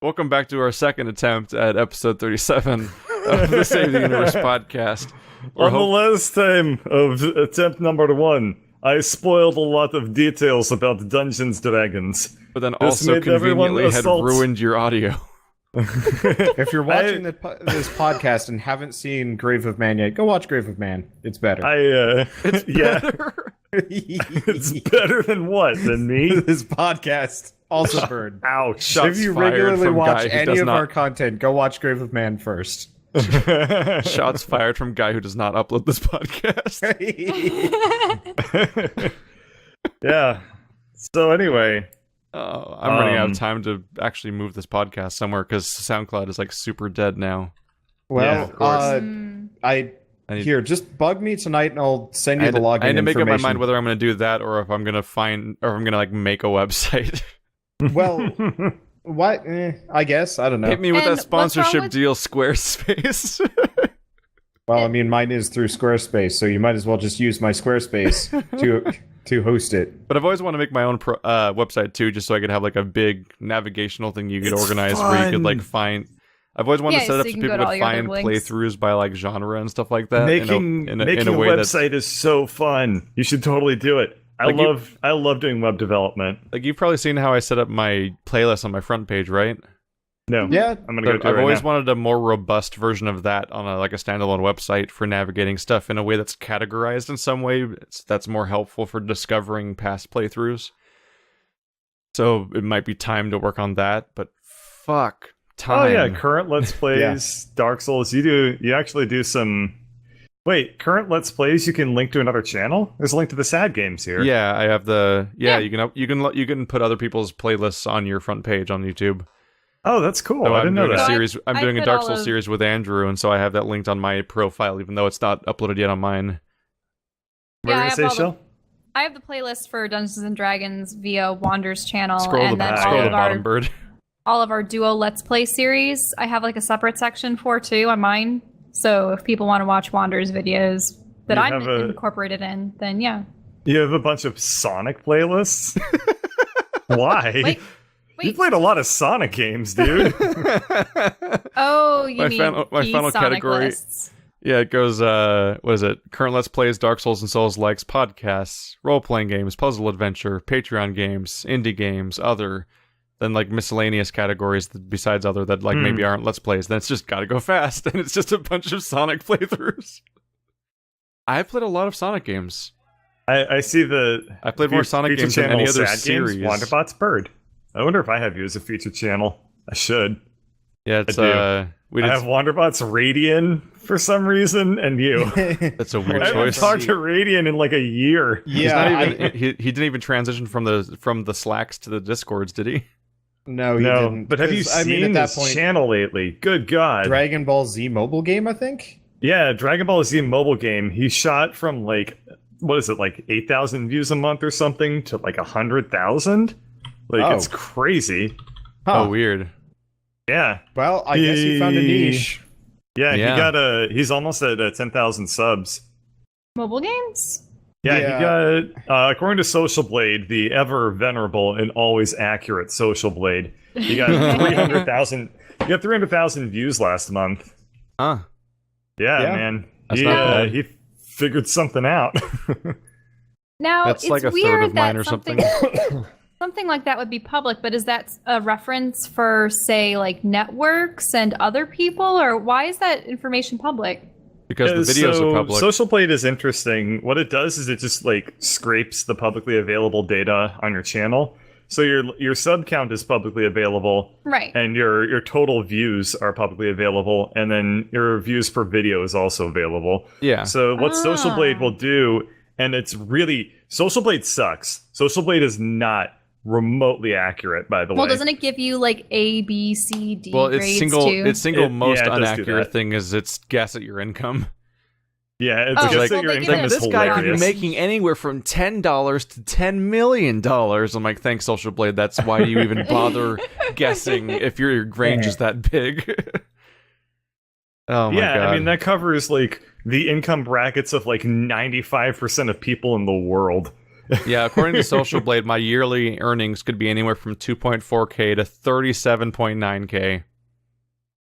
Welcome back to our second attempt at episode 37 of the Save the Universe podcast. On the last time of attempt number 1, I spoiled a lot of details about Dungeons & Dragons. But then also conveniently had ruined your audio. If you're watching this podcast and haven't seen Grave of Man yet, go watch Grave of Man. It's better. It's better. It's better than what? Than me? This podcast also burned. Ouch. Shots if you fired regularly from watch guy who any does of not- our content, go watch Grave of Man first. Shots fired from guy who does not upload this podcast. Yeah. So anyway... I'm running out of time to actually move this podcast somewhere because SoundCloud is like super dead now. Well, Yeah, of course. Here, just bug me tonight and I'll send you the login I need to make up my information. mind whether I'm going to do that or if I'm going to like make a website. Well, what? I guess. I don't know. Hit me with And that sponsorship with- deal, Squarespace. Well, I mean, mine is through Squarespace, so you might as well just use my Squarespace to host it. But I've always wanted to make my own website too, just so I could have like a big navigational thing you could organize where you could like find. I've always wanted to set it up so so you can people go to all could your find other links. playthroughs by like genre and stuff like that. Making in a a way that's website is so fun. You should totally do it. I love doing web development. like you've probably seen how I set up my playlist on my front page, right? No. Yeah. I'm gonna go do it I've right always now. wanted a more robust version of that on a standalone website for navigating stuff in a way that's categorized in some way that's more helpful for discovering past playthroughs. So it might be time to work on that, but fuck time. Oh yeah, current Let's Plays, Dark Souls. You actually do some. Wait, current Let's Plays. You can link to another channel. There's a link to the sad games here. Yeah, I have the Yeah. You can put other people's playlists on your front page on YouTube. Oh, that's cool. So I didn't know doing that. a series. I'm I doing a put Dark all Souls of- series with Andrew, and so I have that linked on my profile, even though it's not uploaded yet on mine. What Yeah, were I you have gonna all say, the- Shell? I have the playlist for Dungeons and Dragons via Wander's channel, Scroll to and then the bottom, bird. all of our duo Let's Play series. I have like a separate section for too on mine. So if people want to watch Wander's videos that You I'm have a- incorporated in, then yeah. You have a bunch of Sonic playlists. Why? Wait, You played a lot of Sonic games, dude. Oh, you My mean final- my key final Sonic category- lists. Yeah, it goes, what is it? Current Let's Plays, Dark Souls and Souls likes, podcasts, role-playing games, puzzle adventure, Patreon games, indie games, other, then like miscellaneous categories besides other that like maybe aren't Let's Plays. Then it's just gotta go fast, and it's just a bunch of Sonic playthroughs. I've played a lot of Sonic games. I see the. I played more Sonic feature games than any channel other Sad series. Games, Wanderbot's Bird. I wonder if I have you as a feature channel. I should. Yeah, it's, I we I did, have Wanderbot's Radian for some reason, and you. that's a weird I haven't choice. talked to Radian in like a year. He's not even, he didn't even transition from the Slacks to the Discords, did he? No, he No, didn't. but have you 'Cause, I seen mean, at that this point, channel lately? Good God. Dragon Ball Z mobile game, I think? Yeah, Dragon Ball Z mobile game. He shot from like, what is it, like 8,000 views a month or something to like 100,000? Like, Oh. it's crazy. Huh. Oh, weird. Yeah. Well, I guess he found a niche. Yeah, Yeah. he's almost at 10,000 subs. Mobile games? Yeah, Yeah. he got, according to Social Blade, the ever venerable and always accurate Social Blade, he got 300,000 views last month. Huh. Yeah, Yeah. man. That's not bad. He figured something out. Now, That's it's like a third weird of mine that or something. something like that would be public, but is that a reference for, say, like networks and other people, or why is that information public? Because the videos are public. Social Blade is interesting. What it does is it just like scrapes the publicly available data on your channel. So your sub count is publicly available, Right. and your total views are publicly available, and then your views per video is also available. Yeah. So what Social Blade Ah. will do, and it's really Social Blade sucks. Social Blade is not remotely accurate, by the Well, way. doesn't it give you like A, B, C, D Well, grades its single too? most it does do inaccurate that. thing is its guess at your income. Yeah, it's Oh, just like- that your well, they income give is it- This guy could be hilarious. making anywhere from $10 to $10 million. I'm like, thanks, Social Blade. That's why you even bother guessing if your range is that big. Oh my god. I mean that covers like the income brackets of like 95% of people in the world. Yeah, according to Social Blade, my yearly earnings could be anywhere from 2.4K to 37.9K.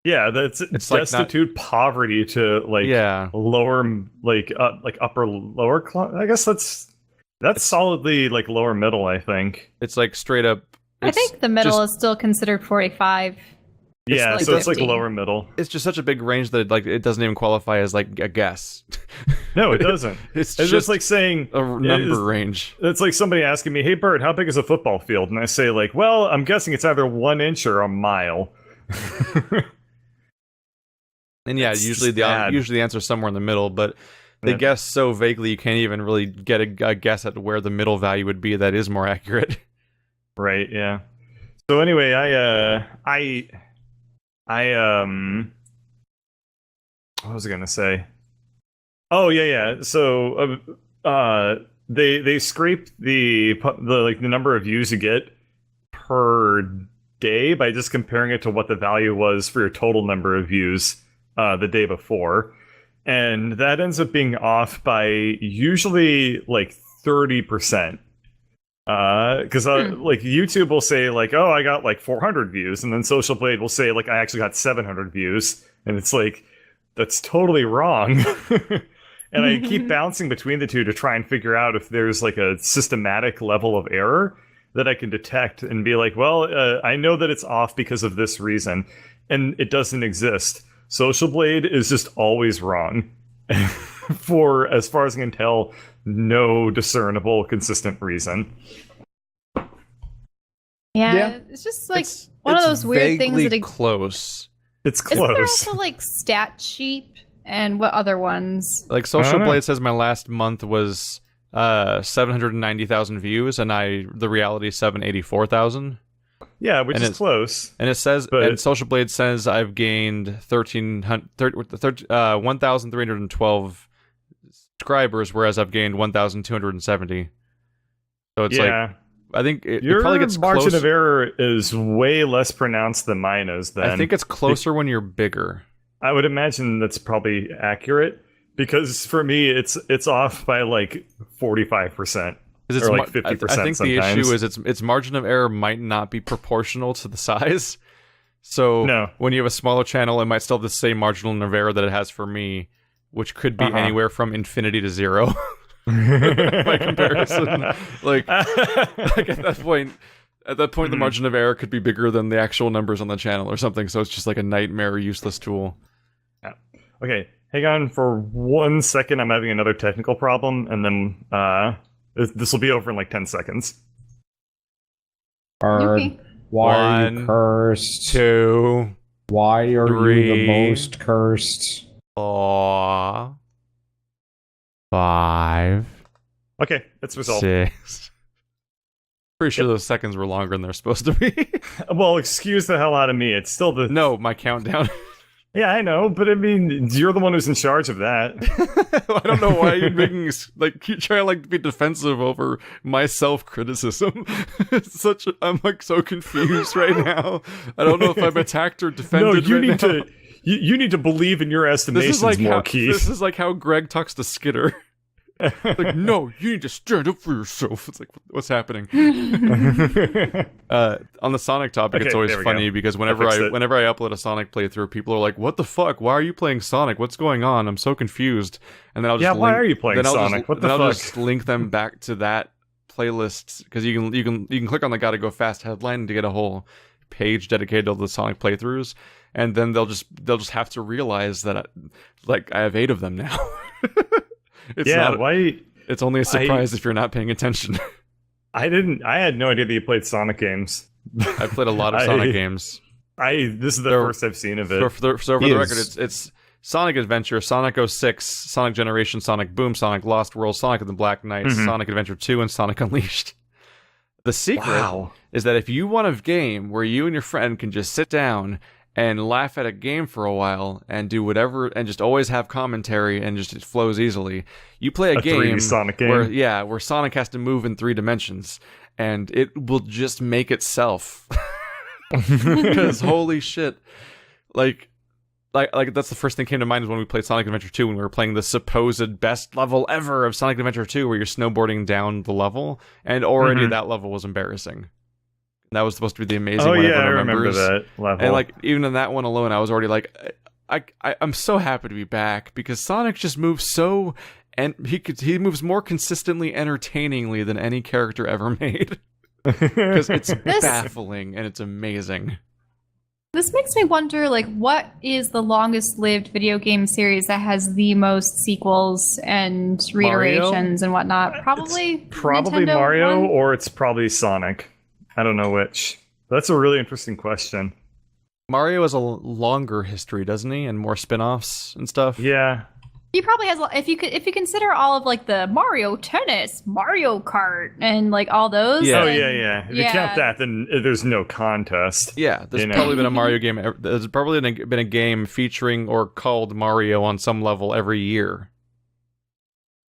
Yeah, it's destitute poverty to like lower like upper lower class. I guess that's solidly like lower middle, I think. It's like straight up. I think the middle is still considered 45. Yeah, like so it's like 50. lower middle. It's just such a big range that it doesn't even qualify as like a guess. No, it doesn't. It's just like saying a number range. It's like somebody asking me, "Hey, Bert, how big is a football field?" And I say, like, "Well, I'm guessing it's either 1 inch or a mile." And yeah, usually the answer is somewhere in the middle, but they guess so vaguely you can't even really get a guess at where the middle value would be that is more accurate. Right, yeah. So anyway, what was I gonna say? Oh yeah. So they scrape the number of views you get per day by just comparing it to what the value was for your total number of views the day before, and that ends up being off by usually like 30%. Because like YouTube will say like, oh, I got like 400 views, and then Social Blade will say like I actually got 700 views, and it's like that's totally wrong. And I keep bouncing between the two to try and figure out if there's like a systematic level of error that I can detect and be like, well, I know that it's off because of this reason, and it doesn't exist. Social Blade is just always wrong. For as far as I can tell, no discernible, consistent reason. Yeah. It's just like one of those weird things that close. It's close. Isn't there also like Stat Sheep and what other ones? Like Social Blade says my last month was 790,000 views, and the reality is 784,000. Yeah, which is close. And it says, and Social Blade says I've gained 1,312 subscribers, whereas I've gained 1,270. So it's like, I think it probably gets margin close. of error is way less pronounced than mine is. Then I think it's closer when you're bigger. I would imagine that's probably accurate, because for me it's off by like 45%. Or like 50%. I think sometimes. the issue is its margin of error might not be proportional to the size. So when you have a smaller channel, it might still have the same margin of error that it has for me, which could be anywhere from infinity to 0. By comparison, like at that point, the margin of error could be bigger than the actual numbers on the channel or something. So it's just like a nightmare, useless tool. Yeah. Okay, hang on for 1 second. I'm having another technical problem, and then this will be over in like 10 seconds. Why are you cursed? 2. Why are 3, you the most cursed? 4, 5. Okay, it's resolved. 6. Pretty sure those seconds were longer than they're supposed to be. Well, excuse the hell out of me. It's still my countdown. Yeah, I know, but I mean, you're the one who's in charge of that. I don't know why you're making you try to be defensive over my self-criticism. I'm like so confused right now. I don't know if I'm attacked or defended. No, you need to you need to believe in your estimations more, Keith. This is like how Greg talks to Skitter. Like, no, you need to stand up for yourself. It's like, what's happening? On the Sonic topic, it's always funny because whenever I upload a Sonic playthrough, people are like, "What the fuck? Why are you playing Sonic? What's going on? I'm so confused." And then I'll just why are you playing Sonic? I'll just link them back to that playlist, because you can click on the "Gotta Go Fast" headline to get a whole page dedicated to the Sonic playthroughs, and then they'll just have to realize that I have 8 of them now. It's only a surprise if you're not paying attention. I had no idea that you played Sonic games. I've played a lot of Sonic games. This is the first I've seen of it. So for the record, it's Sonic Adventure, Sonic 06, Sonic Generation, Sonic Boom, Sonic Lost World, Sonic and the Black Knight, Sonic Adventure 2, and Sonic Unleashed. The secret is that if you want a game where you and your friend can just sit down and laugh at a game for a while and do whatever and just always have commentary and just it flows easily, you play a game, Sonic game where Sonic has to move in 3 dimensions, and it will just make itself. Because holy shit, like like that's the first thing that came to mind is when we played Sonic Adventure 2 when we were playing the supposed best level ever of Sonic Adventure 2 where you're snowboarding down the level, and already that level was embarrassing. That was supposed to be the amazing one everyone remembers. I remember that level. And like even in that one alone, I was already like, I'm so happy to be back because Sonic just moves so, and he moves more consistently, entertainingly than any character ever made. Because it's baffling and it's amazing. This makes me wonder, like, what is the longest-lived video game series that has the most sequels and reiterations and whatnot? Probably Nintendo Mario, one? or it's probably Sonic. I don't know which. That's a really interesting question. Mario has a longer history, doesn't he? And more spin-offs and stuff. Yeah. He probably has, if you consider all of like the Mario Tennis, Mario Kart, and like all those. Yeah. Oh then, yeah. If you count that, then there's no contest. Yeah, there's probably been a Mario game. There's probably been a game featuring or called Mario on some level every year.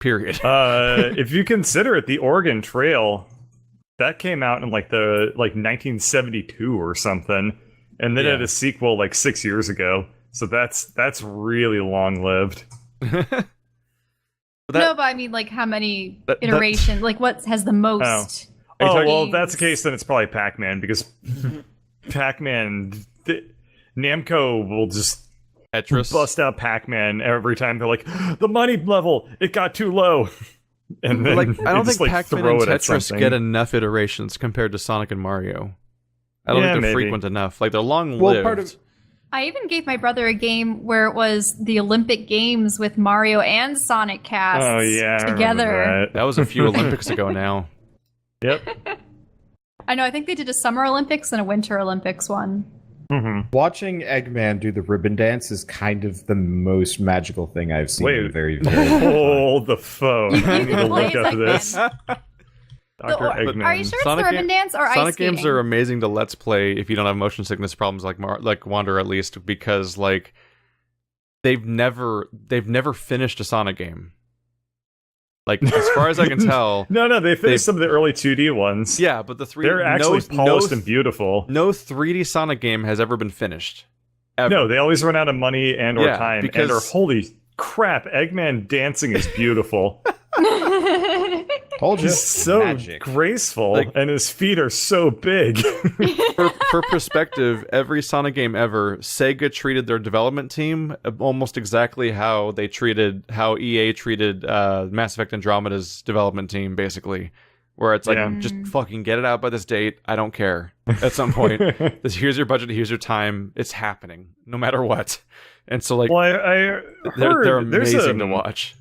Period. If you consider it, the Oregon Trail, that came out in like 1972 or something, and then it had a sequel like 6 years ago. So that's really long lived. No, but I mean, like, how many iterations? Like, what has the most? Well, if that's the case, then it's probably Pac-Man, because Pac-Man, Namco will just Tetris. bust out Pac-Man every time they're like, the money level, it got too low. And then I don't think Pac-Man and throw it Tetris get enough iterations compared to Sonic and Mario. I don't think they're maybe frequent enough. Like, they're long-lived. Well, part of I even gave my brother a game where it was the Olympic Games with Mario and Sonic casts I together. remember That was a few Olympics ago now. Yep. I know. I think they did a Summer Olympics and a Winter Olympics one. Watching Eggman do the ribbon dance is kind of the most magical thing I've seen in a very, very long time. Hold the phone. I need to look up Eggman. this. Dr. Eggman. Are you sure it's the ribbon dance or ice Sonic skating? games are amazing to let's play if you don't have motion sickness problems like Wander, at least, because like they've never finished a Sonic game. Like, as far as I can tell. No, they finished some of the early 2D ones. Yeah, but the 3D... They're actually polished and beautiful. No 3D Sonic game has ever been finished. Ever. No, they always run out of money and or time. Because... And holy crap, Eggman dancing is beautiful. Told you. He's so Magic. graceful, and his feet are so big. For perspective, every Sonic game ever, Sega treated their development team almost exactly how EA treated Mass Effect Andromeda's development team, basically. Where it's like, just fucking get it out by this date. I don't care. At some point, here's your budget, here's your time. It's happening, no matter what. And so, like, well, I heard they're amazing to watch.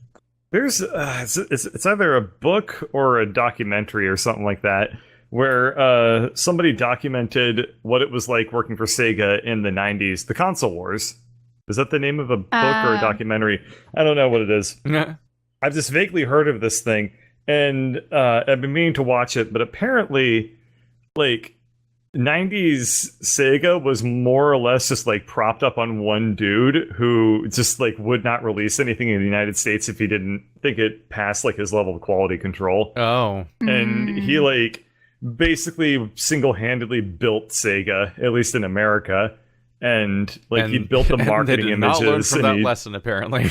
There's it's either a book or a documentary or something like that, where somebody documented what it was like working for Sega in the 90s, the console wars. Is that the name of a book or a documentary? I don't know what it is. I've just vaguely heard of this thing, and I've been meaning to watch it, but apparently, like, 90s Sega was more or less just like propped up on one dude who just like would not release anything in the United States if he didn't think it passed like his level of quality control. Oh. And he like basically single-handedly built Sega, at least in America. And like he built the marketing they did images. Not learn from that lesson, apparently.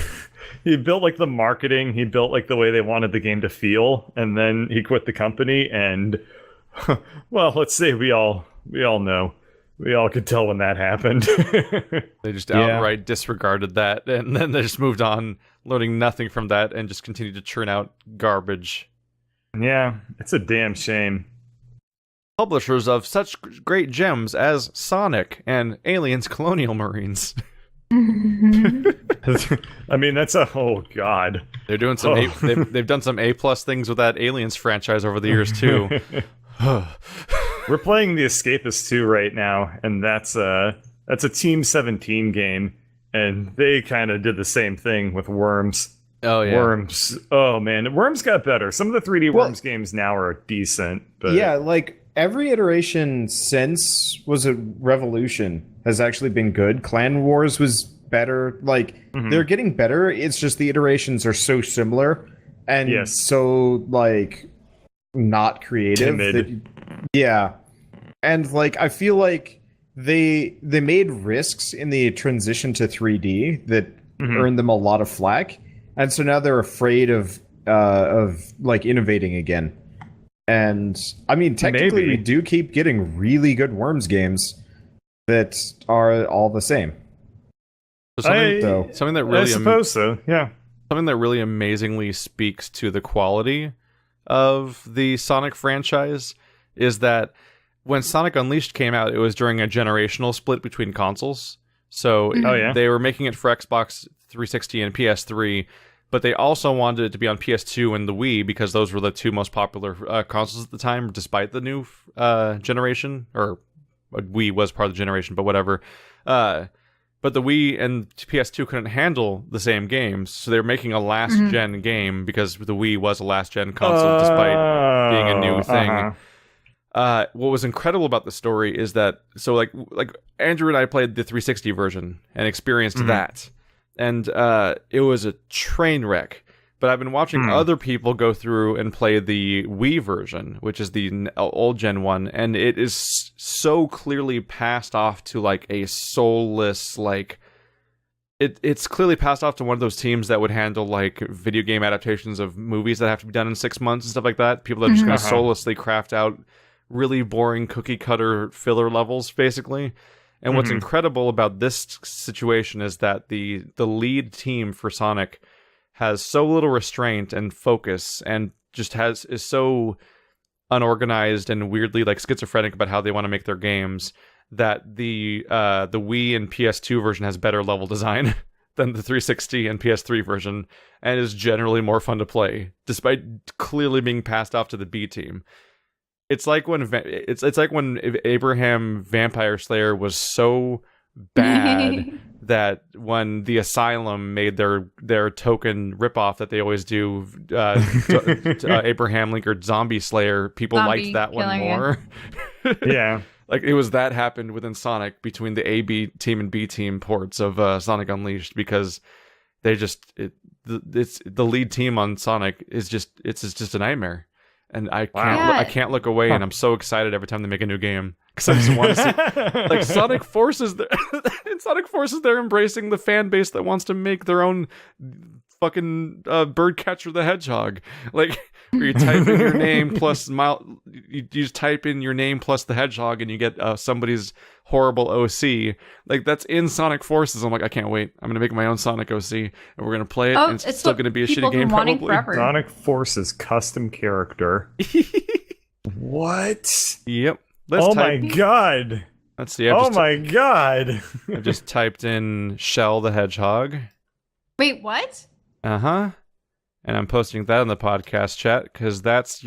He built like the marketing, he built like the way they wanted the game to feel, and then he quit the company and well, let's say we all know. We all could tell when that happened. They just outright disregarded that, and then they just moved on, learning nothing from that, and just continued to churn out garbage. Yeah, it's a damn shame. Publishers of such great gems as Sonic and Aliens Colonial Marines. I mean, that's oh god. They're doing some they've done some A+ things with that Aliens franchise over the years too. We're playing The Escapist 2 right now, and that's a Team 17 game, and they kind of did the same thing with Worms. Oh yeah, Worms. Oh man, Worms got better. Some of the 3D Worms games now are decent, but yeah, like every iteration since was a Revolution has actually been good. Clan Wars was better. Like they're getting better. It's just the iterations are so similar and so like not creative. Timid. Yeah. And like I feel like they made risks in the transition to 3D that earned them a lot of flack, and so now they're afraid of like innovating again. And I mean, technically, we do keep getting really good Worms games that are all the same. Something that really, I suppose so. Yeah, something that really amazingly speaks to the quality of the Sonic franchise is that when Sonic Unleashed came out, it was during a generational split between consoles. So they were making it for Xbox 360 and PS3, but they also wanted it to be on PS2 and the Wii because those were the two most popular consoles at the time, despite the new generation. Or Wii was part of the generation, but whatever. But the Wii and PS2 couldn't handle the same games, so they were making a last-gen game because the Wii was a last-gen console despite being a new thing. What was incredible about the story is that, so like Andrew and I played the 360 version and experienced that, and it was a train wreck. But I've been watching other people go through and play the Wii version, which is the old gen one, and it is so clearly passed off to like a soulless, like it's clearly passed off to one of those teams that would handle like video game adaptations of movies that have to be done in 6 months and stuff like that. People that are just going to soullessly craft out really boring cookie cutter filler levels, basically. And what's incredible about this situation is that the lead team for Sonic has so little restraint and focus, and just is so unorganized and weirdly like schizophrenic about how they want to make their games, that the Wii and PS2 version has better level design than the 360 and PS3 version, and is generally more fun to play, despite clearly being passed off to the B team. It's like when it's like when Abraham Vampire Slayer was so bad that when the Asylum made their token ripoff that they always do, Abraham Lincoln Zombie Slayer, people liked that one more. Yeah. Like it was that happened within Sonic between the A-B team and B team ports of Sonic Unleashed, because they just it's the lead team on Sonic is just a nightmare. And I can't look away, and I'm so excited every time they make a new game, because I just want to see like Sonic Forces. In Sonic Forces, they're embracing the fan base that wants to make their own fucking Birdcatcher the Hedgehog. Like where you type in your name plus you just type in your name plus the hedgehog, and you get somebody's horrible OC. Like that's in Sonic Forces. I'm like, I can't wait. I'm gonna make my own Sonic OC, and we're gonna play it. And it's still gonna be a shitty game probably. Forever. Sonic Forces custom character. What? Yep. My god. Let's see. My god. I just typed in Shell the Hedgehog. Wait, what? Uh-huh. And I'm posting that in the podcast chat, because that's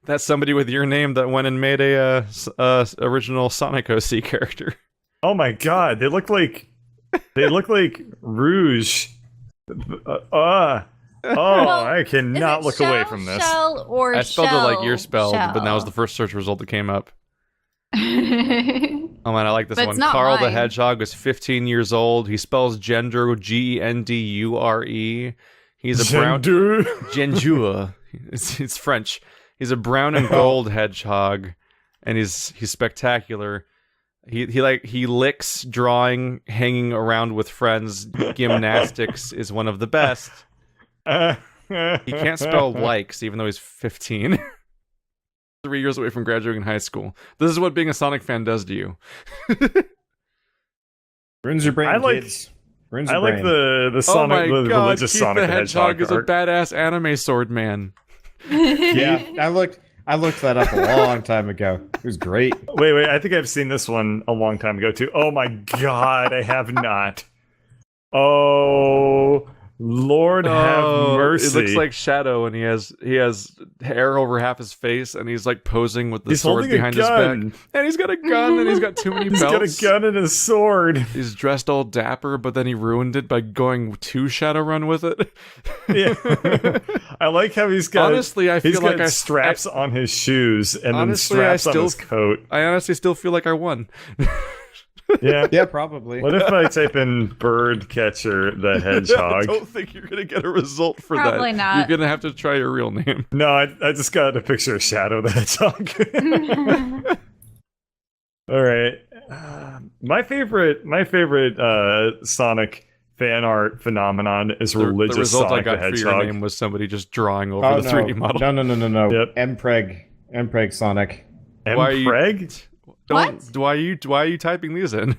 that's somebody with your name that went and made a original Sonic OC character. Oh my god, they look like Rouge. I cannot look away from this. Shell or I spelled shell, it like you're spelled, shell. but that was the first search result that came up. Oh man, I like this one. Carl the Hedgehog is 15 years old. He spells gender Gendure. He's a brown Gendure. It's French. He's a brown and gold hedgehog, and he's spectacular. He licks, drawing, hanging around with friends. Gymnastics is one of the best. He can't spell likes, even though he's 15. 3 years away from graduating high school. This is what being a Sonic fan does to you. Ruins your brain, kids. Ruins your brain. The Sonic, the religious Keith Sonic the Hedgehog is a art. badass anime sword man. Yeah, I looked that up a long time ago. It was great. Wait, I think I've seen this one a long time ago too. Oh my god, I have not. Oh, Lord have mercy. It looks like Shadow, and he has hair over half his face, and he's like posing with the sword behind his back. And he's got a gun, and he's got too many belts. He's got a gun and a sword. He's dressed all dapper, but then he ruined it by going to Shadowrun with it. Yeah. I like how he's got honestly, I feel like straps on his shoes and then straps on his coat. I honestly still feel like I won. Yeah, probably. What if I type in Birdcatcher the Hedgehog? I don't think you're gonna get a result for Probably that. not. You're gonna have to try your real name. No, I just got a picture of Shadow the Hedgehog. All right. My favorite Sonic fan art phenomenon is The religious result Sonic I the got for your Hedgehog. name was somebody just drawing over Oh, the 3D model. No. Yep. Mpreg Sonic. Why are you- Mpreg? Why are you typing these in?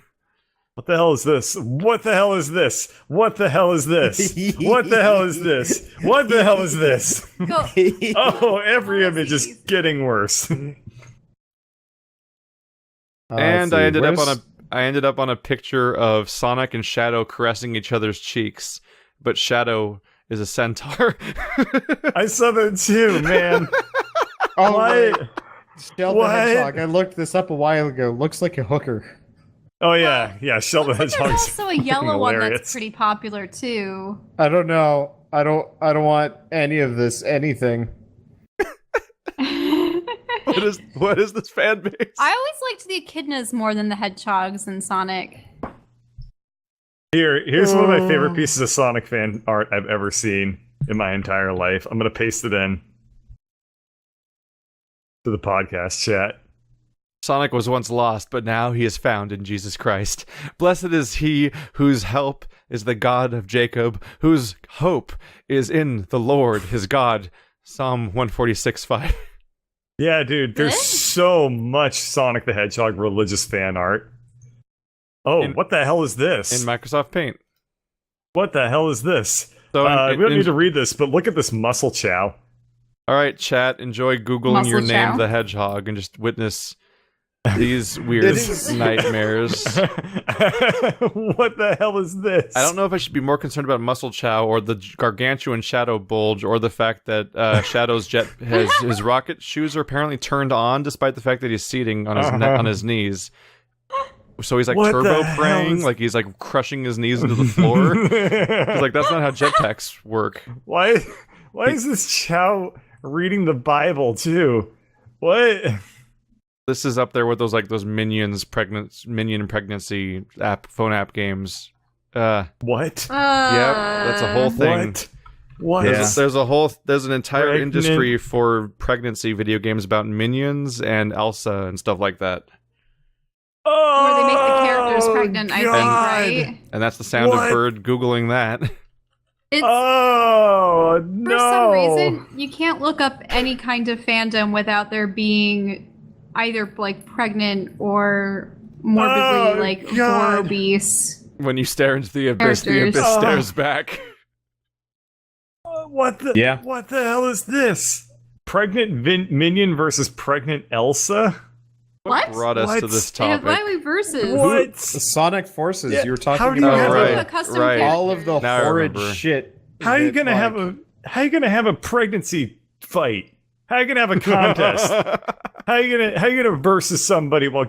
What the hell is this? What the hell is this? What the hell is this? What the hell is this? What the hell is this? Go. Oh, every image is getting worse. And I ended up on a picture of Sonic and Shadow caressing each other's cheeks, but Shadow is a centaur. I saw that too, man. Oh, What? wait. Shell the What? Hedgehog. I looked this up a while ago. Looks like a hooker. Oh yeah, Sheldon There's Hedgehog's also a yellow one hilarious. that's pretty popular too. I don't know. I don't want any of this anything. What is this fan base? I always liked the echidnas more than the hedgehogs in Sonic. Here's one of my favorite pieces of Sonic fan art I've ever seen in my entire life. I'm gonna paste it in to the podcast chat. Sonic was once lost, but now he is found in Jesus Christ. Blessed is he whose help is the God of Jacob, whose hope is in the Lord his God. Psalm 146:5. Yeah, dude, there's Good. so much Sonic the Hedgehog religious fan art. Oh, what the hell is this? In Microsoft Paint. What the hell is this? So We don't need to read this, but look at this muscle chow. All right, chat, enjoy Googling Muscle your name, chow. the Hedgehog, and just witness these weird It is- nightmares. What the hell is this? I don't know if I should be more concerned about Muscle Chow or the gargantuan Shadow Bulge or the fact that Shadow's his rocket shoes are apparently turned on despite the fact that he's seating on his on his knees. So he's like What turbo the hell praying, is- like he's like crushing his knees into the floor. He's like, that's not how jetpacks work. Why is this Chow reading the Bible too? What? This is up there with those minion pregnancy phone app games. What? Yeah, that's a whole thing. What? Yeah. There's an entire Pregnant- industry for pregnancy video games about minions and Elsa and stuff like that. Oh, Where they make the characters pregnant, I think, God. And that's the sound What? of Bird Googling that. It's, Oh no! for some reason, you can't look up any kind of fandom without there being either like pregnant or morbidly Oh, like God. gore obese. When you stare into the abyss Characters. stares back. What the? Yeah. What the hell is this? Pregnant minion versus pregnant Elsa? What? Brought us to What? this Yeah, topic. why are we versus? What? Sonic Forces. Yeah, You were how talking do you about have right. a custom right. character? all of the Now I horrid remember. shit. How are you that, gonna have a pregnancy fight? How are you gonna have a contest? How are you gonna versus somebody while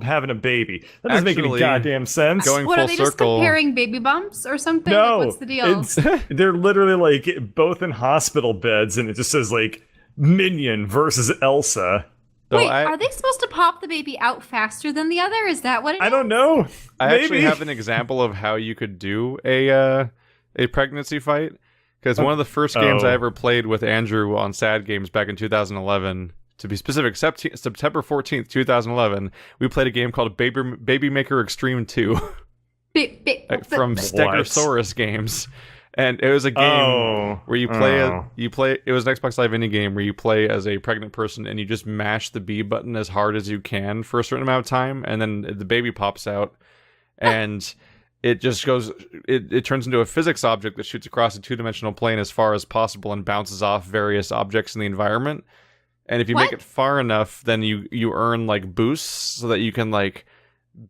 having a baby? That doesn't make any Actually, goddamn sense. going What full are they just circle. comparing baby bumps or something? no, Like, what's the deal? they're literally like both in hospital beds, and it just says like Minion versus Elsa. So Wait, I- are they supposed to pop the baby out faster than the other? Is that what it is? I don't know. I Maybe. actually have an example of how you could do a pregnancy fight. Because one of the first games I ever played with Andrew on Sad Games back in 2011, to be specific, September 14th, 2011, we played a game called Baby Maker Extreme 2 from Stegosaurus Games. And it was a game where you play. It was an Xbox Live indie game where you play as a pregnant person and you just mash the B button as hard as you can for a certain amount of time, and then the baby pops out, and it just goes. It turns into a physics object that shoots across a two-dimensional plane as far as possible and bounces off various objects in the environment. And if you make it far enough, then you earn like boosts so that you can like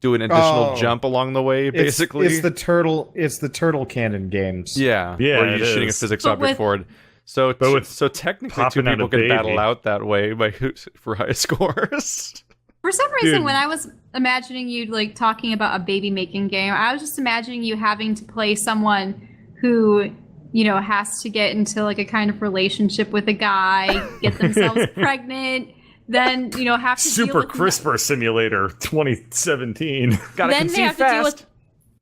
do an additional jump along the way. Basically, it's the turtle cannon games. Yeah, Yeah, where it you're shooting a is. physics But object with- forward. So technically, two popping out people a can baby. battle out that way for high scores. For some reason, Dude. when I was imagining you like talking about a baby making game, I was just imagining you having to play someone who, you know, has to get into like a kind of relationship with a guy, get themselves pregnant, then, you know, have to deal Super with CRISPR Simulator 2017. then they have to deal with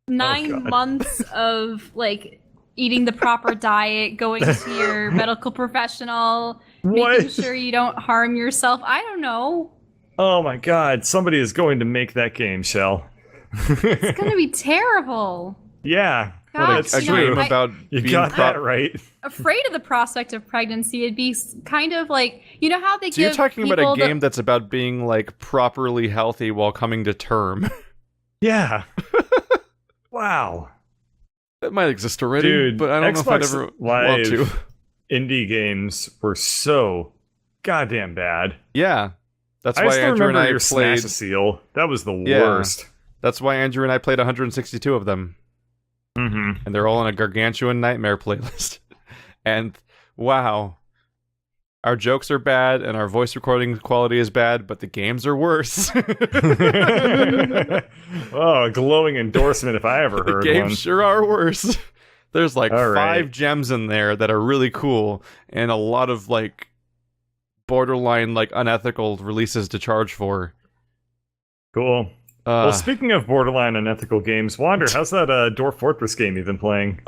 9 God. months of like eating the proper diet, going to your medical professional, making What? sure you don't harm yourself. I don't know. Oh my god, somebody is going to make that game, Shell. It's gonna be terrible. Yeah. Gosh, that's A you know, game I- about You being got that right. Afraid of the prospect of pregnancy. It'd be kind of like, you know how they So you're give talking about people a game that's about being like properly healthy while coming to term. Yeah. Wow. That might exist already, Dude, but I don't know if I'd Xbox ever Live want to. indie games were so goddamn bad. Yeah, that's I why still Andrew and remember I your played. Smash a Seal. That was the Yeah. worst. That's why Andrew and I played 162 of them, Mm-hmm. and they're all in a gargantuan nightmare playlist. And wow, our jokes are bad, and our voice recording quality is bad, but the games are worse. Oh, a glowing endorsement if I ever The heard games one. sure are worse. There's like All 5 right. gems in there that are really cool, and a lot of like borderline like unethical releases to charge for. Cool. Well, speaking of borderline unethical games, Wander, how's that Dwarf Fortress game you've been playing?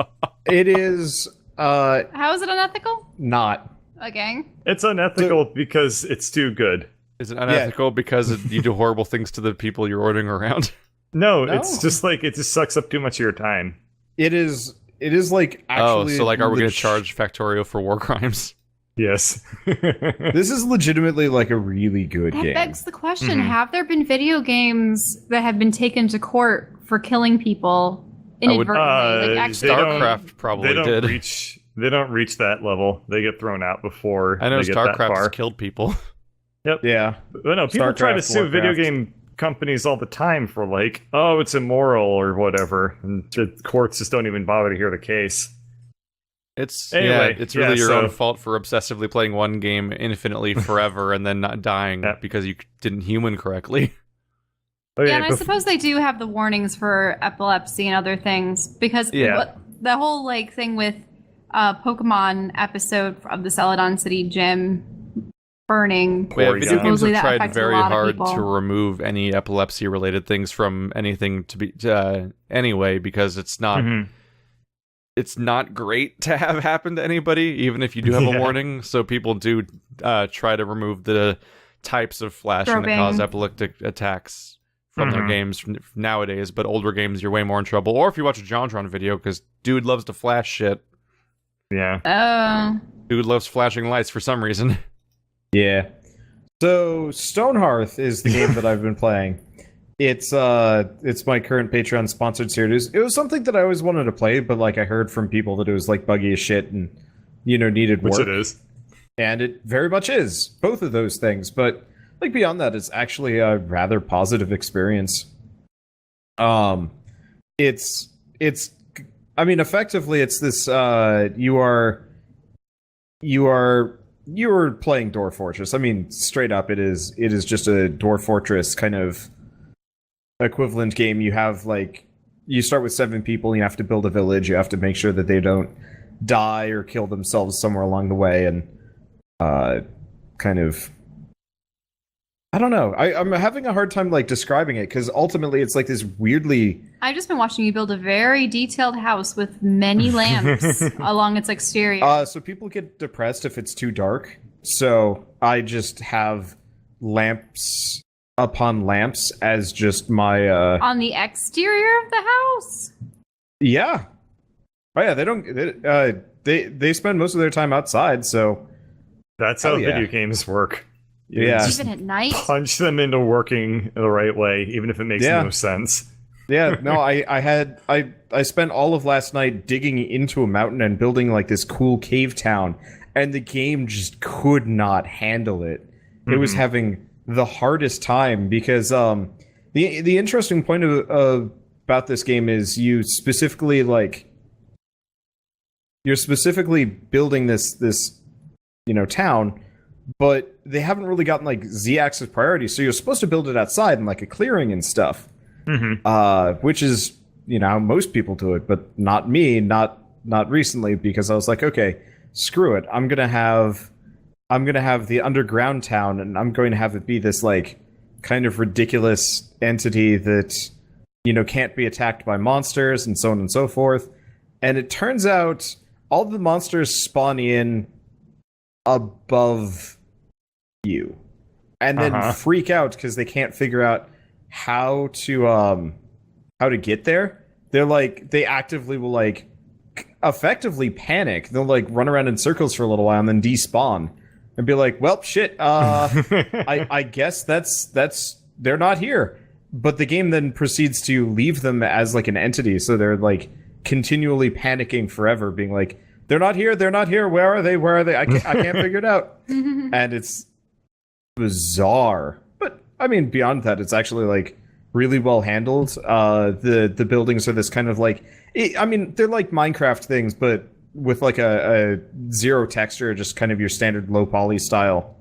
It is How is it unethical? not. Okay. It's unethical because it's too good. Is it unethical because you do horrible things to the people you're ordering around? No, No. it's just like it just sucks up too much of your time. It is like actually. So like, are we going leg- to charge Factorio for war crimes? Yes. This is legitimately like a really good That game. begs the question: Mhm. have there been video games that have been taken to court for killing people I would- inadvertently? like actually, they don't- StarCraft probably they don't did. reach. They don't reach that level. They get thrown out before I know they get that StarCraft has far. killed people. Yeah, But no, people try to StarCraft, sue video Warcraft. game companies all the time for like, oh, it's immoral or whatever, and the courts just don't even bother to hear the case. It's Anyway, it's really yeah, your so- own fault for obsessively playing one game infinitely forever and then not dying Yeah. because you didn't human correctly. Okay, yeah, and I bef- suppose they do have the warnings for epilepsy and other things because Yeah. the whole like thing with Pokemon episode of the Celadon City gym burning. Yeah, Poor video guy. games Supposedly have that tried affects a very lot of hard people. to remove any epilepsy related things from anything to be anyway because it's not Mhm. it's not great to have happen to anybody, even if you do have a Yeah. warning. So people do try to remove the types of flashing that Strobing. cause epileptic attacks from their Mhm. games nowadays. But older games, you're way more in trouble. Or if you watch a JonTron video, because dude loves to flash shit. Yeah. Oh, Dude loves flashing lights for some reason. yeah. So Stonehearth is the game that I've been playing. It's my current Patreon sponsored series. It was something that I always wanted to play, but like I heard from people that it was like buggy as shit and needed Which work. it is. And it very much is. Both of those things. But like beyond that, it's actually a rather positive experience. It's I mean, effectively it's this you are playing Dwarf Fortress. I mean, straight up it is just a Dwarf Fortress kind of equivalent game. You have like you start with 7 people, and you have to build a village, you have to make sure that they don't die or kill themselves somewhere along the way, and kind of I don't know. I'm having a hard time like describing it because ultimately it's like this weirdly I've just been watching you build a very detailed house with many lamps along its exterior. so people get depressed if it's too dark. So I just have lamps upon lamps as just my On the exterior of the house? yeah. Oh yeah, they don't they spend most of their time outside, so That's how Oh, yeah. video games work. You Yeah. just Even at night? punch them into working the right way, even if it makes Yeah. no sense. yeah, no, I spent all of last night digging into a mountain and building like this cool cave town, and the game just could not handle it. It was Mhm. having the hardest time because the interesting point about this game is you're specifically building this town, but they haven't really gotten like Z-axis priority, so you're supposed to build it outside in like a clearing and stuff. Which is how most people do it, but not me, not recently, because I was like, okay, screw it. I'm gonna have the underground town, and I'm going to have it be this like kind of ridiculous entity that can't be attacked by monsters and so on and so forth. And it turns out all the monsters spawn in above you. and then freak out because they can't figure out how to get there. They're like, they actively will like effectively panic. They'll like run around in circles for a little while and then despawn and be like, well, shit, I guess that's they're not here. But the game then proceeds to leave them as like an entity, so they're like continually panicking forever, being like, they're not here, where are they, I can't figure it out. And it's bizarre. But I mean, beyond that, it's actually like really well handled. The buildings are this kind of like, I mean, they're like Minecraft things, but with like a zero texture, just kind of your standard low poly style.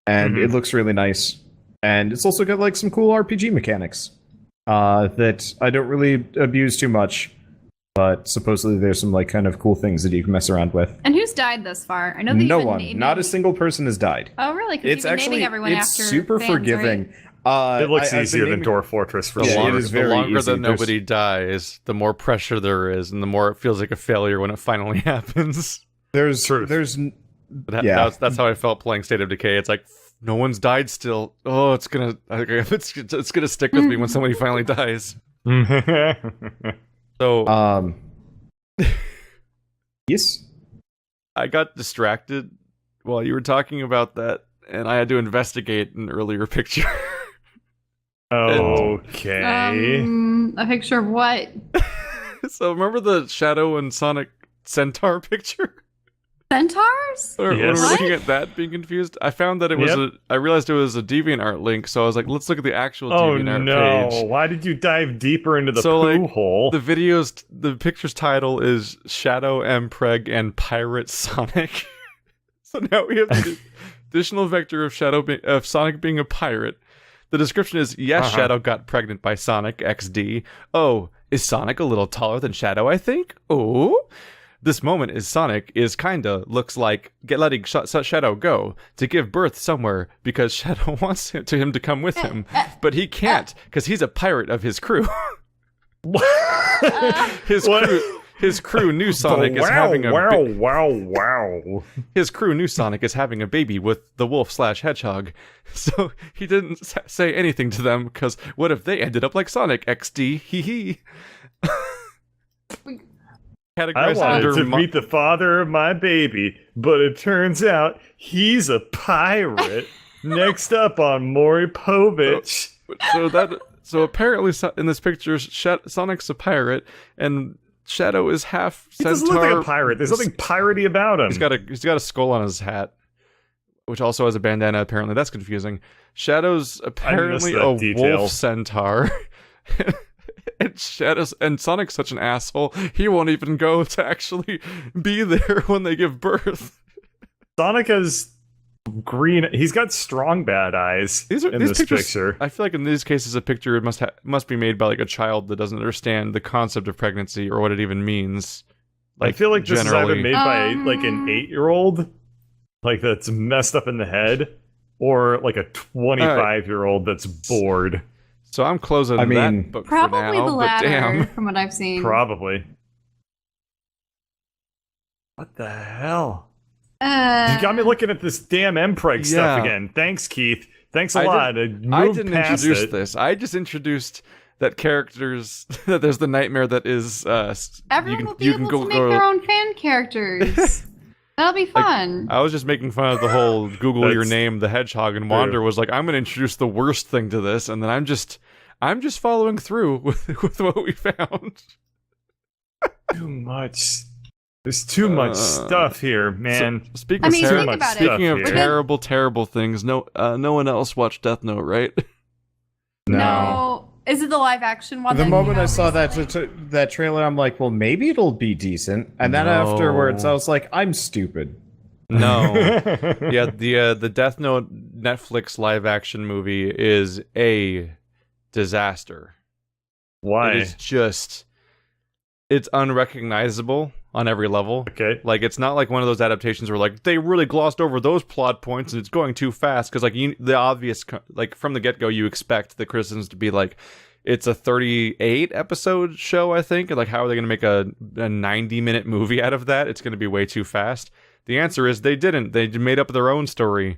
And it looks really nice. And it's also got like some cool RPG mechanics that I don't really abuse too much. But supposedly there's some like kind of cool things that you can mess around with. And who's died thus far? I know that no you've been one, naming... not a single person has died. Oh, really? Because It's you've been actually naming everyone it's after super fans, forgiving. Right? It looks easier than Dwarf Fortress for The Yeah, sure. it is very longer easy. that nobody dies, the more pressure there is, and the more it feels like a failure when it finally happens. That's how I felt playing State of Decay. It's like, no one's died still. Oh, it's gonna stick with me when somebody finally dies. So, yes. I got distracted while you were talking about that, and I had to investigate an earlier picture. Okay. A picture of what? So remember the Shadow and Sonic Centaur picture? Centaurs? Or when Yes. we're What? looking at that, being confused, I found that it was I realized it was a DeviantArt link, so I was like, let's look at the actual Oh DeviantArt no! page. Why did you dive deeper into the So, poo like, hole? The picture's title is Shadow, Mpreg, and Pirate Sonic. So now we have the additional vector of of Sonic being a pirate. The description is, yes, Shadow got pregnant by Sonic XD. Oh, is Sonic a little taller than Shadow, I think? Oh? This moment is Sonic is kinda looks like letting Shadow go to give birth somewhere because Shadow wants him to come with him, but he can't because he's a pirate of his crew. His crew knew Sonic is having a his crew knew Sonic is having a baby with the wolf/hedgehog, so he didn't say anything to them because what if they ended up like Sonic XD? Hee hee. I Categorized wanted under to meet the father of my baby, but it turns out he's a pirate. Next up on Maury Povich. So apparently in this picture, Sonic's a pirate and Shadow is half He centaur. doesn't look like a pirate. There's nothing piratey about him. He's got a skull on his hat, which also has a bandana. Apparently, that's confusing. Shadow's apparently a detail. wolf centaur. And Sonic's such an asshole. He won't even go to actually be there when they give birth. Sonic has green. He's got strong bad eyes in this pictures, picture. I feel like in these cases, a picture must be made by like a child that doesn't understand the concept of pregnancy or what it even means. I feel like this is either generally. made by like an 8-year-old, like that's messed up in the head, or like a 25-year-old that's bored. So I'm closing that book probably for now, the latter, but damn. from what I've seen. Probably. What the hell? You Uh, got me looking at this damn Mpreg stuff Yeah. again. Thanks, Keith. Thanks a lot. I didn't introduce this. I just introduced that characters that there's the nightmare that is everyone will be able to make their own fan characters. That'll be fun. I was just making fun of the whole Google your That's name, the hedgehog, and Wander was like, I'm going to introduce the worst thing to this, and then I'm just following through with what we found. Too much. There's too much stuff here, man. So, speaking I mean, of, think about it. speaking of Here. terrible, terrible things, no one else watched Death Note, right? No. Is it the live action one? The that moment came I out saw recently? that trailer, I'm like, well, maybe it'll be decent. And then No. afterwards, I was like, I'm stupid. No. Yeah, the Death Note Netflix live action movie is a disaster. Why? It is just it's unrecognizable on every level. Okay. Like it's not like one of those adaptations where like they really glossed over those plot points and it's going too fast because like the obvious like from the get-go you expect the criticisms to be like it's a 38 episode show, I think, and like how are they going to make a 90-minute movie out of that? It's going to be way too fast. The answer is they didn't. They made up their own story.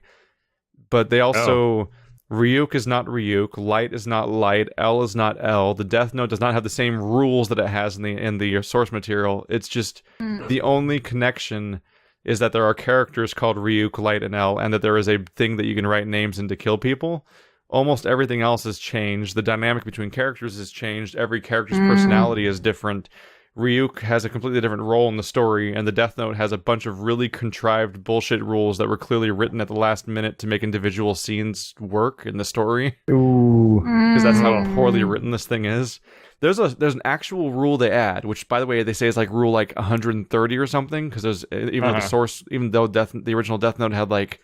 but they also Ryuk is not Ryuk, Light is not Light, L is not L. The Death Note does not have the same rules that it has in the source material. It's just the only connection is that there are characters called Ryuk, Light, and L, and that there is a thing that you can write names in to kill people. Almost everything else has changed. The dynamic between characters has changed. Every character's personality is different. Ryuk has a completely different role in the story, and the Death Note has a bunch of really contrived bullshit rules that were clearly written at the last minute to make individual scenes work in the story. Ooh. Because that's how poorly written this thing is. There's an actual rule they add, which, by the way, they say is like rule like 130 or something, because there's even though the original Death Note had like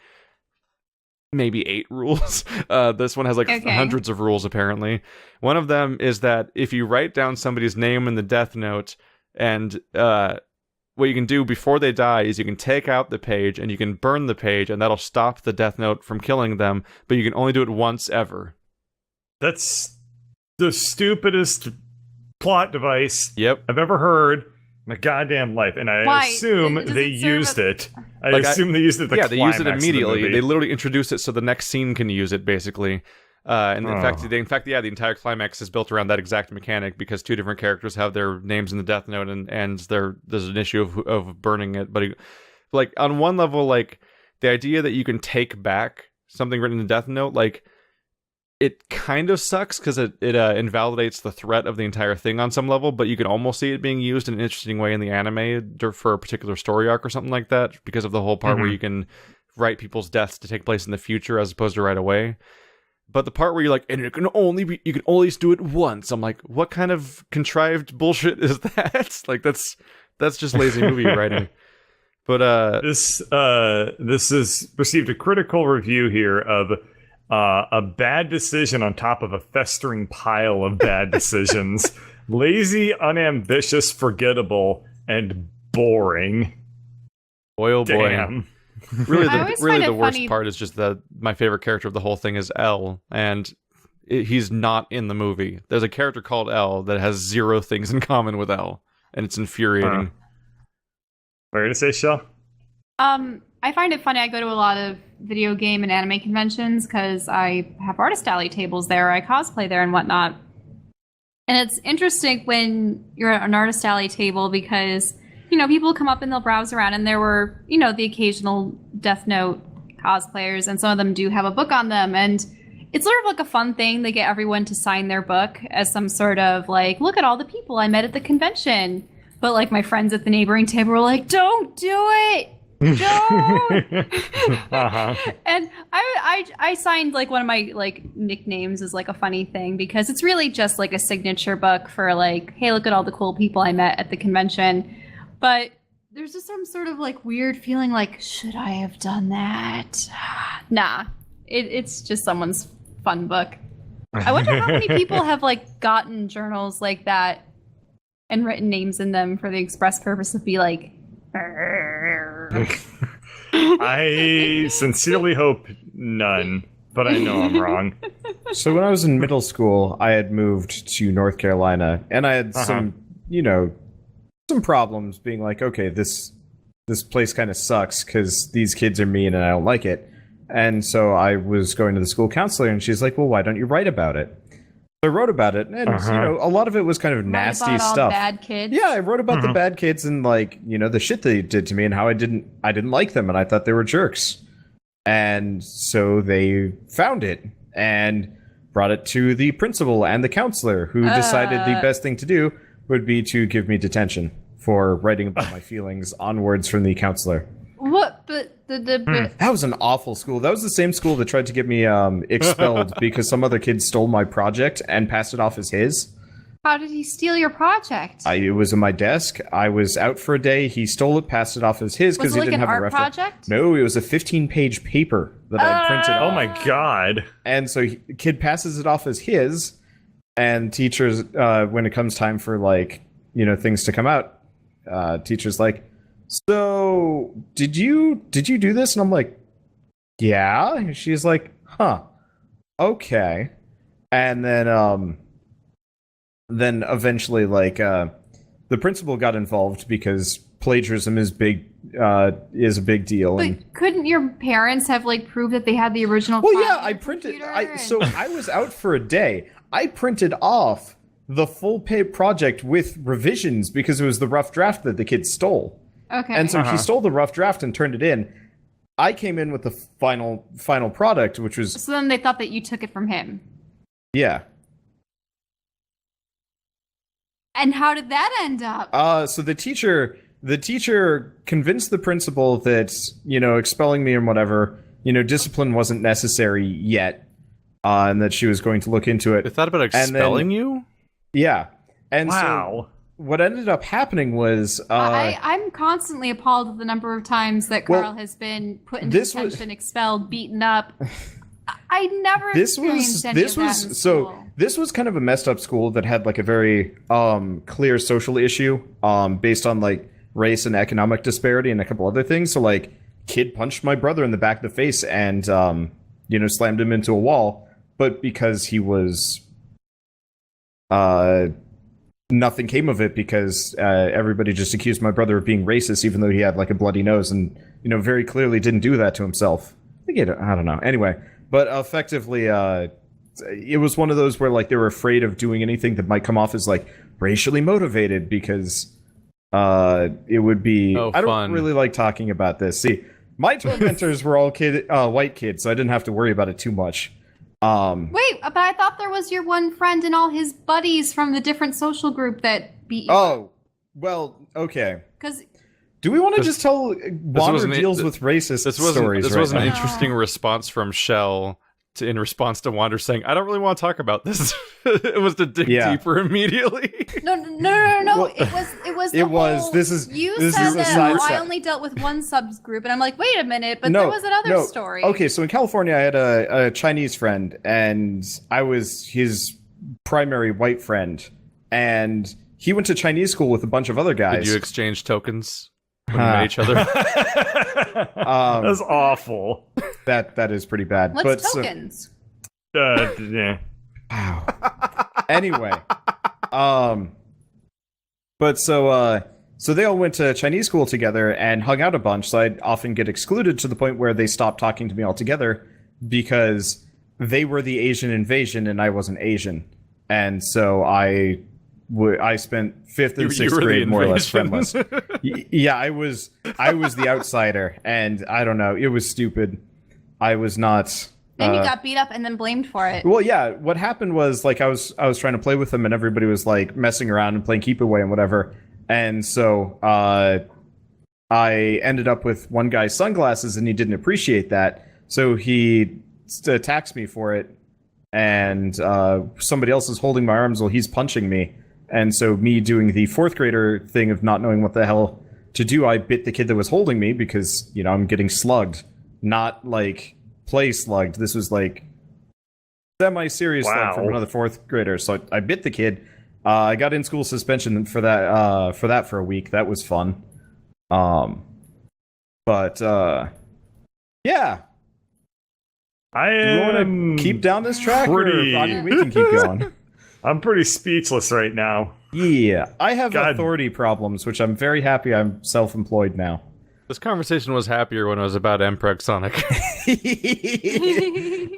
maybe 8 rules. This one has like hundreds of rules, apparently. One of them is that if you write down somebody's name in the Death Note, and what you can do before they die is you can take out the page and you can burn the page, and that'll stop the Death Note from killing them, but you can only do it once ever. That's the stupidest plot device I've ever heard in my goddamn life, and I assume they used it. I assume they used it. They used it immediately. They literally introduced it so the next scene can use it, basically. In fact, the entire climax is built around that exact mechanic, because 2 different characters have their names in the Death Note, and there's an issue of burning it. But like on one level, like the idea that you can take back something written in the Death Note, like, it kind of sucks because it invalidates the threat of the entire thing on some level, but you can almost see it being used in an interesting way in the anime for a particular story arc or something like that, because of the whole part where you can write people's deaths to take place in the future as opposed to right away. But the part where you're like, and you can only do it once. I'm like, what kind of contrived bullshit is that? Like, that's just lazy movie writing. But this has received a critical review here of a bad decision on top of a festering pile of bad decisions. Lazy, unambitious, forgettable, and boring. Boy, oh boy. Damn. Really, the worst part is just that my favorite character of the whole thing is L, and he's not in the movie. There's a character called L that has 0 things in common with L, and it's infuriating. What are you to say, Shell? I find it funny. I go to a lot of video game and anime conventions because I have artist alley tables there. I cosplay there and whatnot. And it's interesting when you're at an artist alley table because, people come up and they'll browse around, and there were, the occasional Death Note cosplayers, and some of them do have a book on them. And it's sort of like a fun thing. They get everyone to sign their book as some sort of like, look at all the people I met at the convention. But like my friends at the neighboring table were like, don't do it. Don't. And I signed like one of my like nicknames as like a funny thing because it's really just like a signature book for like, hey, look at all the cool people I met at the convention. But there's just some sort of like weird feeling like, should I have done that? Nah, it's just someone's fun book. I wonder how many people have like gotten journals like that and written names in them for the express purpose of be like, I sincerely hope none, but I know I'm wrong. So when I was in middle school, I had moved to North Carolina, and I had some problems being like, okay, this place kind of sucks because these kids are mean and I don't like it. And so I was going to the school counselor, and she's like, well, why don't you write about it? I wrote about it, and a lot of it was kind of nasty about stuff. All bad kids. Yeah, I wrote about the bad kids and like the shit they did to me and how I didn't like them and I thought they were jerks. And so they found it and brought it to the principal and the counselor, who decided the best thing to do would be to give me detention for writing about my feelings on words from the counselor. What? But that was an awful school. That was the same school that tried to get me expelled because some other kid stole my project and passed it off as his. How did he steal your project? It was in my desk. I was out for a day. He stole it, passed it off as his because he didn't have a reference. Project? No, it was a 15-page paper that I printed. Oh my god! And so the kid passes it off as his, and teachers, when it comes time for like things to come out, teachers like, so did you do this? And I'm like, yeah. And she's like, huh, okay. And then eventually like the principal got involved because plagiarism is a big deal. But And couldn't your parents have like proved that they had the original? well, file yeah, on I their printed. computer So I was out for a day. I printed off the full project with revisions because it was the rough draft that the kid stole. Okay. And so he stole the rough draft and turned it in. I came in with the final product, which was So then they thought that you took it from him. yeah. And how did that end up? So the teacher convinced the principal that, expelling me and whatever, discipline wasn't necessary yet, and that she was going to look into it. They thought about expelling you? Yeah. And Wow. so what ended up happening was I'm constantly appalled at the number of times that Carl has been put into detention, expelled, beaten up. I never experienced any of that in school. This was kind of a messed up school that had like a very clear social issue based on like race and economic disparity and a couple other things. So like kid punched my brother in the back of the face and slammed him into a wall, but because he was nothing came of it because everybody just accused my brother of being racist even though he had like a bloody nose and very clearly didn't do that to himself. I don't know. Anyway, but effectively it was one of those where like they were afraid of doing anything that might come off as like racially motivated because it would be I don't really like talking about this. See, my tormentors were all white kids, so I didn't have to worry about it too much. Wait, but I thought there was your one friend and all his buddies from the different social group that beat you. Oh, well, okay. Because do we want to just tell Wander deals with racist stories? This was an interesting response from Shell in response to Wander saying, "I don't really want to talk about this." It was to dig deeper immediately. No. Well, it was. This is said a that side I step. only dealt with one subgroup, and I'm like, wait a minute, but there was another story. Okay, so in California, I had a Chinese friend, and I was his primary white friend, and he went to Chinese school with a bunch of other guys. Did you exchange tokens when you met each other? That's awful. That is pretty bad. What's tokens? Yeah. Wow. Anyway, but so they all went to Chinese school together and hung out a bunch. So I'd often get excluded to the point where they stopped talking to me altogether because they were the Asian invasion and I wasn't Asian, and so I spent fifth and sixth grade more or less friendless. Yeah, I was the outsider, and I don't know. It was stupid. I was not. Then you got beat up and then blamed for it. Well, yeah. What happened was like I was trying to play with them, and everybody was like messing around and playing keep away and whatever. And so I ended up with one guy's sunglasses, and he didn't appreciate that, so he attacks me for it. And somebody else is holding my arms while he's punching me. And so me doing the fourth grader thing of not knowing what the hell to do, I bit the kid that was holding me because I'm getting slugged. Not like play slugged. This was like semi-serious slug from another fourth grader. So I bit the kid. I got in school suspension for that for a week. That was fun. But yeah. Do we want to keep down this track, or we can keep going? I'm pretty speechless right now. Yeah, I have authority problems, which I'm very happy I'm self-employed now. This conversation was happier when it was about Mpreg Sonic.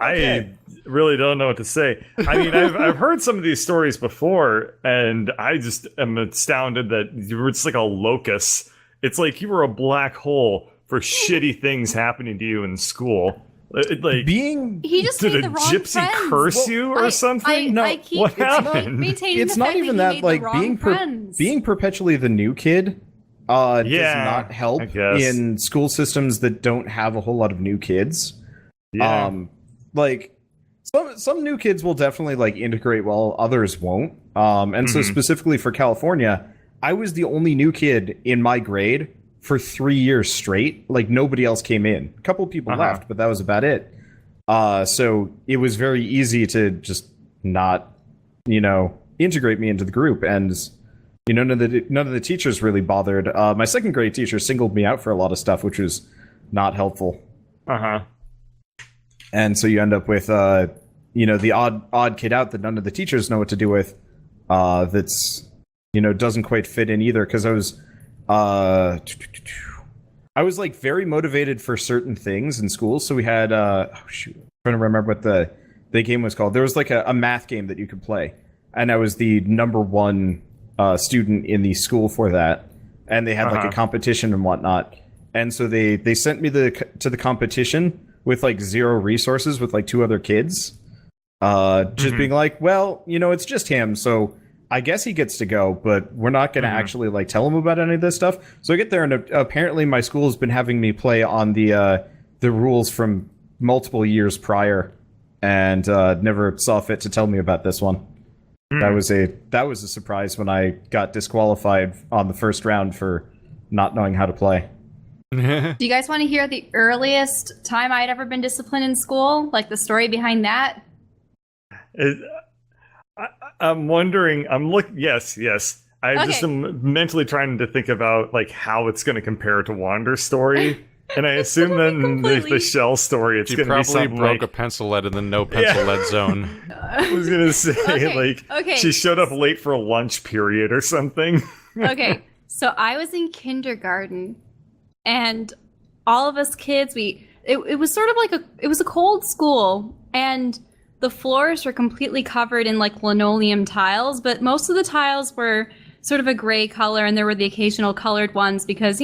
I really don't know what to say. I mean, I've heard some of these stories before, and I just am astounded that you were just like a locus. It's like you were a black hole for shitty things happening to you in school. Like he just did made a the wrong gypsy friends. curse you or something? I keep what happened? maintaining It's the not fact even that, that he made like the wrong friends. being perpetually the new kid does not help I guess. in school systems that don't have a whole lot of new kids. Yeah. Like some new kids will definitely like integrate well, others won't. And so specifically for California, I was the only new kid in my grade for 3 years straight. Like nobody else came in. A couple people left, but that was about it. So it was very easy to just not, integrate me into the group, and none of the teachers really bothered. My second grade teacher singled me out for a lot of stuff, which was not helpful. And so you end up with the odd kid out that none of the teachers know what to do with. That's doesn't quite fit in either, because I was I was like very motivated for certain things in school. So we had I'm trying to remember what the game was called. There was like a math game that you could play, and I was the number one student in the school for that. And they had like a competition and whatnot. And so they sent me to the competition with like zero resources with like 2 other kids. Just being like, well, it's just him, so I guess he gets to go, but we're not going to actually like tell him about any of this stuff. So I get there, and apparently my school has been having me play on the rules from multiple years prior, and never saw fit to tell me about this one. That was a surprise when I got disqualified on the first round for not knowing how to play. Do you guys want to hear the earliest time I'd ever been disciplined in school? Like the story behind that? I'm wondering. Yes. I just am mentally trying to think about like how it's going to compare to Wander's story, and I assume then the Shell story, it's going to be something broke like a pencil lead in the no pencil lead zone. I was going to say she showed up late for a lunch period or something. Okay, so I was in kindergarten, and all of us kids, it was sort of like it was a cold school, and the floors were completely covered in like linoleum tiles, but most of the tiles were sort of a gray color, and there were the occasional colored ones because,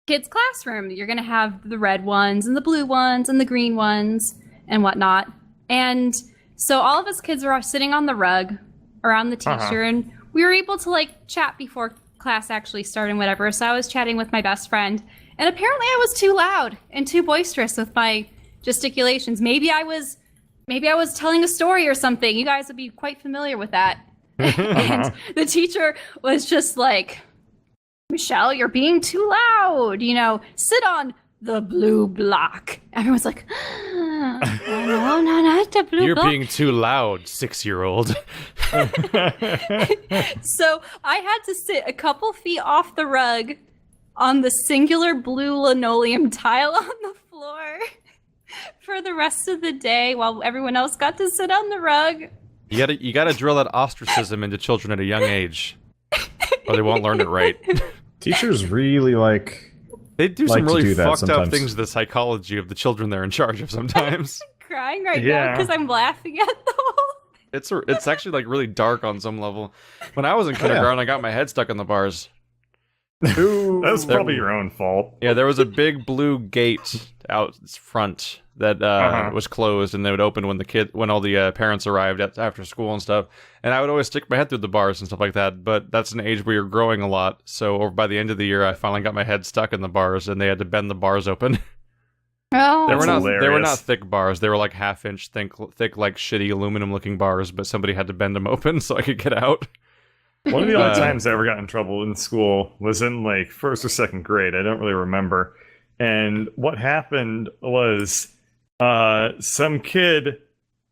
kids' classroom, you're going to have the red ones and the blue ones and the green ones and whatnot. And so all of us kids were all sitting on the rug around the teacher, and we were able to like chat before class actually started and whatever. So I was chatting with my best friend, and apparently I was too loud and too boisterous with my gesticulations. Maybe I was telling a story or something. You guys would be quite familiar with that. And the teacher was just like, Michelle, you're being too loud. Sit on the blue block. Everyone's like, no, not the blue block. You're being too loud, 6-year-old. So I had to sit a couple feet off the rug on the singular blue linoleum tile on the floor for the rest of the day while everyone else got to sit on the rug. You gotta drill that ostracism into children at a young age, or they won't learn it right. Teachers really they do some really fucked sometimes. up things to the psychology of the children they're in charge of sometimes. I'm crying right now because I'm laughing at the whole. It's actually like really dark on some level. When I was in kindergarten, I got my head stuck in the bars. That's probably your own fault. Yeah, there was a big blue gate out front that was closed, and they would open when all the parents arrived after school and stuff. And I would always stick my head through the bars and stuff like that. But that's an age where you're growing a lot. So by the end of the year, I finally got my head stuck in the bars, and they had to bend the bars open. Oh, they were not thick bars. They were like half-inch thick, like shitty aluminum-looking bars. But somebody had to bend them open so I could get out. One of the only times I ever got in trouble in school was in like 1st or 2nd grade. I don't really remember. And what happened was some kid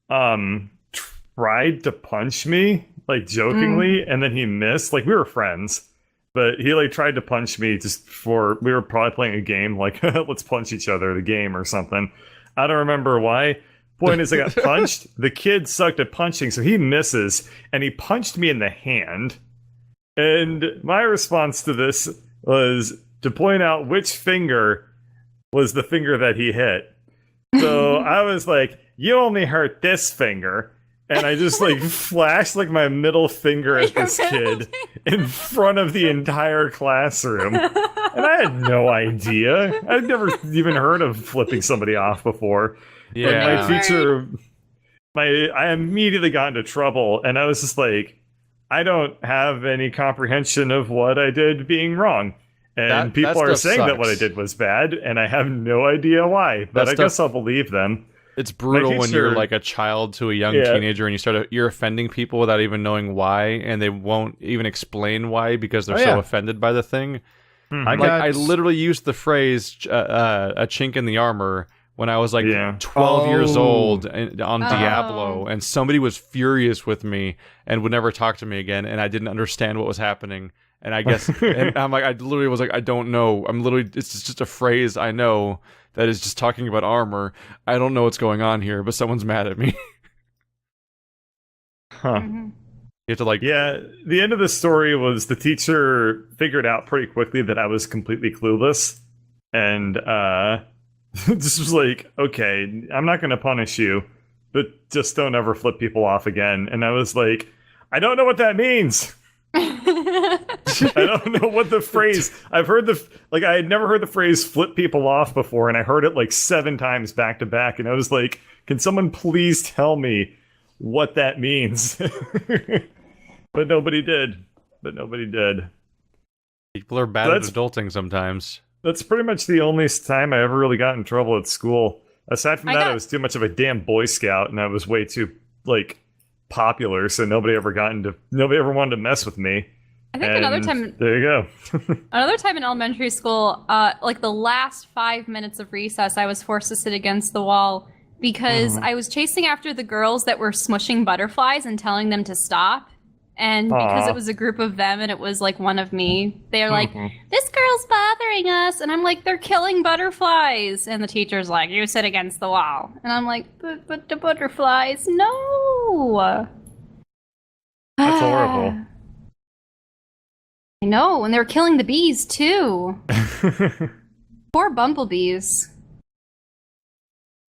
tried to punch me, like jokingly, and then he missed. Like we were friends, but he like tried to punch me just before we were probably playing a game, like let's punch each other, the game or something. I don't remember why. Point is, I got punched. The kid sucked at punching, so he misses, and he punched me in the hand. And my response to this was to point out which finger was the finger that he hit. So I was like, you only hurt this finger. And I just like flashed like my middle finger at this kid in front of the entire classroom. And I had no idea. I'd never even heard of flipping somebody off before. Yeah. But my teacher, I immediately got into trouble, and I was just like, I don't have any comprehension of what I did being wrong. And people are saying that what I did was bad, and I have no idea why. But I guess I'll believe them. It's brutal when you're like a child to a young teenager, and you're offending people without even knowing why, and they won't even explain why because they're so offended by the thing. I literally used the phrase "a chink in the armor" when I was like 12 years old on Diablo, and somebody was furious with me and would never talk to me again, and I didn't understand what was happening. And I guess, and I'm like, I literally was like, I don't know. It's just a phrase I know that is just talking about armor. I don't know what's going on here, but someone's mad at me. Huh. You have to like Yeah, the end of the story was the teacher figured out pretty quickly that I was completely clueless, and this was like, okay, I'm not going to punish you, but just don't ever flip people off again. And I was like, I don't know what that means. I don't know what the phrase. I've heard I had never heard the phrase "flip people off" before, and I heard it like 7 times back to back, and I was like, can someone please tell me what that means? But nobody did. people are bad at adulting sometimes. That's pretty much the only time I ever really got in trouble at school. Aside from that, I was too much of a damn Boy Scout, and I was way too like popular, so nobody ever wanted to mess with me. I think another time. There you go. Another time in elementary school, like the last 5 minutes of recess, I was forced to sit against the wall because I was chasing after the girls that were smushing butterflies and telling them to stop. And because it was a group of them and it was like one of me, they're like, this girl's bothering us. And I'm like, they're killing butterflies. And the teacher's like, you sit against the wall. And I'm like, but the butterflies, no. That's horrible. I know, and they were killing the bees too. Poor bumblebees.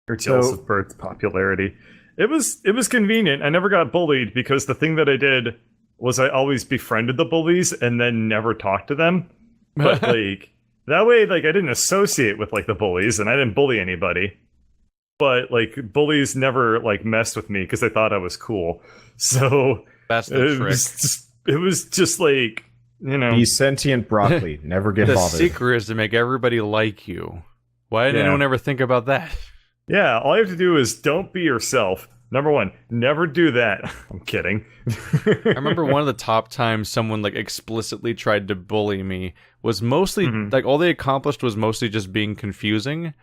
You're jealous of Bert's popularity. It was convenient. I never got bullied because the thing that I did was I always befriended the bullies and then never talked to them. But like that way, like I didn't associate with like the bullies and I didn't bully anybody. But like bullies never like messed with me because they thought I was cool. So that's the trick. It was just like, you know, be sentient broccoli. Never get the bothered. The secret is to make everybody like you. Why didn't anyone ever think about that? Yeah, all you have to do is don't be yourself. Number 1, never do that. I'm kidding. I remember one of the top times someone like explicitly tried to bully me was mostly like all they accomplished was mostly just being confusing.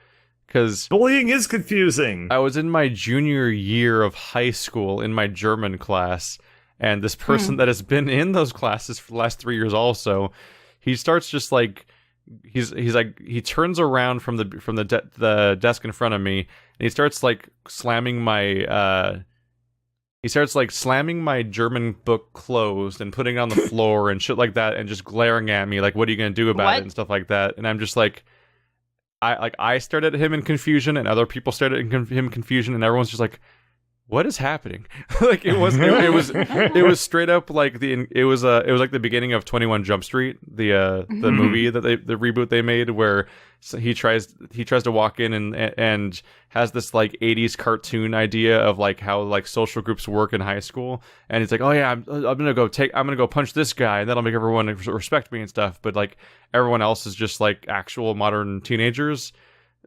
Because bullying is confusing. I was in my junior year of high school in my German class, and this person that has been in those classes for the last 3 years also, he starts just like he's like he turns around from the desk in front of me and he starts like slamming my German book closed and putting it on the floor and shit like that and just glaring at me like, what are you gonna do about it and stuff like that. And I'm just like, I stared at him in confusion and other people stared at him in confusion and everyone's just like, what is happening? Like it was straight up like it was like the beginning of 21 Jump Street, the movie that the reboot they made where he tries to walk in and has this like 80s cartoon idea of like how like social groups work in high school, and he's like, oh yeah, I'm gonna go punch this guy and that'll make everyone respect me and stuff, but like everyone else is just like actual modern teenagers.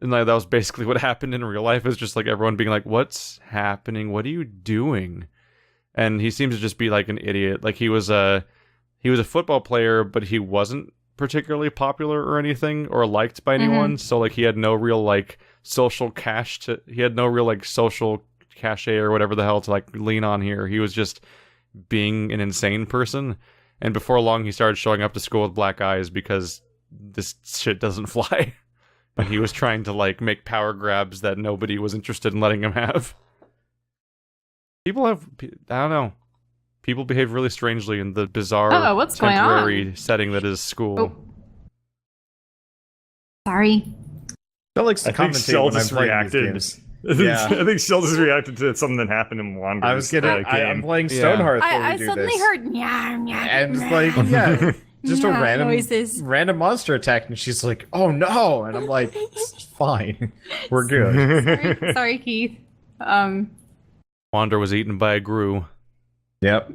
And like, that was basically what happened in real life. Is just like everyone being like, what's happening? What are you doing? And he seems to just be like an idiot. Like he was a football player, but he wasn't particularly popular or anything or liked by anyone. So like he had no real like social cachet or whatever the hell to like lean on here. He was just being an insane person. And before long, he started showing up to school with black eyes because this shit doesn't fly. And he was trying to like make power grabs that nobody was interested in letting him have. I don't know. People behave really strangely in the bizarre what's temporary setting that is school. Oh. Sorry. Shell likes to I think commentate Shell when I'm just playing reacted. these games. Yeah. I think Shell just reacted to something that happened in Wander's game. I'm playing Stonehearth while we I do suddenly this. heard meow, meow, And it's meow. like, yeah, just a noises. random monster attack, and she's like, "Oh no!" And I'm like, "It's fine, we're good." Sorry, Keith. Wander was eaten by a Gru. Yep.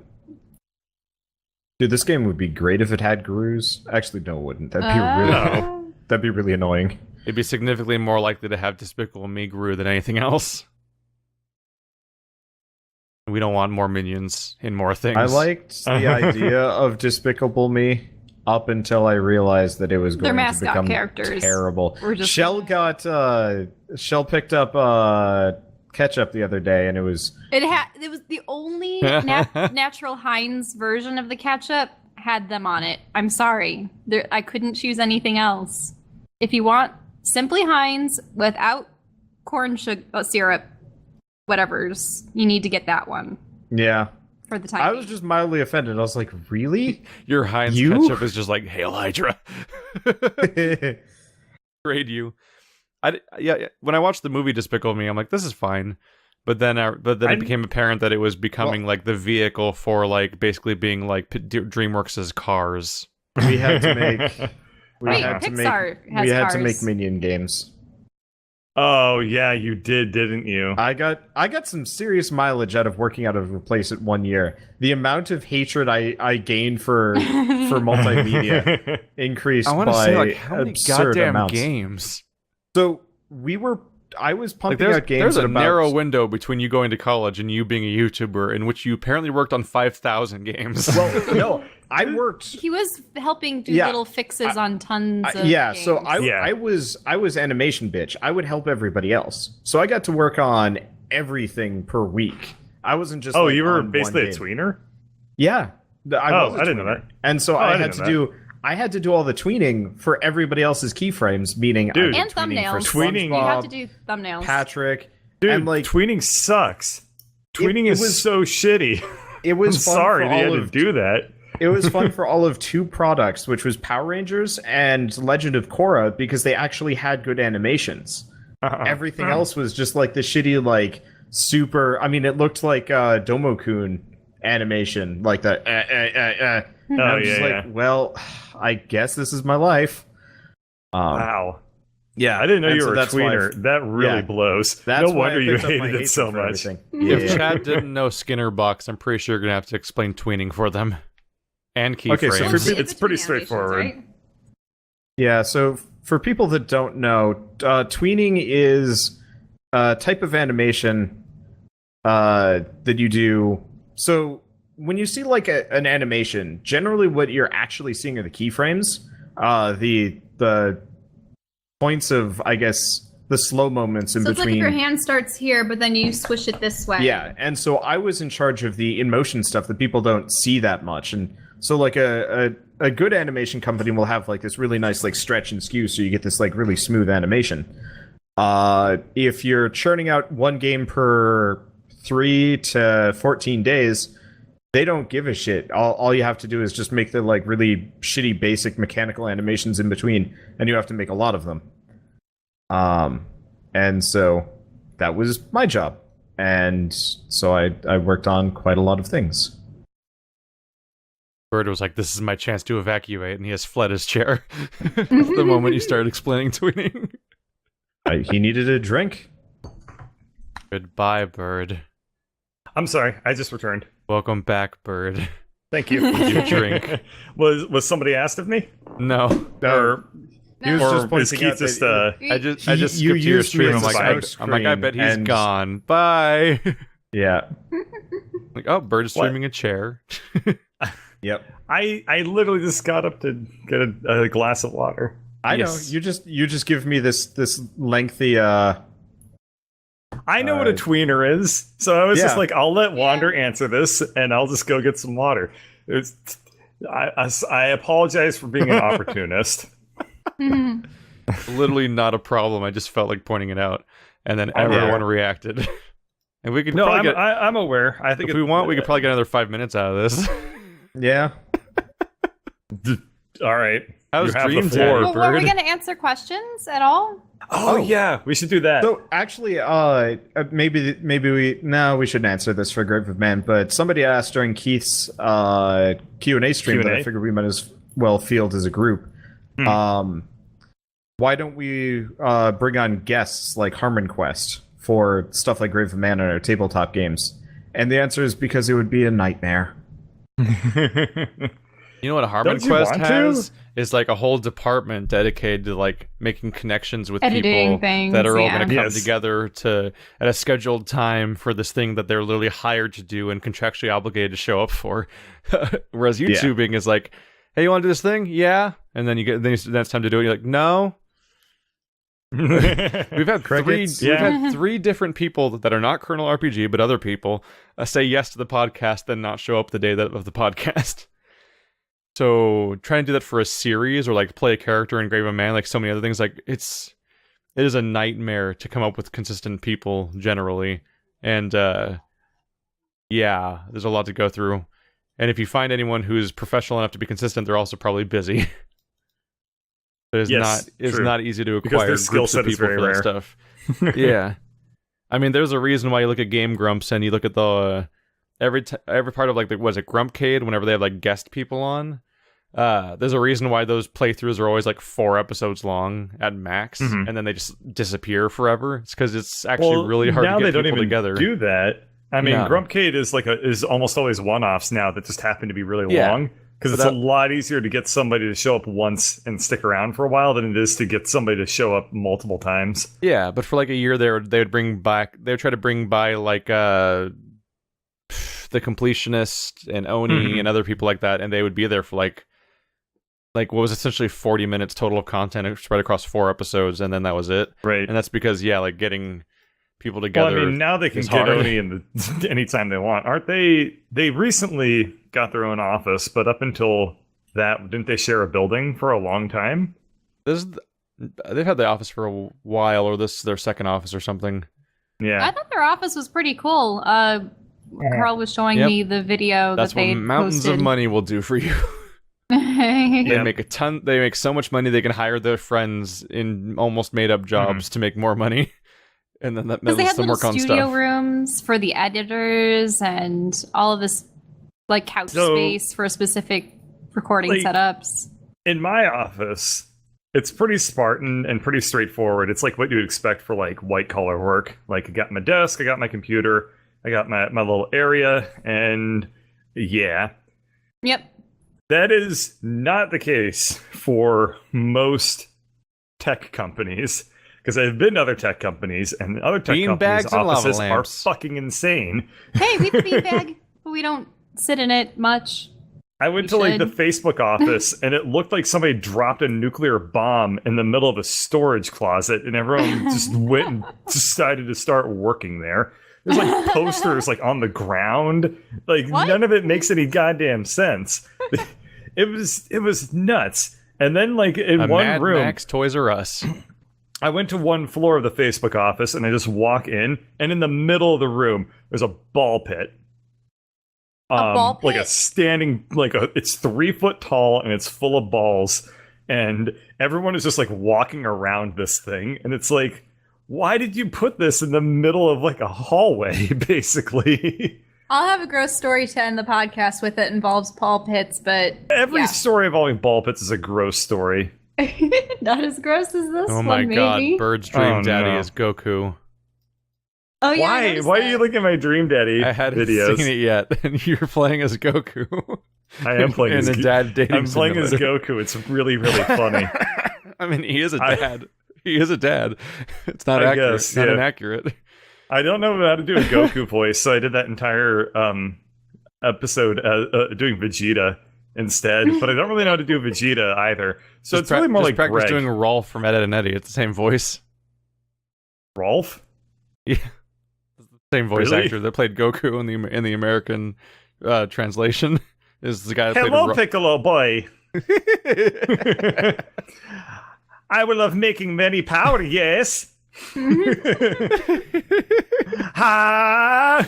Dude, this game would be great if it had Grus. Actually, no, it wouldn't. That'd be really annoying. It'd be significantly more likely to have Despicable Me Gru than anything else. We don't want more minions in more things. I liked the idea of Despicable Me up until I realized that it was going to become characters terrible. Shell picked up ketchup the other day, and it was the only natural Heinz version of the ketchup had them on it. I'm sorry, I couldn't choose anything else. If you want simply Heinz without corn syrup, whatever's, you need to get that one. Yeah. for the time I being. was just mildly offended. I was like, really? Your Heinz You? ketchup is just like, Hail Hydra. Grade you. Yeah. When I watched the movie Despicable Me, I'm like, this is fine. But then it became apparent that it was becoming like the vehicle for like basically being like DreamWorks' Cars. We had to make. Wait, Pixar has we had Cars. to make Minion games. Oh yeah, you did, didn't you? I got some serious mileage out of working out of a place at 1 year. The amount of hatred I gained for multimedia increased I want to by say like how many absurd goddamn amounts. games. So I was Like pumping out games there's a at about narrow window between you going to college and you being a YouTuber in which you apparently worked on 5,000 games. Well, no, I worked. He was helping do Yeah. little fixes on tons of Yeah, games. so Yeah. I was animation bitch. I would help everybody else. So I got to work on everything per week. I wasn't just Oh, like, you were on basically one a game. tweener? Yeah. Oh, was a I didn't know tweener. that. And so I I had didn't to know do all the tweening for everybody else's keyframes, meaning Dude. I And did tweening for thumbnails. Tweening- You have SpongeBob, to do thumbnails. Patrick, Dude, and like tweening sucks. Tweening it is was- so shitty. it I'm was fun sorry for that you all had to of do that. it was fun for all of two products, which was Power Rangers and Legend of Korra, because they actually had good animations. Everything else was just like the shitty, like super. I mean, it looked like Domo-kun animation, like the. And Oh, I'm just yeah, like, yeah. well, I guess this is my life. Wow. Yeah, I didn't know and you so were a that's why tweener. That really yeah. blows. That's No why I wonder you picked up my hated it hatred so for much. everything. If Yeah. Chad didn't know Skinner box, I'm pretty sure you're gonna have to explain tweening for them. And keyframes. Okay, so Well, for it's people- it's pretty in-between animations, straightforward. right? Yeah, so for people that don't know, tweening is a type of animation that you do. So when you see like an animation, generally what you're actually seeing are the keyframes, the points of, I guess, the slow moments in So it's like if between. your hand starts here, but then you swish it this way. Yeah, and so I was in charge of the in motion stuff that people don't see that much, and so like a good animation company will have like this really nice like stretch and skew, so you get this like really smooth animation. If you're churning out one game per 3 to 14 days, they don't give a shit. All you have to do is just make the like really shitty basic mechanical animations in between, and you have to make a lot of them. And so that was my job. And so I worked on quite a lot of things. Bird was like, "This is my chance to evacuate," and he has fled his chair the moment you started explaining tweening. He needed a drink. Goodbye, Bird. I'm sorry, I just returned. Welcome back, Bird. Thank you. Did you drink? Was somebody asked of me? No. Or He was No. just is pointing Keith out just that I just you skipped to your used me stream. as I'm a like, smoke I bet he's screen, and- gone. Bye. yeah. Like, oh, Bird is What? streaming a chair. Yep. I literally just got up to get a glass of water. I Yes. know. You just give me this lengthy I know what a tweener is, so I was just yeah. like, I'll let Wander answer this, and I'll just go get some water. I apologize for being an opportunist. Literally not a problem. I just felt like pointing it out, and then Oh, yeah. everyone reacted. And we could No, probably get, I'm aware. I think if we want, we could probably get another 5 minutes out of this. Yeah. All right. How's You have the Dream floor. Daddy, Well, were we Bird? going to answer questions at all? Oh, yeah, we should do that. So actually, maybe we shouldn't answer this for Grave of Man, but somebody asked during Keith's Q&A stream that I Q&A? figured we might as well field as a group. Why don't we bring on guests like Harmon Quest for stuff like Grave of Man and our tabletop games? And the answer is because it would be a nightmare. You know what a Harmon Don't you Quest want to? has is like a whole department dedicated to like making connections with Editing people things, that are all yeah. going to come Yes. together to at a scheduled time for this thing that they're literally hired to do and contractually obligated to show up for. Whereas YouTubing is like, hey, you want to do this thing? Yeah, and then then it's time to do it. You're like, no. We've had Crickets. we've Yeah. had 3 different people that are not Colonel RPG but other people say yes to the podcast, then not show up the day of the podcast. So trying to do that for a series or like play a character in Grave of Man, like so many other things, like it is a nightmare to come up with consistent people generally. And Yeah, there's a lot to go through. And if you find anyone who's professional enough to be consistent, they're also probably busy. It's not easy to acquire groups of people for that stuff. Yeah. I mean, there's a reason why you look at Game Grumps and you look at the every part of like Grumpcade whenever they have like guest people on. There's a reason why those playthroughs are always like 4 episodes long at max, and then they just disappear forever. It's because it's actually really hard to get people together. Do that. I mean, Grumpcade is almost always one-offs now that just happen to be really long. Because it's a lot easier to get somebody to show up once and stick around for a while than it is to get somebody to show up multiple times. Yeah, but for like a year they would try to bring by like the Completionist and Oni and other people like that, and they would be there for like what was essentially 40 minutes total of content spread across 4 episodes, and then that was it. Right. And that's because like getting people together. Well, I mean, now they can get Oni anytime they want, aren't they? They recently got their own office, but up until that, didn't they share a building for a long time? They've had the office for a while, or this is their second office or something. Yeah, I thought their office was pretty cool. Carl was showing me the video That's that they what mountains posted. of money will do for you. They make a ton. They make so much money they can hire their friends in almost made up jobs to make more money. And then that because they had them little work on studio stuff. rooms for the editors and all of this like couch space for specific recording setups. In my office, it's pretty Spartan and pretty straightforward. It's like what you'd expect for like white collar work. Like I got my desk, I got my computer, I got my little area, and yeah. Yep. That is not the case for most tech companies. Because I've been to other tech companies, and other tech companies' offices are fucking insane. Hey, we have a beanbag, but we don't sit in it much. I went to like the Facebook office, and it looked like somebody dropped a nuclear bomb in the middle of a storage closet, and everyone just went and decided to start working there. There's like posters like on the ground. Like none of it makes any goddamn sense. It was nuts. And then like in one Mad room, Max Toys R Us. I went to one floor of the Facebook office, and I just walk in, and in the middle of the room, there's a ball pit. A ball pit? Like a standing, it's 3 foot tall, and it's full of balls, and everyone is just like walking around this thing, and it's like, why did you put this in the middle of like a hallway, basically? I'll have a gross story to end the podcast with that involves ball pits, but every story involving ball pits is a gross story. Not as gross as this one, Oh my god, maybe. Bird's Dream Daddy is Goku. Oh yeah. Why are you looking at my Dream Daddy I hadn't videos? seen it yet, and you're playing as Goku. I am playing as Goku. I'm playing as Goku. It's really, really funny. I mean, he is a dad. He is a dad. It's not accurate. Guess, not inaccurate. I don't know how to do a Goku voice, so I did that entire episode doing Vegeta instead. But I don't really know how to do Vegeta either. So it's really more like practice Greg. doing Rolf from Ed, Edd and Eddy. It's the same voice. Rolf? Yeah, same voice Really? actor that played Goku in the American translation is the guy that Hello, played Piccolo boy. I will love making many power, yes. Ha!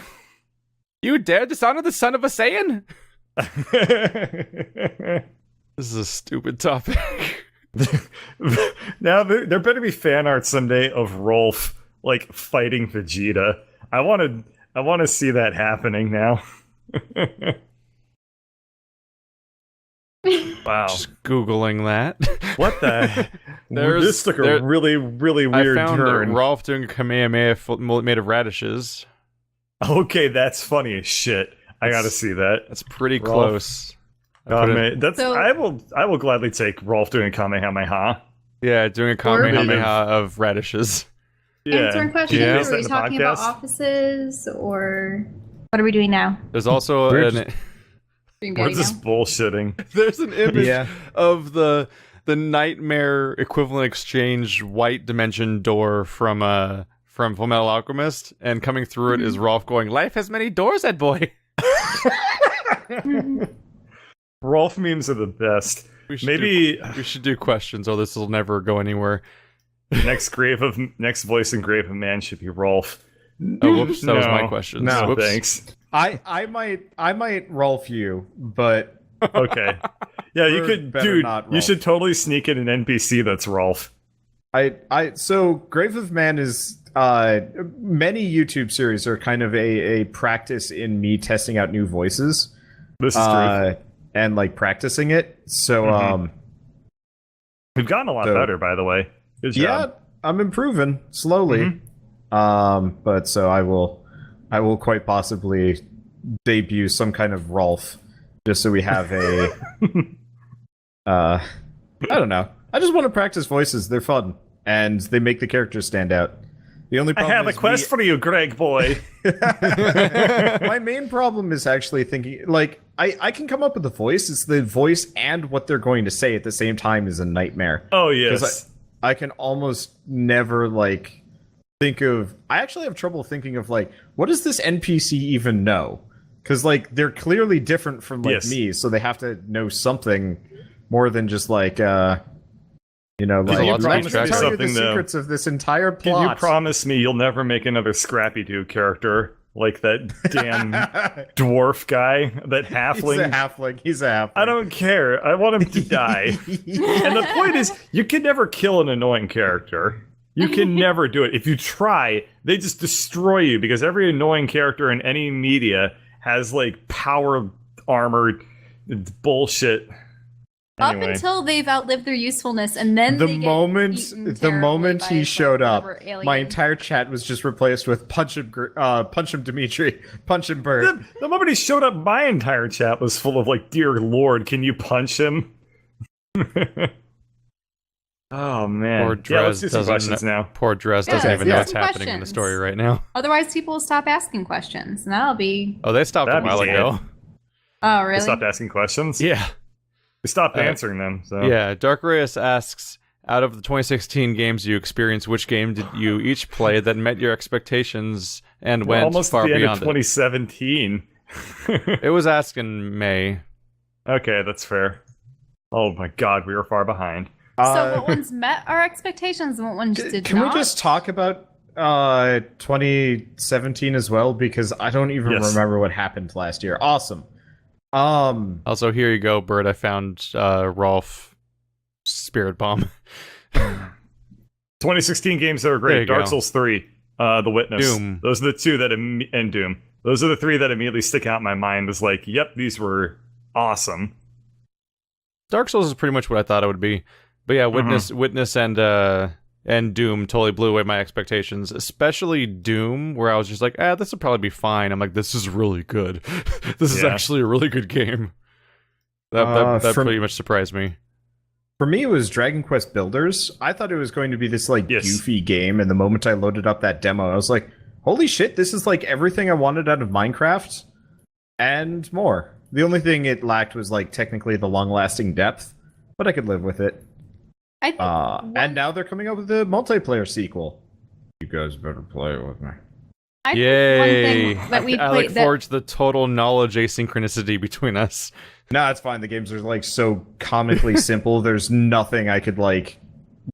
You dare dishonor the son of a Saiyan? This is a stupid topic. Now there better be fan art someday of Rolf like fighting Vegeta. I want to see that happening now. Wow. Just Googling that. What the? This took a really, really weird I found turn. Rolf doing a Kamehameha made of radishes. Okay, that's funny as shit. I gotta see that. That's pretty Rolf. close. I will gladly take Rolf doing a Kamehameha. Yeah, doing a Kamehameha of radishes. Yeah. Answering questions. Yeah. Are we talking about offices or what are we doing now? There's also We're just bullshitting. There's an image of the nightmare equivalent exchange white dimension door from Fullmetal Alchemist, and coming through it is Rolf going, "Life has many doors, Ed boy." Rolf memes are the best. We should do questions, or this will never go anywhere. Next voice in Grave of Man should be Rolf. Oh, whoops, that was my question. No, Whoops. thanks. I might Rolf you, but Okay. Yeah, you Bird could, better dude. not You Rolf. should totally sneak in an NPC that's Rolf. so Grave of Man is many YouTube series are kind of a practice in me testing out new voices. This is true. And like practicing it. So We've gotten a lot better, by the way. Good yeah, job. I'm improving slowly. But so I will quite possibly debut some kind of Rolf just so we have a I don't know. I just want to practice voices. They're fun and they make the characters stand out. The only I problem have a is quest for you, Greg boy. my main problem is actually thinking like I can come up with the voice. It's the voice and what they're going to say at the same time is a nightmare. Oh, yes. I can almost never like think of. I actually have trouble thinking of like what does this NPC even know? Because like they're clearly different from like me, so they have to know something more than just like There's a lot like to let me keep track tell of. you the Something, though. secrets of this entire Can plot. you promise me you'll never make another Scrappy-Doo character like that damn dwarf guy, that halfling? He's a halfling. I don't care. I want him to die. And the point is, you can never kill an annoying character. You can never do it. If you try, they just destroy you because every annoying character in any media has like power armor bullshit. Anyway. Up until they've outlived their usefulness, and then the they get moment eaten the terribly moment by, he like, showed up, whatever alien. my entire chat was just replaced with punch him Dimitri, punch him Bird. The moment he showed up, my entire chat was full of like, "Dear Lord, can you punch him?" Oh man. Poor Yeah, let's Drez do some questions now. Poor Drez Yeah, doesn't even know what's some happening in the questions. story right now. Otherwise, people will stop asking questions, and that'll be. Oh, they stopped That'd a be while dead. ago. Oh, They really? stopped asking questions. Yeah. We stopped answering them. So Yeah, Dark Reyes asks, out of the 2016 games you experienced, which game did you each play that met your expectations and We're went almost far at the end of beyond it? 2017. It was asked in May. Okay, that's fair. Oh my god, we were far behind. So, what ones met our expectations, and what ones did Can not? we just talk about 2017 as well? Because I don't even Yes. remember what happened last year. Awesome. Also, here you go, Bird. I found Rolf Spirit Bomb. 2016 games that were There you great. Dark go. Souls 3, The Witness. Doom. Those are the two that and Doom. Those are the three that immediately stick out in my mind as like, yep, these were awesome. Dark Souls is pretty much what I thought it would be. But yeah, Witness and Doom totally blew away my expectations, especially Doom, where I was just like, this will probably be fine. I'm like, this is really good. This is Yeah. actually a really good game. That from- pretty much surprised me. For me, it was Dragon Quest Builders. I thought it was going to be this like Yes. goofy game, and the moment I loaded up that demo, I was like, "Holy shit! This is like everything I wanted out of Minecraft, and more." The only thing it lacked was like technically the long-lasting depth, but I could live with it. I think And now they're coming up with a multiplayer sequel. You guys better play it with me. I think Yay! one thing that we I played look that forward to the total knowledge asynchronicity between us. No, it's fine. The games are like so comically simple. There's nothing I could like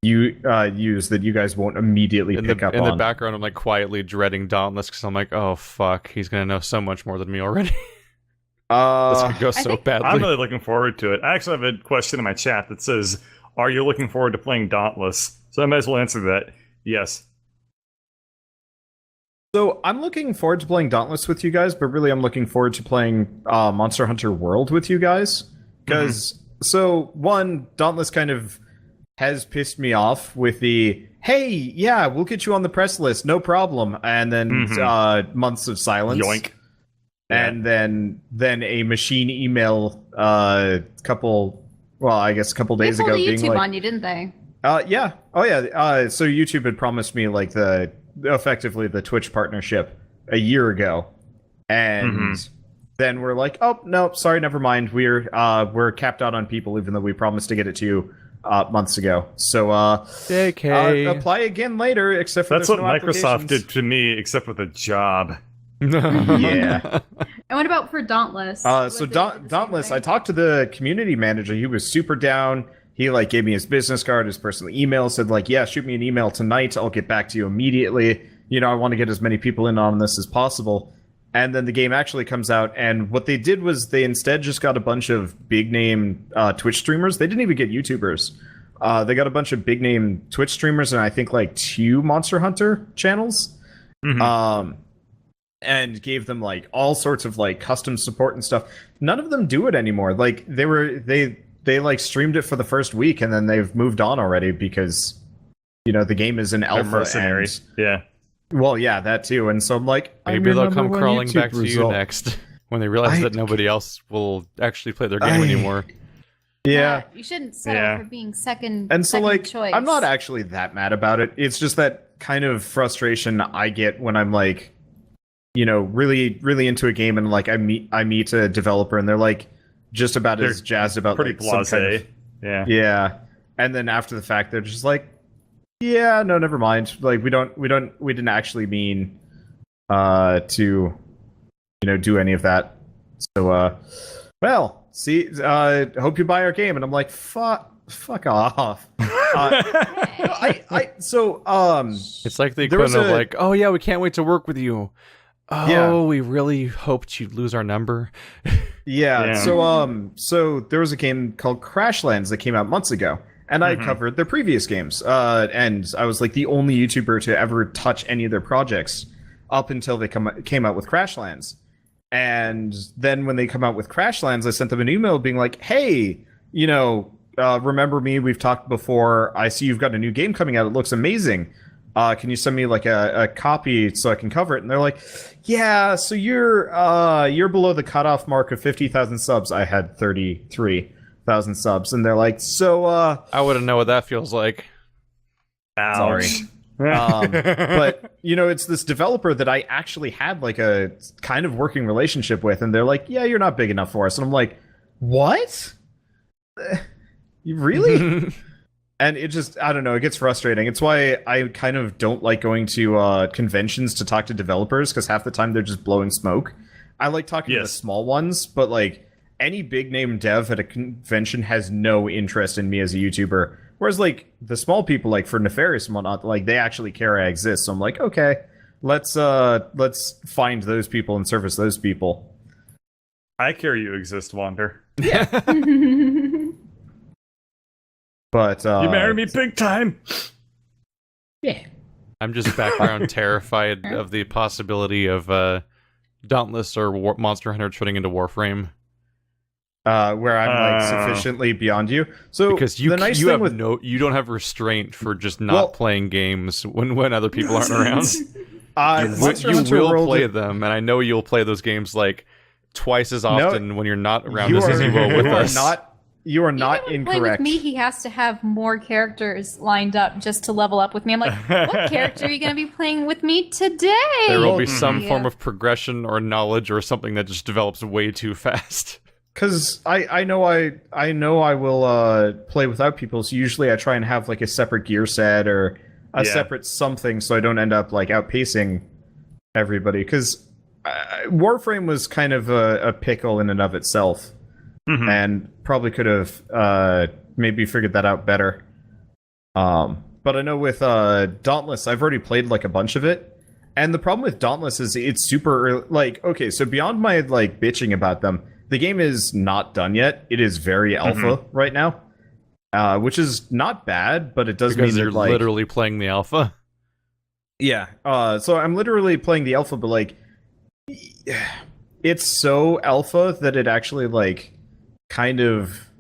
use that you guys won't immediately In pick up the on. background, I'm like quietly dreading Dauntless because I'm like, oh fuck, he's gonna know so much more than me already. This could go so think- badly. I'm really looking forward to it. I actually have a question in my chat that says, are you looking forward to playing Dauntless? So I might as well answer that. Yes. So I'm looking forward to playing Dauntless with you guys, but really I'm looking forward to playing Monster Hunter World with you guys. Because, so, one, Dauntless kind of has pissed me off with the, hey, yeah, we'll get you on the press list, no problem. And then months of silence. Yoink. And then a machine email a couple they days pulled ago a being YouTube like, on you, didn't they? yeah. Oh, yeah. So YouTube had promised me like effectively the Twitch partnership a year ago, and then we're like, oh no, sorry, never mind. We're capped out on people, even though we promised to get it to you months ago. So JK. apply again later. Except for That's what there's no Microsoft applications. did to me, except with a job. Yeah. And what about for Dauntless? So Was it the same Dauntless, thing? I talked to the community manager. He was super down. He like gave me his business card, his personal email, said like, yeah, shoot me an email tonight. I'll get back to you immediately. You know, I want to get as many people in on this as possible. And then the game actually comes out, and what they did was they instead just got a bunch of big name Twitch streamers. They didn't even get YouTubers. They got a bunch of big name Twitch streamers, and I think like 2 Monster Hunter channels. And gave them like all sorts of like custom support and stuff. None of them do it anymore. Like they like streamed it for the first week, and then they've moved on already because the game is an alpha. Mercenaries. Yeah. Well, yeah, that too. And so I'm like, maybe they'll come crawling back to you next when they realize that nobody else will actually play their game anymore. Yeah. You shouldn't settle for being second. And so, like, choice. I'm not actually that mad about it. It's just that kind of frustration I get when I'm like, really, really into a game, and like I meet a developer, and they're like just about as jazzed about pretty like some kind of, yeah. And then after the fact, they're just like, yeah, no, never mind. Like we didn't actually mean to do any of that. So well, see, hope you buy our game. And I'm like, fuck off. It's like the equivalent of like, oh yeah, we can't wait to work with you. Oh, yeah. We really hoped you'd lose our number. Yeah. So there was a game called Crashlands that came out months ago, and I covered their previous games. And I was like the only YouTuber to ever touch any of their projects up until they came out with Crashlands. And then when they come out with Crashlands, I sent them an email being like, hey, remember me? We've talked before. I see you've got a new game coming out. It looks amazing. Can you send me like a copy so I can cover it? And they're like, yeah, so you're below the cutoff mark of 50,000 subs. I had 33,000 subs, and they're like, so I wouldn't know what that feels like. Sorry. But it's this developer that I actually had like a kind of working relationship with, and they're like, yeah, you're not big enough for us. And I'm like, what? You really? And it just, I don't know, it gets frustrating. It's why I kind of don't like going to conventions to talk to developers, because half the time they're just blowing smoke. I like talking to the small ones, but like any big name dev at a convention has no interest in me as a YouTuber. Whereas like the small people, like for Nefarious and whatnot, like they actually care I exist. So I'm like, okay, let's find those people and service those people. I care you exist, Wander. Yeah. But you marry me big time. Yeah. I'm just background terrified of the possibility of Dauntless or Monster Hunter turning into Warframe. Where I'm like sufficiently beyond you. So because you don't have restraint for just not playing games when other people aren't around. You will play them, and I know you'll play those games like twice as often when you're not around as you will with us. You are not Even incorrect. Play with me, he has to have more characters lined up just to level up with me. I'm like, what character are you going to be playing with me today? There will be some form of progression or knowledge or something that just develops way too fast. Because I know I will play without people, so usually I try and have like a separate gear set or a separate something, so I don't end up like outpacing everybody. Because Warframe was kind of a pickle in and of itself. And probably could have maybe figured that out better. But I know with Dauntless, I've already played like a bunch of it, and the problem with Dauntless is it's super like, okay, so beyond my like bitching about them, the game is not done yet. It is very alpha right now, which is not bad, but it does mean you're that, like, literally playing the alpha. Yeah. So I'm literally playing the alpha, but like, it's so alpha that it actually like. Kind of,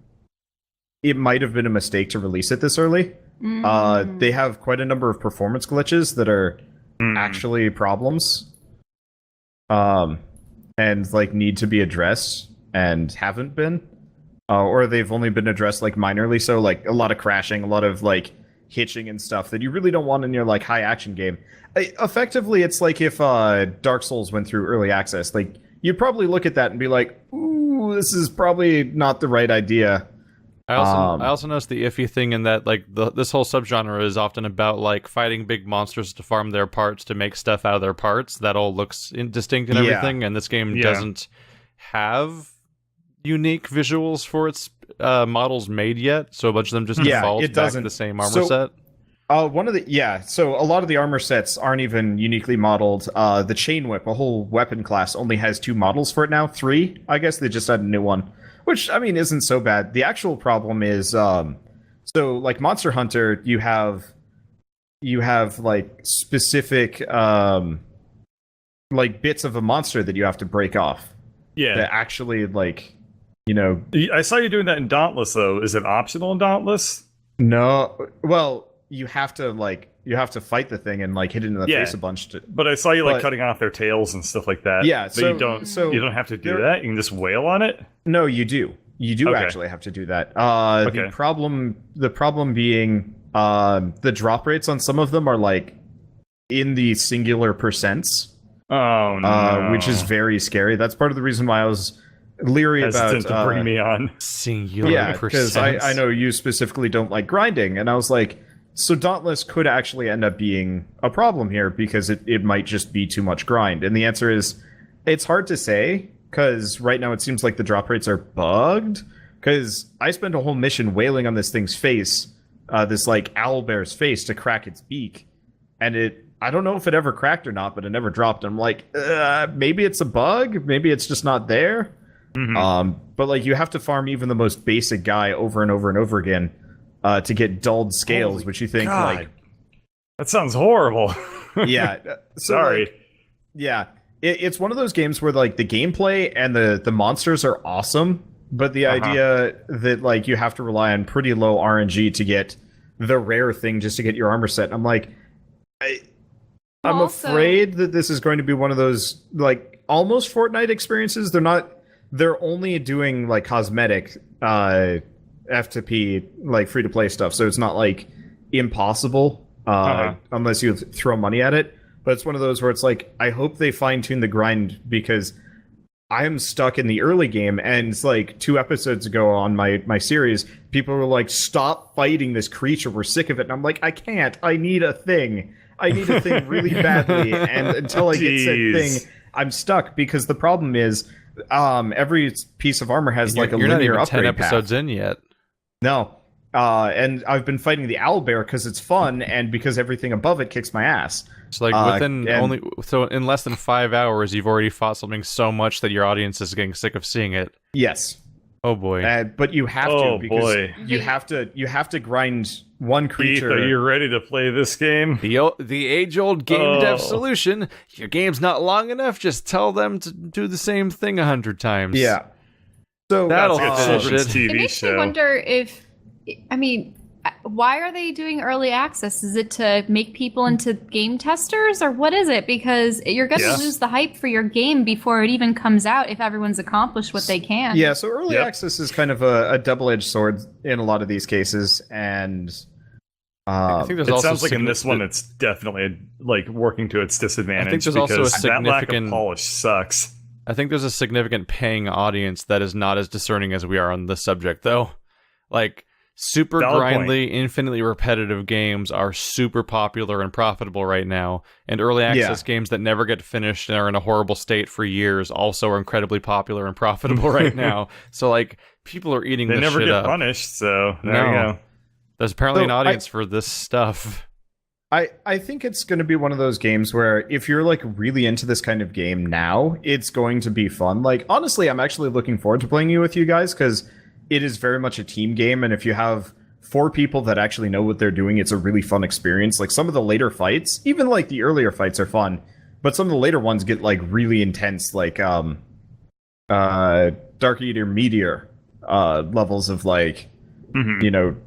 it might have been a mistake to release it this early. They have quite a number of performance glitches that are actually problems, and like need to be addressed and haven't been, or they've only been addressed like minorly. So like a lot of crashing, a lot of like hitching and stuff that you really don't want in your like high action game. Effectively, it's like if Dark Souls went through early access, like. You'd probably look at that and be like, ooh, this is probably not the right idea. I also noticed the iffy thing in that like this whole subgenre is often about like fighting big monsters to farm their parts to make stuff out of their parts. That all looks distinct and everything, and this game doesn't have unique visuals for its models made yet, so a bunch of them just default back to the same armor set. So a lot of the armor sets aren't even uniquely modeled. The chain whip, a whole weapon class, only has 2 models for it now. 3, I guess they just had a new one, which I mean isn't so bad. The actual problem is, so like Monster Hunter, you have like specific like bits of a monster that you have to break off. Yeah. That actually I saw you doing that in Dauntless, though. Is it optional in Dauntless? No, well, you have to fight the thing and like hit it in the face a bunch. But I saw you like cutting off their tails and stuff like that. Yeah, but you don't have to do that. You can just wail on it. No, you do. You do actually have to do that. The problem being the drop rates on some of them are like in the singular percents. Oh no, which is very scary. That's part of the reason why I was leery about to bring me on. Singular because percents. I know you specifically don't like grinding, and I was like, so Dauntless could actually end up being a problem here because it might just be too much grind. And the answer is, it's hard to say because right now it seems like the drop rates are bugged. Because I spent a whole mission wailing on this thing's face, this like owlbear's face, to crack its beak, and I don't know if it ever cracked or not, but it never dropped. I'm like, maybe it's a bug, maybe it's just not there. Mm-hmm. But like you have to farm even the most basic guy over and over and over again to get dulled scales, Holy which you think God. like That sounds horrible. yeah. So, Sorry. like, yeah, it's one of those games where like the gameplay and the monsters are awesome, but the idea that like you have to rely on pretty low RNG to get the rare thing just to get your armor set. I'm like, I'm afraid that this is going to be one of those like almost Fortnite experiences. They're only doing like cosmetic F2P like free to play stuff, so it's not like impossible unless you throw money at it. But it's one of those where it's like, I hope they fine tune the grind because I am stuck in the early game, and it's like 2 episodes ago on my series, people were like, stop fighting this creature, we're sick of it. And I'm like, I can't. I need a thing really badly, and until I get said thing, I'm stuck because the problem is every piece of armor has like a you're linear not even upgrade 10 episodes path. in yet. No. And I've been fighting the owlbear because it's fun and because everything above it kicks my ass. So like in less than 5 hours, you've already fought something so much that your audience is getting sick of seeing it. Yes. Oh boy. But you have to because you have to grind one creature. Keith, are you ready to play this game? The age-old game dev solution: your game's not long enough, just tell them to do the same thing 100 times. Yeah. So that'll finish finish it. it. It makes me wonder if, I mean, why are they doing early access? Is it to make people into game testers, or what is it? Because you're going to lose the hype for your game before it even comes out if everyone's accomplished what they can. Yeah, so early access is kind of a double-edged sword in a lot of these cases, and I think there's it also sounds like in this one it's definitely like working to its disadvantage. I think there's also a that lack of significant polish sucks. I think there's a significant paying audience that is not as discerning as we are on this subject, though. Like, super grindly, infinitely repetitive games are super popular and profitable right now, and early access games that never get finished and are in a horrible state for years also are incredibly popular and profitable right now. So, like, people are eating this shit up. They never get punished, so there you go. There's apparently an audience for this stuff. I think it's going to be one of those games where if you're like really into this kind of game now, it's going to be fun. Like, honestly, I'm actually looking forward to playing with you guys because it is very much a team game, and if you have 4 people that actually know what they're doing, it's a really fun experience. Like, some of the later fights, even like the earlier fights are fun, but some of the later ones get like really intense, like Dark Eater Meteor levels of like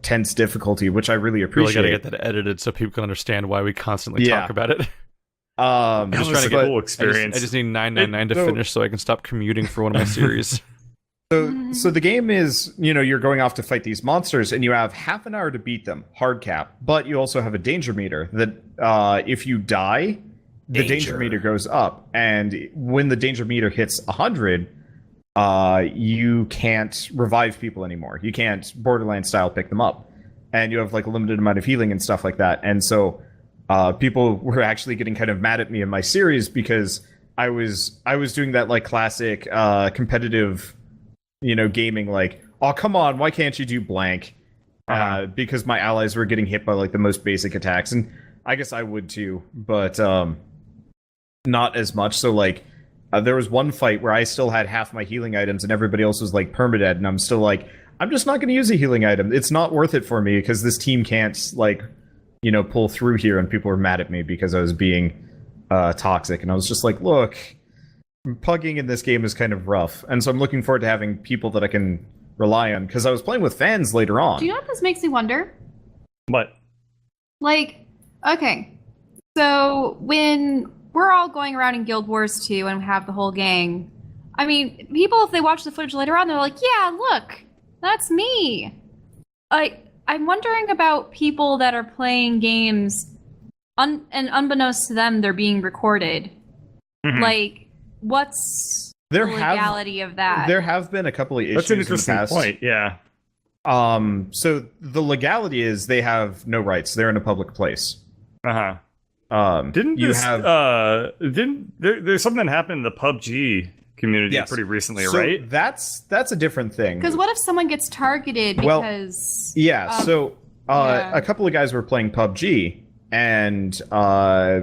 tense difficulty, which I really appreciate. Really gotta get that edited so people can understand why we constantly talk about it. I'm just trying to get a cool experience. I just need 999 to finish so I can stop commuting for one of my series. So the game is, you're going off to fight these monsters, and you have half an hour to beat them, hard cap. But you also have a danger meter that if you die, the danger meter goes up. And when the danger meter hits 100, you can't revive people anymore. You can't Borderlands style pick them up. And you have like a limited amount of healing and stuff like that. And so people were actually getting kind of mad at me in my series because I was doing that like classic competitive gaming, like, oh, come on, why can't you do blank? because my allies were getting hit by like the most basic attacks, and I guess I would too, but not as much. So like there was one fight where I still had half my healing items and everybody else was like permadead, and I'm still like, I'm just not going to use a healing item. It's not worth it for me because this team can't like, you know, pull through here, and people were mad at me because I was being toxic, and I was just like, look, pugging in this game is kind of rough, and so I'm looking forward to having people that I can rely on, because I was playing with fans later on. Do you know what this makes me wonder? What? Like, okay, so when we're all going around in Guild Wars 2 and we have the whole gang, I mean, people, if they watch the footage later on, they're like, yeah, look, that's me. I'm wondering about people that are playing games, and unbeknownst to them, they're being recorded. Mhm. Like, what's the legality of that? There have been a couple of issues. That's an interesting in the past. point. Yeah. So the legality is they have no rights. They're in a public place. Uh huh. Didn't you this, have there's something that happened in the PUBG community Yes. pretty recently, so right? That's a different thing. Because what if someone gets targeted Well, because... So yeah. a couple of guys were playing PUBG, and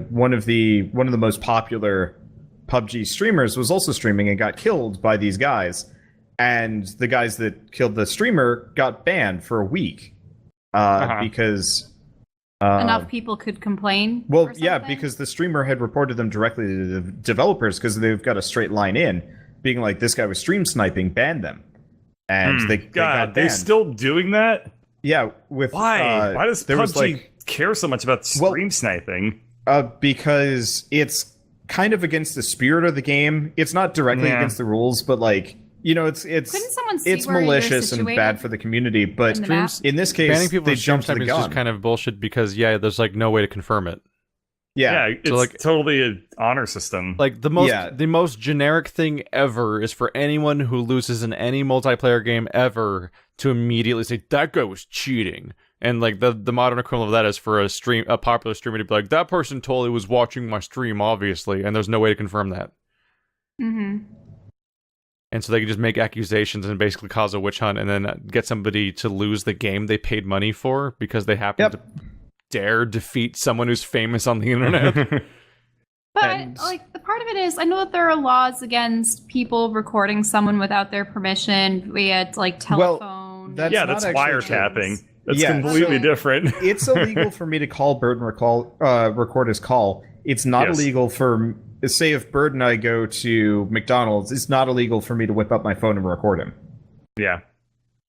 one of the most popular PUBG streamers was also streaming and got killed by these guys, and the guys that killed the streamer got banned for a week because enough people could complain? well, or yeah, something? because the streamer had reported them directly to the developers because they've got a straight line in, being like, this guy was stream sniping, banned them, and they got they banned. still doing that? Yeah, with Why? Why does there was PUBG care so much about stream sniping? because it's kind of against the spirit of the game. It's not directly against the rules, but like, you know, it's Couldn't someone see it's where you're malicious and situated bad for the community. But in the map? in this case, Banning people they from stream jumped the sniping is just gun. kind of bullshit because there's like no way to confirm it. Yeah, It's So, like- totally an honor system. Like the most generic thing ever is for anyone who loses in any multiplayer game ever to immediately say that guy was cheating. And like the modern equivalent of that is for a popular streamer to be like, that person totally was watching my stream, obviously, and there's no way to confirm that. Mm-hmm. And so they can just make accusations and basically cause a witch hunt and then get somebody to lose the game they paid money for because they happen to dare defeat someone who's famous on the internet. But And- like the part of it is, I know that there are laws against people recording someone without their permission via like telephone. that's yeah, not that's actually wiretapping. true. That's Yeah, completely so- different. It's illegal for me to call Bird and record his call. It's not Yes. illegal for, say, if Bird and I go to McDonald's, it's not illegal for me to whip up my phone and record him. Yeah.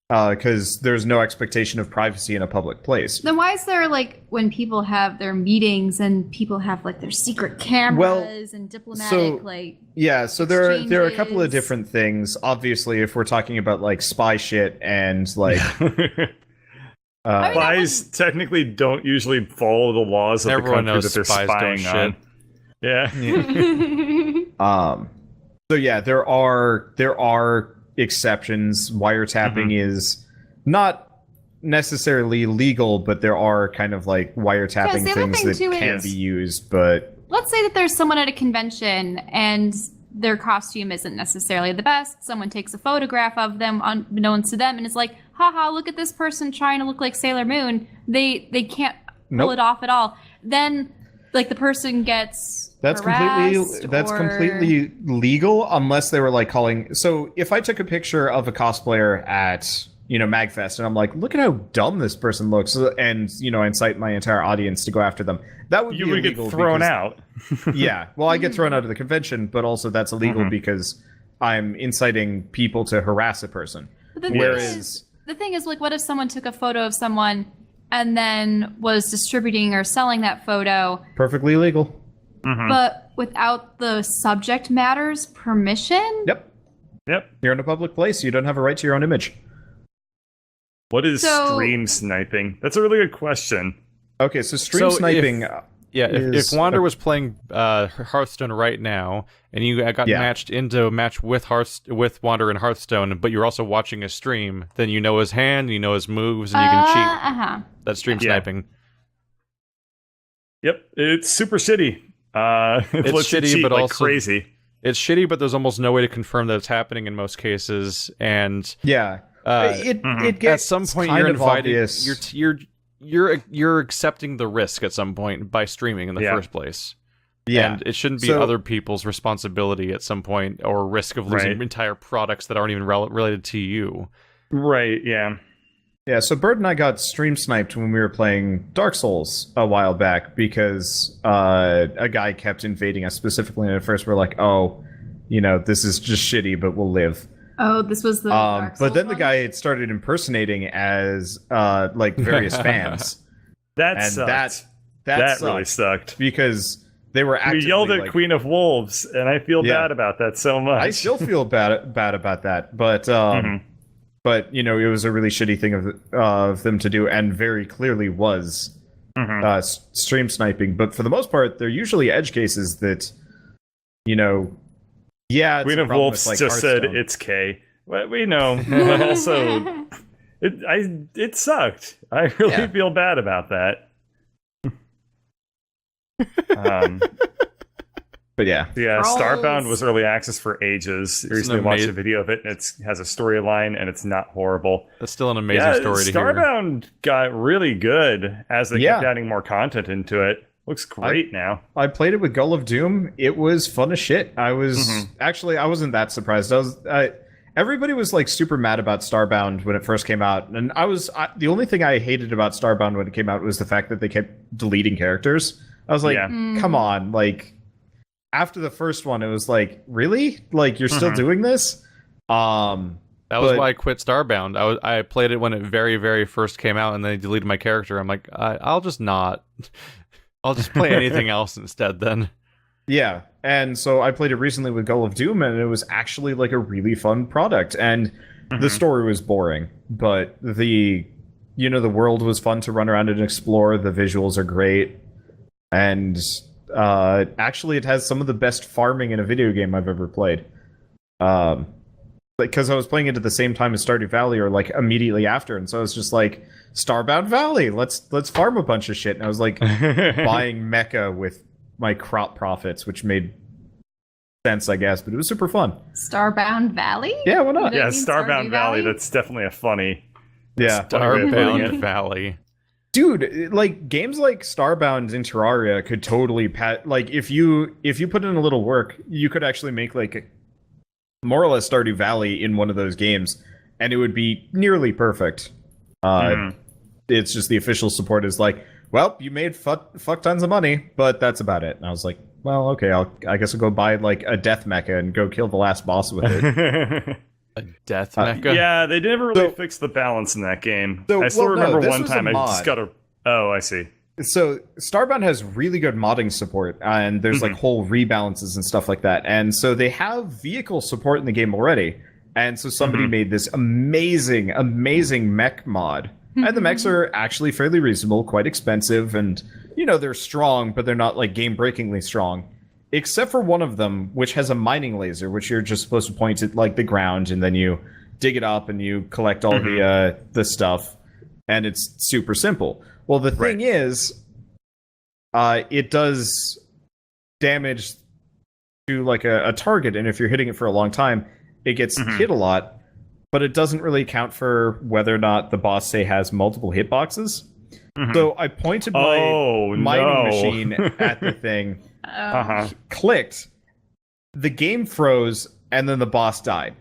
Because there's no expectation of privacy in a public place. Then why is there like when people have their meetings and people have like their secret cameras and diplomatic like Yeah, so there are a couple of exchanges? different things. Obviously, if we're talking about like spy shit and like I mean, Spies technically don't usually follow the laws of Everyone the country knows that they're spies don't spying on. Yeah. so yeah, there are exceptions. Wiretapping is not necessarily legal, but there are kind of like wiretapping the other things thing, that too, can is- be used, but Let's say that there's someone at a convention and their costume isn't necessarily the best. Someone takes a photograph of them unbeknownst to them and is like, haha, look at this person trying to look like Sailor Moon. They can't pull Nope. it off at all. Then like the person gets that's harassed completely legal unless they were like calling. So if I took a picture of a cosplayer at Magfest and I'm like, look at how dumb this person looks, and incite my entire audience to go after them, that would You be would get illegal thrown because- out. Yeah, well, I get thrown out of the convention, but also that's illegal because I'm inciting people to harass a person. But the Whereas- thing is, like, what if someone took a photo of someone and then was distributing or selling that photo, Perfectly legal. but without the subject matter's permission? Yep. Yep. You're in a public place. You don't have a right to your own image. What is So- stream sniping? That's a really good question. Okay, so stream So sniping. Yeah, is if Wander was playing Hearthstone right now, and you got matched into a match with Wander in Hearthstone, but you're also watching a stream, then you know his hand, you know his moves, and you can cheat. Uh-huh. That's stream Yeah. sniping. Yep, it's super shitty. It It's lets you shitty, cheat but like also- crazy. It's shitty, but there's almost no way to confirm that it's happening in most cases, and Yeah. It At gets some point, kind you're of invited. obvious. You're accepting the risk at some point by streaming in the first place. Yeah, And it shouldn't be So- other people's responsibility at some point, or risk of losing Right. entire products that aren't even related to you. Right, yeah. Yeah, so Bird and I got stream sniped when we were playing Dark Souls a while back because a guy kept invading us specifically, and at first we're like, oh, this is just shitty, but we'll live. Oh, this was the. Dark But Souls then the one? guy had started impersonating as various fans, That and sucked. that really sucked sucked. because they were We actively yelled at like, Queen of Wolves, and I feel Yeah. bad about that so much. I still feel bad about that, but but it was a really shitty thing of them to do, and very clearly was stream sniping. But for the most part, they're usually edge cases that yeah. It's Queen a of problem Wolves with, just said Hearthstone. it's K. Well, we know, but also it sucked. I really Yeah. feel bad about that. But yeah, Yeah, Trolls. Starbound was early access for ages. I recently watched a video of it, and it has a storyline, and it's not horrible. That's still an amazing Yeah, story to hear. Starbound got really good as they kept Yeah. adding more content into it. Looks great now. I played it with Gull of Doom. It was fun as shit. I was actually I wasn't that surprised. Everybody was like super mad about Starbound when it first came out, and the only thing I hated about Starbound when it came out was the fact that they kept deleting characters. I was like, Yeah. come on, like after the first one, it was like, really? Like you're still doing this? That was But- why I quit Starbound. I played it when it very, very first came out, and they deleted my character. I'm like, I'll just not. I'll just play anything else instead then. Yeah, and so I played it recently with Gull of Doom, and it was actually like a really fun product. And the story was boring, but the world was fun to run around and explore. The visuals are great, and actually, it has some of the best farming in a video game I've ever played. Because I was playing it at the same time as Stardew Valley, or like immediately after, and so I was just like, Starbound Valley, let's farm a bunch of shit. And I was like buying mecha with my crop profits, which made sense, I guess, but it was super fun. Starbound Valley? Yeah, why not? Did Yeah, I mean Starbound Stardew Valley. That's definitely a funny. Yeah. Starbound Valley. Dude, like games like Starbound and Terraria could totally like if you put in a little work, you could actually make like more or less Stardew Valley in one of those games, and it would be nearly perfect. It's just the official support is like, well, you made fuck tons of money, but that's about it. And I was like, well, okay, I guess I'll go buy like a death mecha and go kill the last boss with it. A death mecha? Yeah, they never really So- fixed the balance in that game. So- I still well, no, remember this one was a time I mod. just got a. Oh, I see. So Starbound has really good modding support, and there's like whole rebalances and stuff like that. And so they have vehicle support in the game already. And so somebody made this amazing mech mod. And the mechs are actually fairly reasonable, quite expensive, and they're strong, but they're not like game-breakingly strong. Except for one of them, which has a mining laser, which you're just supposed to point at like the ground, and then you dig it up and you collect all the stuff, and it's super simple. Well, the thing is, it does damage to like a target, and if you're hitting it for a long time, it gets hit a lot, but it doesn't really account for whether or not the boss, say, has multiple hitboxes. So I pointed my mining machine at the thing, clicked, the game froze, and then the boss died.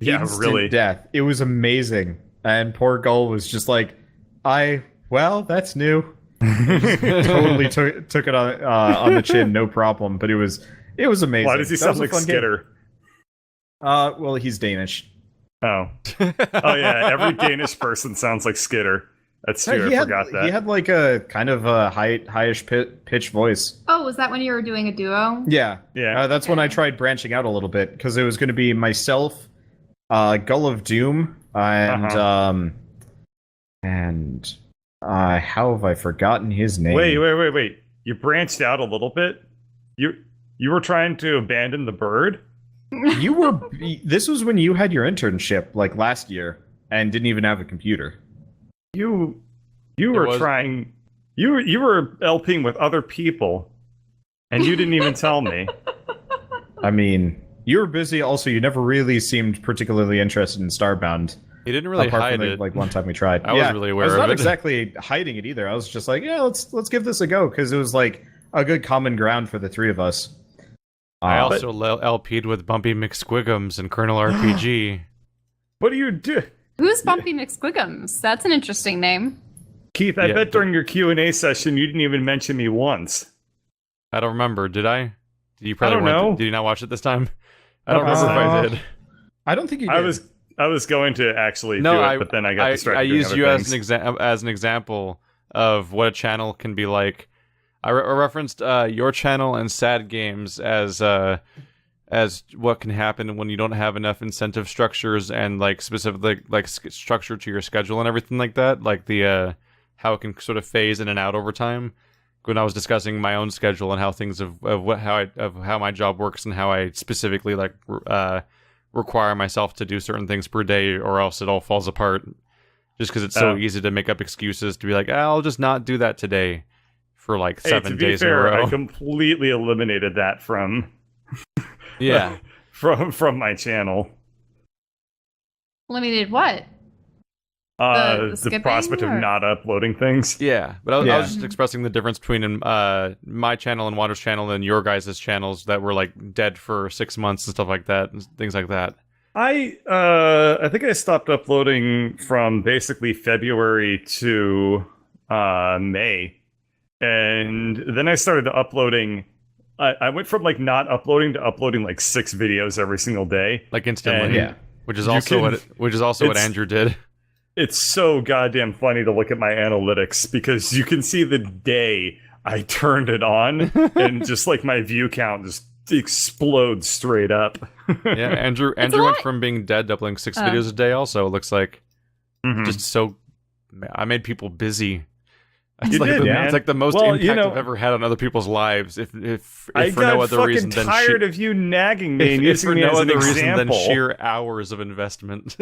Yeah, Instant really. death. It was amazing. And poor Gull was just like, well, that's new. Totally took it on the chin, no problem. But it was amazing. Why does he That sound was a like fun game. Skitter? Well, he's Danish. Oh. Oh, yeah, every Danish person sounds like Skitter. That's true, I forgot that. He had like a kind of a highish pitch voice. Oh, was that when you were doing a duo? Yeah. Yeah. That's when I tried branching out a little bit, because it was going to be myself, Gull of Doom, and how have I forgotten his name? Wait. You branched out a little bit? You were trying to abandon the bird? You were. This was when you had your internship, like last year, and didn't even have a computer. You were trying. You were LPing with other people, and you didn't even tell me. I mean, You were busy. Also, you never really seemed particularly interested in Starbound. He didn't really apart hide from it. like one time we tried. I was really aware I was of not it. exactly hiding it either. I was just like, yeah, let's give this a go because it was like a good common ground for the three of us. I also LP'd with Bumpy McSquigums and Colonel RPG. What do you do? Who's Bumpy McSquigums? That's an interesting name. Keith, I bet during your Q&A session you didn't even mention me once. I don't remember. Did I? Did you I don't know. Did you not watch it this time? I don't remember if I did. I don't think you did. I was going to actually do it, but then I got distracted. I doing used other you things. as an example of what a channel can be like. I referenced your channel and Sad Games as what can happen when you don't have enough incentive structures and like specifically like structure to your schedule and everything like that. Like the how it can sort of phase in and out over time. When I was discussing my own schedule and how things of how my job works and how I specifically like require myself to do certain things per day, or else it all falls apart. Just because it's so easy to make up excuses to be like, I'll just not do that today for like 7 days in a row. I completely eliminated that from yeah from my channel. Limited what? The prospect of not uploading things. Yeah, but I was just expressing the difference between my channel and Wander's channel and your guys' channels that were like dead for 6 months and stuff like that, and things like that. I think I stopped uploading from basically February to May, and then I started uploading. I went from like not uploading to uploading like 6 videos every single day, like instantly. And which is also what Andrew did. It's so goddamn funny to look at my analytics because you can see the day I turned it on and just like my view count just explodes straight up. Yeah, Andrew went from being dead to uploading 6 videos a day. Also, it looks like just so. I made people busy. It's like the most impact I've ever had on other people's lives. If I for got no other reason than tired of you nagging me and using me as an example. Than sheer hours of investment.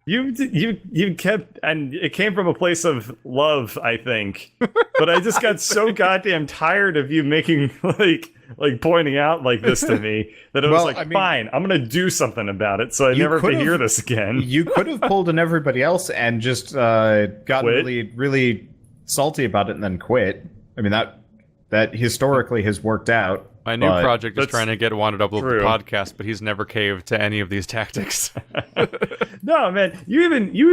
You kept, and it came from a place of love, I think. But I just got so goddamn tired of you making like pointing out like this to me that it was fine, I'm gonna do something about it, so I never have to hear this again. You could have pulled in everybody else and just gotten really, really salty about it and then quit. I mean that historically has worked out. My new project is trying to get Wanted to upload the podcast, but he's never caved to any of these tactics. No, man, you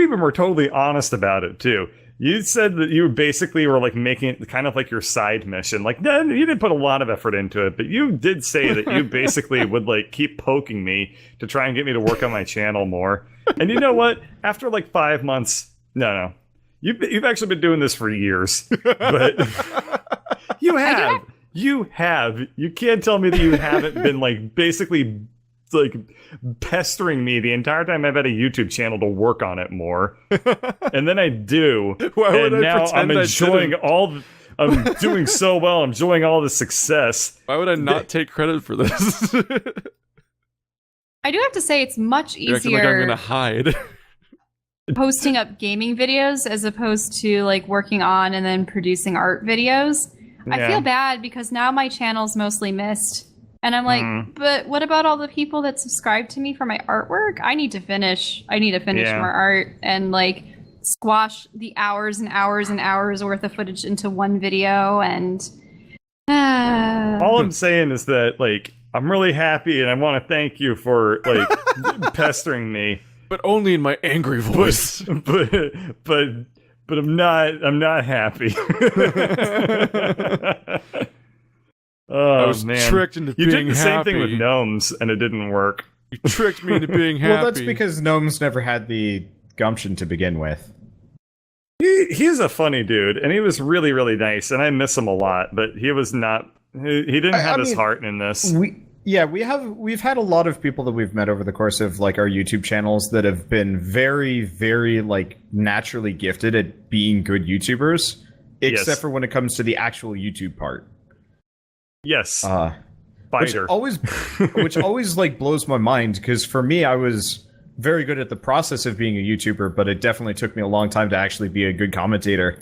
even were totally honest about it too. You said that you basically were like making it kind of like your side mission. Like, no, you didn't put a lot of effort into it, but you did say that you basically would like keep poking me to try and get me to work on my channel more. And you know what? After like 5 months, no, you've actually been doing this for years, but you have. You have. You can't tell me that you haven't been like basically like pestering me the entire time I've had a YouTube channel to work on it more. And then I do. And now I'm enjoying I'm doing so well. I'm enjoying all the success. Why would I not take credit for this? I do have to say it's much easier. You're acting like I'm gonna hide. Posting up gaming videos as opposed to like working on and then producing art videos. Yeah. I feel bad because now my channel's mostly missed. And I'm like, but what about all the people that subscribe to me for my artwork? I need to finish more art and like squash the hours and hours and hours worth of footage into one video. And all I'm saying is that like I'm really happy and I want to thank you for like pestering me, but only in my angry voice. But I'm not happy. I was tricked into being happy. You did the same thing with gnomes, and it didn't work. You tricked me into being happy. Well, that's because gnomes never had the gumption to begin with. He's a funny dude, and he was really, really nice, and I miss him a lot. But he was not. He didn't have his heart in this. We've had a lot of people that we've met over the course of like our YouTube channels that have been very, very like naturally gifted at being good YouTubers, except for when it comes to the actual YouTube part. Yes. Which always like blows my mind because for me, I was very good at the process of being a YouTuber, but it definitely took me a long time to actually be a good commentator.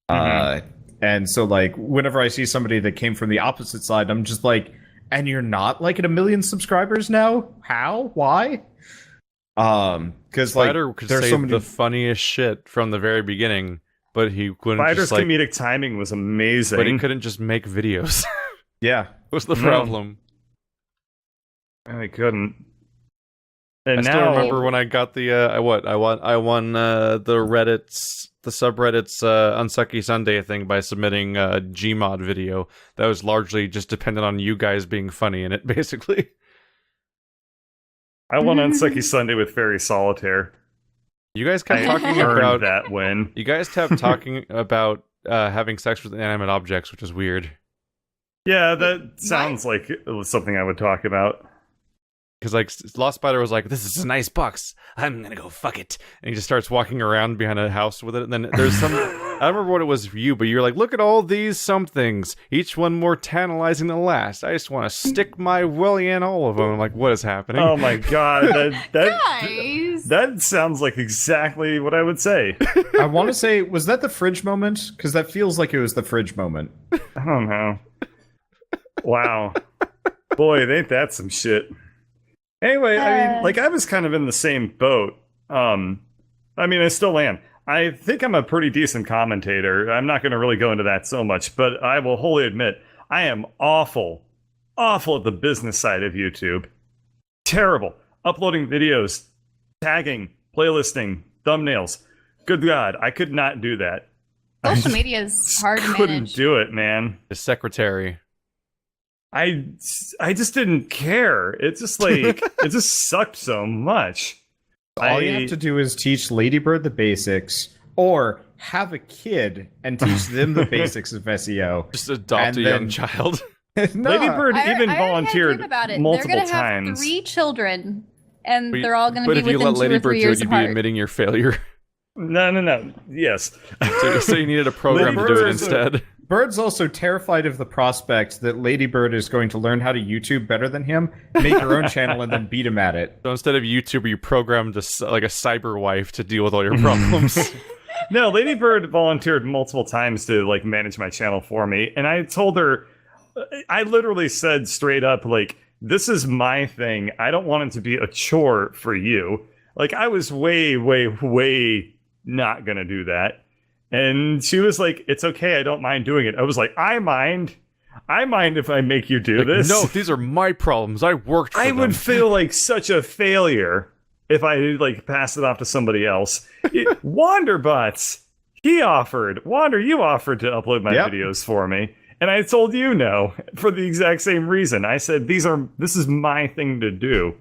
And so like whenever I see somebody that came from the opposite side, I'm just like, and you're not like at 1 million subscribers now. How? Why? Because like Spider could there's say so many. the funniest shit from the very beginning, but he couldn't. Spider's just, like, comedic timing was amazing. but he couldn't just make videos. Yeah. What's the No. problem? I couldn't. And I still now, remember when I got the I won the subreddit's Unsucky Sunday thing by submitting a Gmod video that was largely just dependent on you guys being funny in it, basically. I won Unsucky Sunday with Fairy Solitaire. You guys kept I talking earned about that win. you guys kept talking about having sex with inanimate objects, which is weird. Yeah, that sounds like it was something I would talk about. Because like Lost Spider was like, "This is a nice box. I'm gonna go fuck it," and he just starts walking around behind a house with it. And then there's some, I don't remember what it was for you, but you're like, "Look at all these somethings, each one more tantalizing than the last. I just want to stick my willy in all of them." I'm like, "What is happening?" Oh my god, Guys! that sounds like exactly what I would say. I want to say, was that the fridge moment? Because that feels like it was the fridge moment. I don't know. Wow. Boy, ain't that some shit. Anyway, I mean, like, I was kind of in the same boat. I mean, I still am. I think I'm a pretty decent commentator. I'm not going to really go into that so much, but I will wholly admit, I am awful at the business side of YouTube. Terrible. Uploading videos, tagging, playlisting, thumbnails. Good God, I could not do that. Social media is hard to Couldn't manage. do it, man. The secretary. I just didn't care. It's just like it just sucked so much. All you have to do is teach Ladybird the basics, or have a kid and teach them the basics of SEO. Just adopt And a then- young child. No, Ladybird I even already had a volunteered dream about it. multiple They're gonna times. have 3 children, and But- they're all going to But be if you within let 2 or Ladybird 3 do years it, you'd be apart. admitting your failure. No. Yes. So you needed a program to do it Ladybird- instead. Bird's also terrified of the prospect that Ladybird is going to learn how to YouTube better than him, make her own channel, and then beat him at it. So instead of YouTuber, you programmed like a cyber wife to deal with all your problems. No, Ladybird volunteered multiple times to like manage my channel for me, and I told her, I literally said straight up, like, this is my thing. I don't want it to be a chore for you. Like, I was way not gonna do that. And she was like, it's okay, I don't mind doing it. I was like, I mind if I make you do Like, this. no, these are my problems. I worked for I them. would feel like such a failure if I like passed it off to somebody else. Wanderbutts, you offered to upload my Yep. videos for me, and I told you no for the exact same reason. I said this is my thing to do,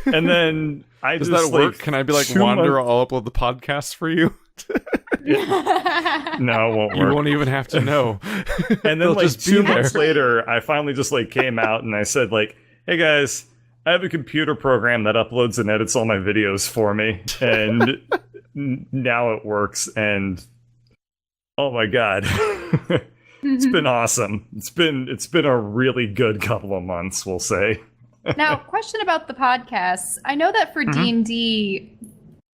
and then I Does just that work? like, Can I be like, 2 Wander, months- I'll upload the podcast for you? No, it won't You work. won't even have to know. And then They'll like just be 2 there. months later, I finally just like came out and I said like, hey guys, I have a computer program that uploads and edits all my videos for me, and now it works. And oh my god, it's been awesome. It's been a really good couple of months, we'll say. Now, question about the podcasts. I know that for D&D,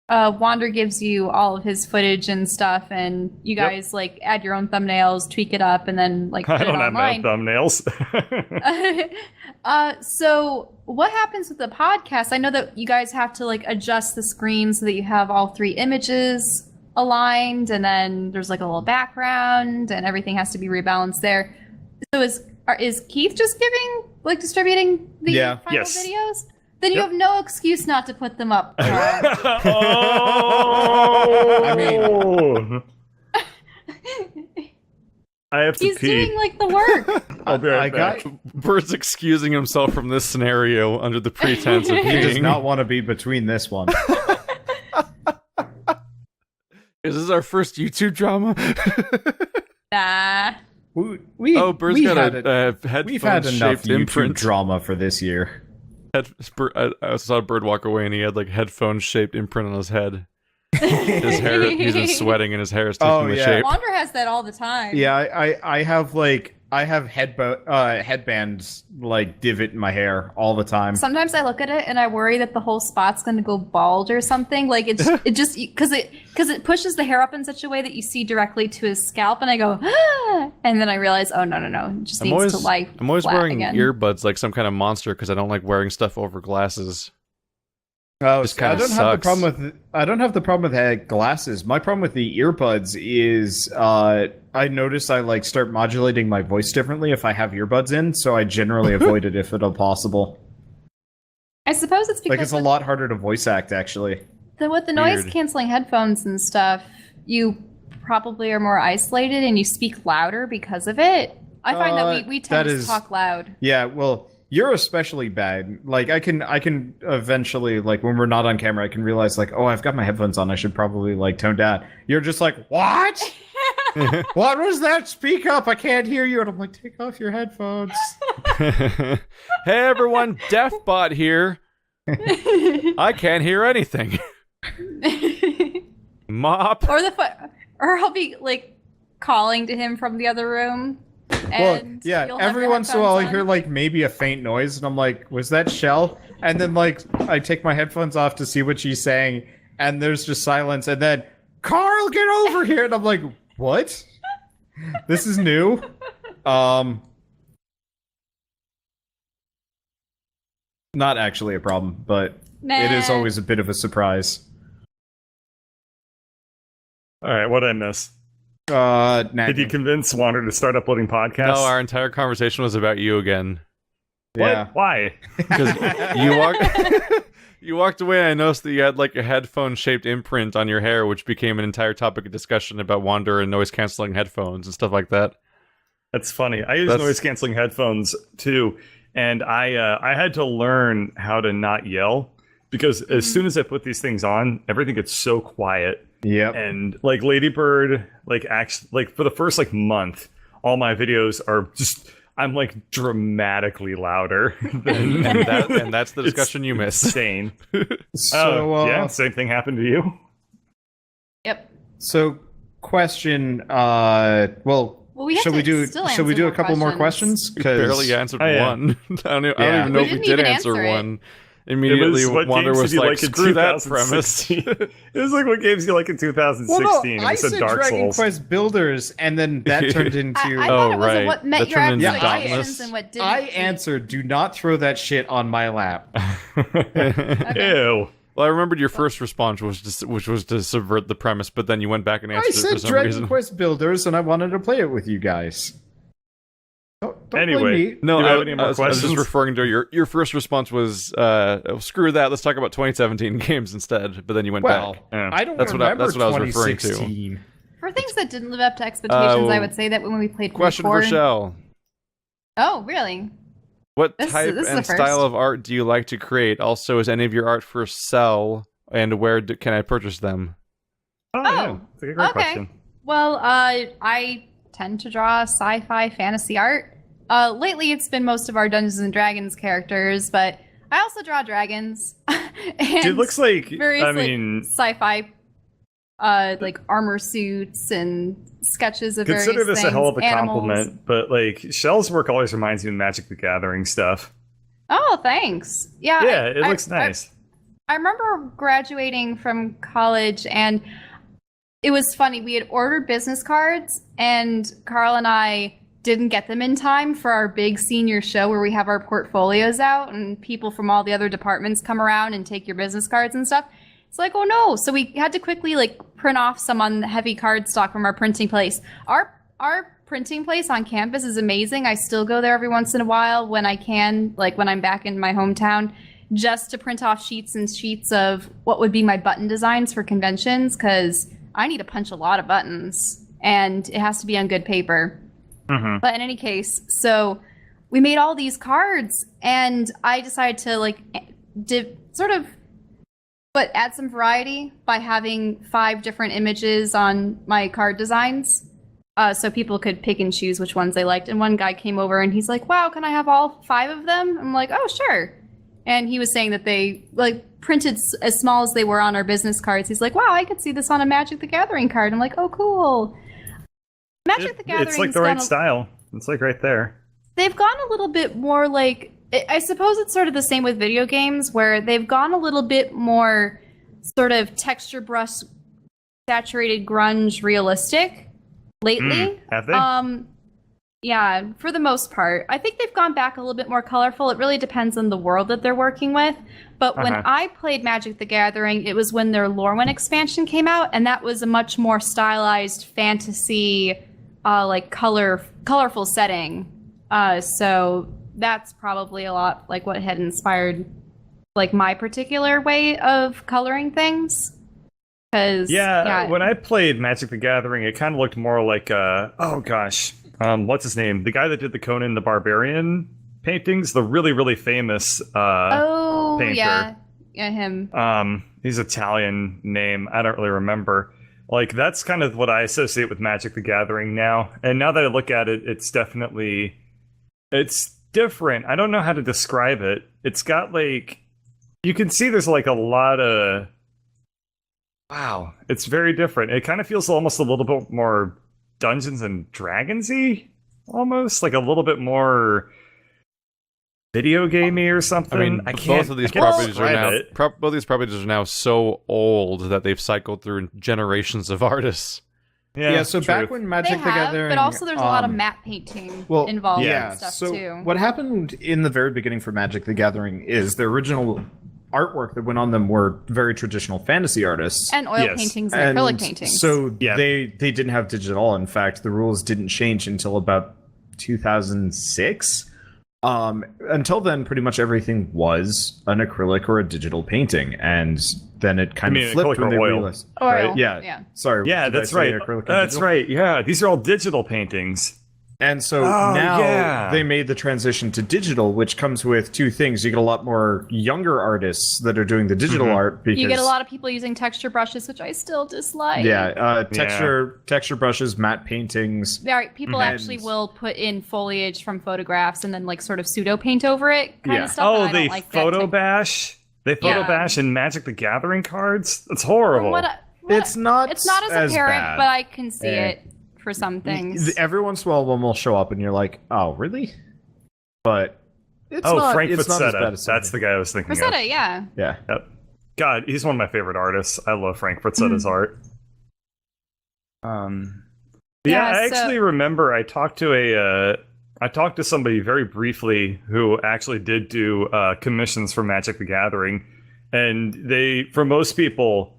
Wander gives you all of his footage and stuff, and you Yep. guys like add your own thumbnails, tweak it up, and then like put I it don't have my online. thumbnails. So what happens with the podcast? I know that you guys have to like adjust the screen so that you have all 3 images aligned, and then there's like a little background, and everything has to be rebalanced there. So is Keith just distributing the Yeah. final Yes. videos? Then you Yep. have no excuse not to put them up. Oh, I mean, I have to He's pee. doing like the work. I'll be right I back. got. Bird's excusing himself from this scenario under the pretense of He does peeing. not want to be between this one. Is this our first YouTube drama? Nah. Oh, Bird's got a We've had enough headphone-shaped YouTube imprint. drama for this year. I saw Bird walk away, and he had like headphone-shaped imprint on his head. His hair, he's been sweating, and his hair is taking Oh, the yeah. shape. Wander has that all the time. Yeah, I have like I have headbands like divot in my hair all the time. Sometimes I look at it and I worry that the whole spot's going to go bald or something. Like it just because it pushes the hair up in such a way that you see directly to his scalp, and I go, ah! And then I realize, oh no, it just needs to lie. I'm always flat wearing again. earbuds like some kind of monster because I don't like wearing stuff over glasses. Oh, Just I kinda don't have the sucks. problem with glasses. My problem with the earbuds is I notice I like start modulating my voice differently if I have earbuds in, so I generally avoid it if at all possible. I suppose it's because Like it's a lot harder to voice act actually. with the noise Weird. canceling headphones and stuff, you probably are more isolated and you speak louder because of it. I find that we tend to talk loud. Yeah, well, you're especially bad. Like I can eventually, like when we're not on camera, I can realize like, oh, I've got my headphones on. I should probably like tone down. You're just like, what? What was that? Speak up! I can't hear you. And I'm like, take off your headphones. Hey everyone, Deafbot here. I can't hear anything. Mop. or I'll be like calling to him from the other room. Well, And yeah. you'll have Every your once in a while, I headphones hear on. like maybe a faint noise, and I'm like, was that Shell? And then like I take my headphones off to see what she's saying, and there's just silence, and then Carl, get over here, and I'm like, what? This is new. Not actually a problem, but it is Nah. always a bit of a surprise. All right, what did I miss? Nagging. Did you convince Wander to start uploading podcasts? No, our entire conversation was about you again. What? Yeah. Why? Because you walked away and I noticed that you had like a headphone-shaped imprint on your hair, which became an entire topic of discussion about Wander and noise-canceling headphones and stuff like that. That's funny. I use That's- noise canceling headphones too, and I had to learn how to not yell because as soon as I put these things on, everything gets so quiet. Yep. And like Ladybird, like for the first like month, all my videos are just I'm like dramatically louder than and that's the It's discussion you missed. insane. So Yeah, same thing happened to you. Yep. So question. Well, we have shall to we do? still Shall we answer do a more couple more questions. questions? You barely answered Oh, yeah. one. I don't Yeah. even know We if we didn't did even answer answer it. one. Immediately, what Wander games was did you like, like in "Screw that premise." 2016?" It was like, what games you like in 2016? Well, no, and I I said said Dark Dragon Souls. Quest Builders, and then that turned into. I Oh, thought it was right. what That met your turned into expectations Dauntless. and what didn't. I answered, "Do not throw that shit on my lap." Ew. Well, I remembered your first response which was to subvert the premise, but then you went back and I answered it for said some Dragon reason. Quest Builders, and I wanted to play it with you guys. Don't blame Anyway. me. No, Do you I, have any more I was just questions? referring to your first response was, oh, screw that, let's talk about 2017 games instead, but then you went Well, back. Yeah. I don't That's what I- remember that's what I was referring to. 2016. For things that didn't live up to expectations, I well, would say that when we played Question Record. for Shell. Oh, really? What This type is the and first. style of art do you like to create? Also, is any of your art for sale, and where can I purchase them? Oh, yeah. Oh, That's a great okay. question. Well, I tend to draw sci-fi fantasy art. Lately, it's been most of our Dungeons and Dragons characters, but I also draw dragons. and It looks like, various I like, mean, sci-fi, like armor suits and sketches of consider various this things, a hell of a animals. compliment, but like Shell's work always reminds me of Magic the Gathering stuff. Oh, thanks. Yeah, Yeah, it looks nice. I remember graduating from college, and it was funny. We had ordered business cards, and Carl and I didn't get them in time for our big senior show where we have our portfolios out, and people from all the other departments come around and take your business cards and stuff. It's like, oh no! So we had to quickly like print off some on heavy cardstock from our printing place. Our printing place on campus is amazing. I still go there every once in a while when I can, like when I'm back in my hometown, just to print off sheets and sheets of what would be my button designs for conventions, because I need to punch a lot of buttons and it has to be on good paper. Mhm. But in any case, so we made all these cards, and I decided to like add some variety by having 5 different images on my card designs. So people could pick and choose which ones they liked. And one guy came over and he's like, wow, can I have all 5 of them? I'm like, oh, sure. And he was saying that they like printed as small as they were on our business cards. He's like, wow, I could see this on a Magic the Gathering card. I'm like, oh, cool. Magic the Gathering. It's like the right style. It's like right there. They've gone a little bit more like, I suppose it's sort of the same with video games, where they've gone a little bit more sort of texture brush, saturated grunge, realistic lately. Have they? Yeah, for the most part. I think they've gone back a little bit more colorful. It really depends on the world that they're working with. But when I played Magic the Gathering, it was when their Lorwyn expansion came out, and that was a much more stylized fantasy, like colorful setting. So that's probably a lot like what had inspired like my particular way of coloring things. Yeah, when I played Magic the Gathering, it kind of looked more like what's his name? The guy that did the Conan the Barbarian paintings, the really, really famous painter. Yeah, him. He's Italian name. I don't really remember. Like, that's kind of what I associate with Magic the Gathering now. And now that I look at it, it's different. I don't know how to describe it. It's got, like, you can see there's, like, a lot of... Wow. It's very different. It kind of feels almost a little bit more Dungeons and Dragons-y, almost. Like, a little bit more... video gamey or something. I mean, both of these properties are now so old that they've cycled through generations of artists. Yeah, so back when Magic the Gathering, but also there's a lot of map painting involved and stuff too. What happened in the very beginning for Magic the Gathering is the original artwork that went on them were very traditional fantasy artists and oil paintings and acrylic paintings. So they didn't have digital. In fact, the rules didn't change until about 2006. Until then, pretty much everything was an acrylic or a digital painting, and then it kind of flipped when they realized. Oil. Yeah. Sorry. Yeah, that's right. That's right. Yeah, these are all digital paintings. And so now they made the transition to digital, which comes with two things. You get a lot more younger artists that are doing the digital art. Because you get a lot of people using texture brushes, which I still dislike. Texture brushes, matte paintings. Yeah, people actually will put in foliage from photographs and then like sort of pseudo paint over it kind of stuff. Oh, they photo bash? They photo bash in Magic the Gathering cards? That's horrible. It's not as apparent, bad. But I can see it. For some things, every once in a while one will show up and you're like, oh really? But it's Frank it's not as bad Frazetta. as That's the guy I was thinking Frazetta, of. Yeah. Yep. God, he's one of my favorite artists. I love Frank Frazetta's art. I actually remember I talked to somebody very briefly who actually did do commissions for Magic the Gathering, and for most people,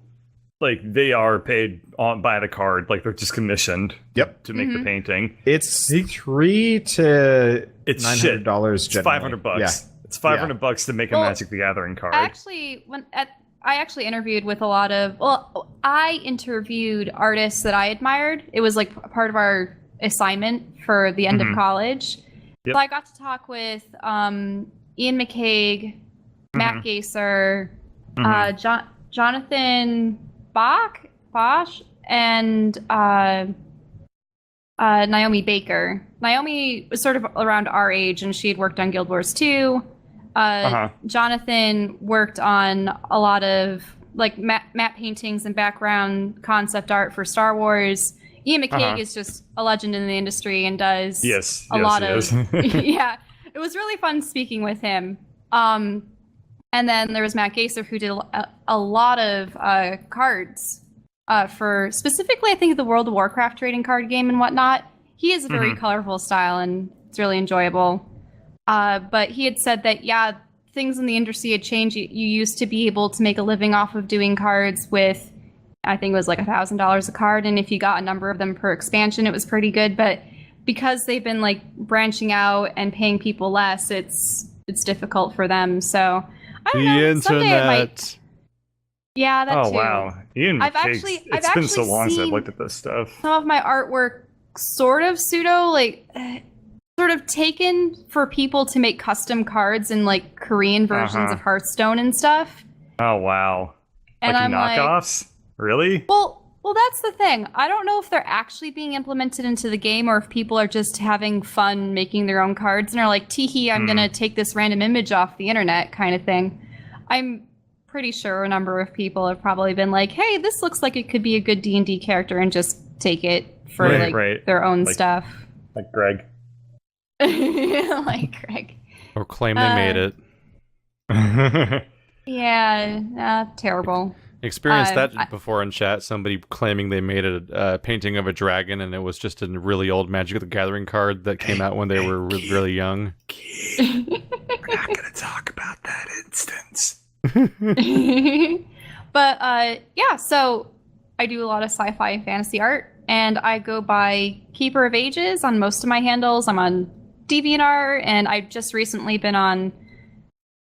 like, they are paid by the card, like they're just commissioned to make the painting. It's $300 to $900. It's $500. Yeah. It's $500 to make a Magic the Gathering card. I actually interviewed with a lot of. Well, I interviewed artists that I admired. It was like part of our assignment for the end of college. Yep. So I got to talk with Ian McCaig, Matt Gaser, Jonathan Bosch, and Naomi Baker. Naomi was sort of around our age, and she had worked on Guild Wars 2. Jonathan worked on a lot of like matte paintings and background concept art for Star Wars. Ian McCaig is just a legend in the industry and does a lot of... Yeah, it was really fun speaking with him. And then there was Matt Gaser, who did a lot of cards for specifically, I think, the World of Warcraft trading card game and whatnot. He has a very colorful style, and it's really enjoyable. But he had said that, things in the industry had changed. You used to be able to make a living off of doing cards with, I think it was like $1,000 a card. And if you got a number of them per expansion, it was pretty good. But because they've been like branching out and paying people less, it's difficult for them. So... I don't know. Internet. Yeah, that too. Oh wow, it's been so long since I've looked at this stuff. Some of my artwork sort of taken for people to make custom cards in like Korean versions of Hearthstone and stuff. Oh wow, and like I'm knockoffs? Really? Well, that's the thing. I don't know if they're actually being implemented into the game or if people are just having fun making their own cards and are like, teehee, I'm going to take this random image off the internet kind of thing. I'm pretty sure a number of people have probably been like, hey, this looks like it could be a good D&D character and just take it for their own stuff. Like Greg. Like Greg. Or claim they made it. Yeah, terrible. Experienced that before in chat. Somebody claiming they made a painting of a dragon, and it was just a really old Magic the Gathering card that came out when they were really young. We're not going to talk about that instance. But yeah, so I do a lot of sci-fi and fantasy art, and I go by Keeper of Ages on most of my handles. I'm on DeviantArt, and I've just recently been on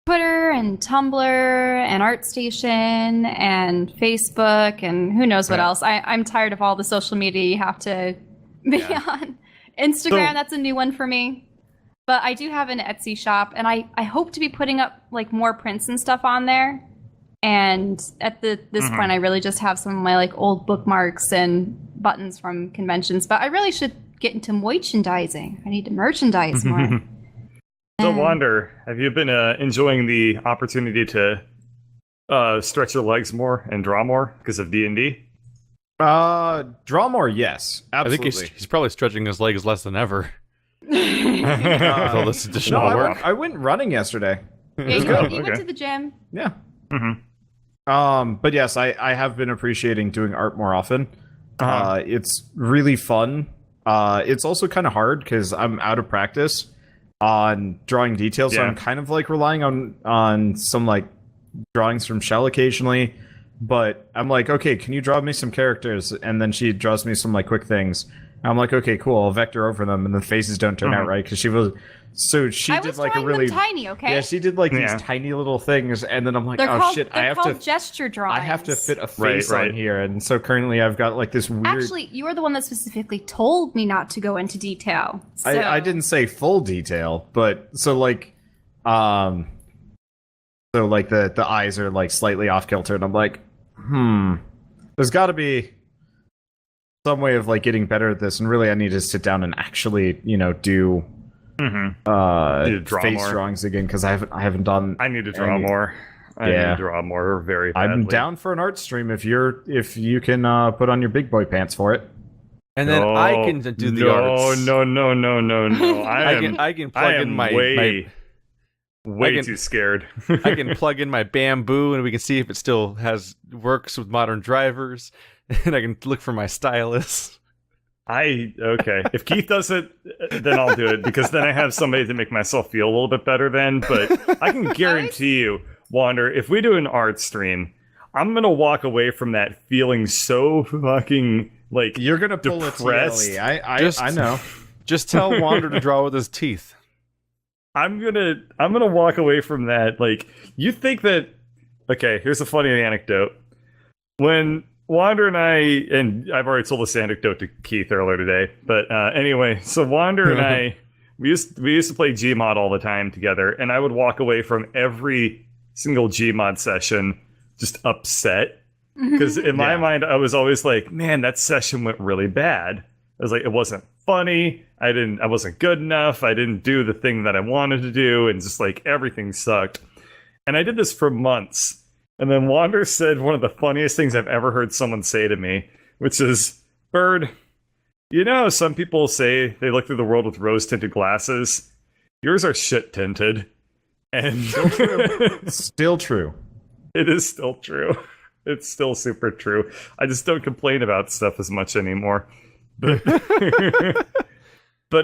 Twitter and Tumblr and ArtStation and Facebook and who knows what else. I'm tired of all the social media you have to be on. Instagram, that's a new one for me. But I do have an Etsy shop, and I hope to be putting up like more prints and stuff on there. And at this point, I really just have some of my like old bookmarks and buttons from conventions. But I really should get into merchandising. I need to merchandise more. So, Wander, have you been enjoying the opportunity to stretch your legs more and draw more because of D&D? Draw more, yes, absolutely. I think he's probably stretching his legs less than ever. With all this additional work. I went running yesterday. Yeah, you went to the gym. Yeah. But yes, I have been appreciating doing art more often. It's really fun. It's also kind of hard because I'm out of practice on drawing details, so I'm kind of like relying on some like drawings from Shell occasionally. But I'm like, okay, can you draw me some characters? And then she draws me some like quick things. I'm like, okay, cool. I'll vector over them, and the faces don't turn out right because she was. So she did like a really tiny, okay? Yeah, she did like these tiny little things, and then I'm like, I have to gesture drawings. I have to fit a face on here, and so currently I've got like this weird. Actually, you were the one that specifically told me not to go into detail. So... I didn't say full detail, but so like, so like the eyes are like slightly off kilter, and I'm like, there's got to be some way of like getting better at this, and really I need to sit down and actually do. Face drawings again because I haven't done. I need to draw more. I need to draw more very badly. I'm down for an art stream if you can put on your big boy pants for it. And then I can do the arts. No. I can plug in my way too scared. I can plug in my bamboo and we can see if it still works with modern drivers. And I can look for my stylus. Okay. If Keith does it, then I'll do it because then I have somebody to make myself feel a little bit better then. But I can guarantee you, Wander, if we do an art stream, I'm gonna walk away from that feeling so fucking like you're gonna pull depressed. I know. Just tell Wander to draw with his teeth. I'm gonna walk away from that like you think that. Okay, here's a funny anecdote. When Wander and I've already told this anecdote to Keith earlier today, but anyway, so Wander and I, we used to play Gmod all the time together, and I would walk away from every single Gmod session just upset, because in my mind, I was always like, man, that session went really bad. I was like, it wasn't funny, I wasn't good enough, I didn't do the thing that I wanted to do, and just like everything sucked. And I did this for months. And then Wander said one of the funniest things I've ever heard someone say to me, which is, Bird, some people say they look through the world with rose-tinted glasses. Yours are shit-tinted. And still true. Still true. It is still true. It's still super true. I just don't complain about stuff as much anymore. But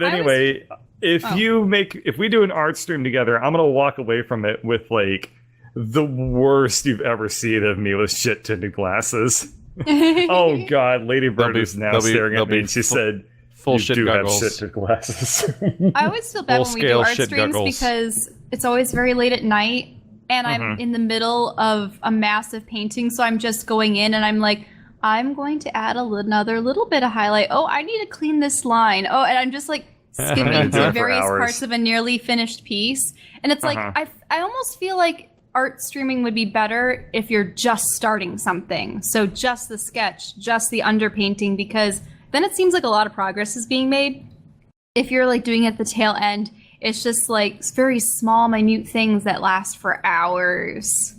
anyway, if we do an art stream together, I'm going to walk away from it with like the worst you've ever seen of me with shit-tinted glasses. Oh god, Lady Bird is now staring at me and she said, full you shit do goggles. have shit-tinted glasses. I always feel bad when we do art streams because it's always very late at night and I'm in the middle of a massive painting, so I'm just going in and I'm like, I'm going to add another little bit of highlight. Oh, I need to clean this line. Oh, and I'm just like skipping through various parts of a nearly finished piece. And it's like, I almost feel like art streaming would be better if you're just starting something. So just the sketch, just the underpainting, because then it seems like a lot of progress is being made. If you're like doing it at the tail end, it's just like very small, minute things that last for hours.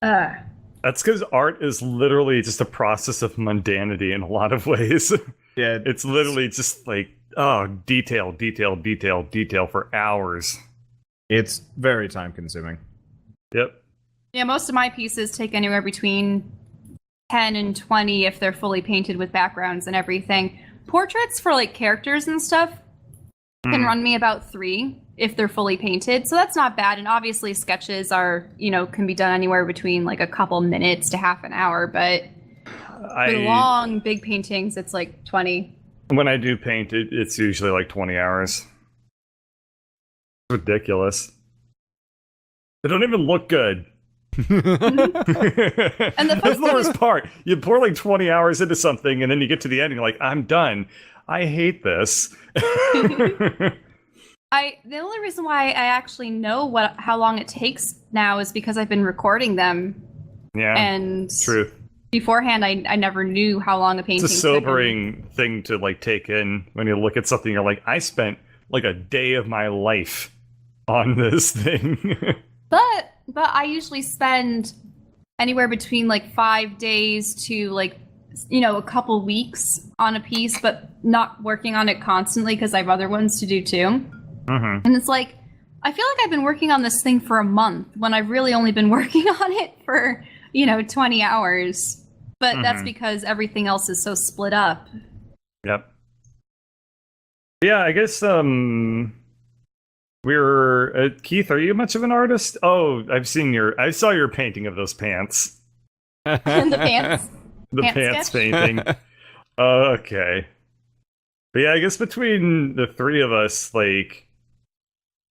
That's because art is literally just a process of mundanity in a lot of ways. Yeah, It's literally just like, oh, detail for hours. it's very time consuming. Yep. Yeah, most of my pieces take anywhere between 10 and 20 if they're fully painted with backgrounds and everything. Portraits for like characters and stuff can run me about 3 if they're fully painted. So that's not bad. And obviously sketches are, can be done anywhere between like a couple minutes to half an hour, but for long big paintings it's like 20. When I do paint it, it's usually like 20 hours. Ridiculous. They don't even look good. And That's the worst part. You pour like 20 hours into something, and then you get to the end, and you're like, I'm done. I hate this. The only reason why I actually know how long it takes now is because I've been recording them. Yeah, and truth. Beforehand, I never knew how long a painting. It's a sobering thing to like take in when you look at something. You're like, I spent like a day of my life on this thing. But I usually spend anywhere between like 5 days to like, a couple weeks on a piece, but not working on it constantly because I have other ones to do too. Mm-hmm. And it's like, I feel like I've been working on this thing for a month when I've really only been working on it for, 20 hours. But that's because everything else is so split up. Yep. Yeah, I guess, Keith, are you much of an artist? Oh, I saw your painting of those pants. The pants. The pants painting. Okay. But yeah, I guess between the 3 of us, like,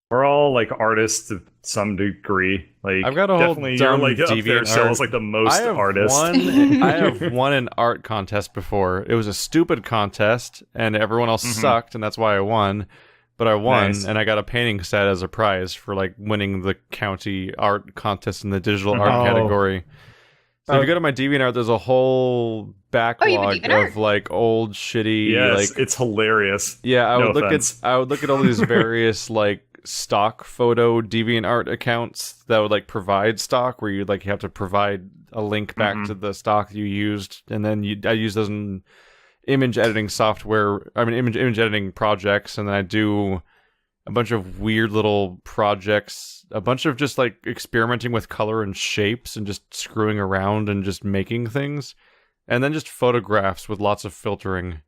we're all like artists to some degree. Like, I've got a whole definitely dumb you're like up there deviant shows art. like the most artist. I have won an art contest before. It was a stupid contest, and everyone else sucked, and that's why I won. But I won, Nice. and I got a painting set as a prize for like winning the county art contest in the digital art category. So if you go to my DeviantArt, there's a whole backlog DeviantArt? of like old shitty. Yes, like, it's hilarious. yeah, I No would offense. look at all these various like stock photo DeviantArt accounts that would like provide stock, where you have to provide a link back to the stock you used, and then I use those in image editing software. I mean, image editing projects, and then I do a bunch of weird little projects, a bunch of just like experimenting with color and shapes and just screwing around and just making things, and then just photographs with lots of filtering.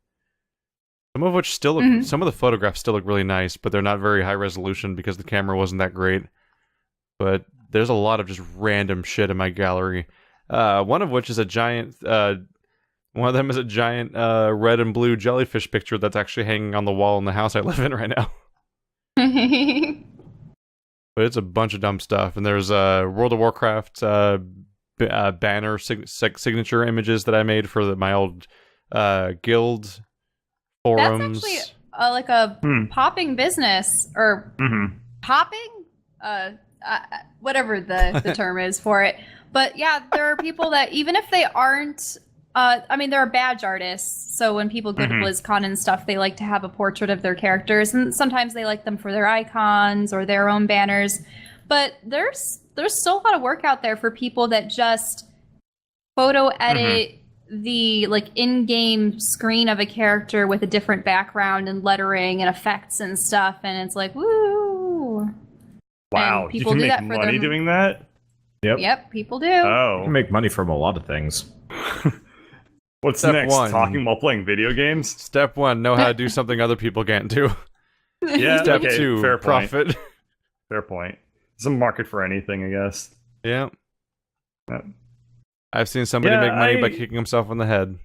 Some of which still look, some of the photographs still look really nice, but they're not very high resolution because the camera wasn't that great. But there's a lot of just random shit in my gallery. One of which is a giant, one of them is a giant red and blue jellyfish picture that's actually hanging on the wall in the house I live in right now. But it's a bunch of dumb stuff. And there's World of Warcraft banner signature images that I made for my old guild forums. That's actually like a popping business, or popping? Whatever the term is for it. But yeah, there are people that, even if they aren't, there are badge artists. So when people go to BlizzCon and stuff, they like to have a portrait of their characters, and sometimes they like them for their icons or their own banners. But there's still a lot of work out there for people that just photo edit the like in-game screen of a character with a different background and lettering and effects and stuff, and it's like, woo! Wow, And you people can do make that for money them. doing that? Yep, people do. You Oh. can make money from a lot of things. What's Step next? 1. Talking while playing video games? Step 1, know how to do something other people can't do. Yeah, Step okay, 2, fair point. profit. Fair point. There's a market for anything, I guess. Yeah. Yep. I've seen somebody Yeah, make money by kicking himself in the head.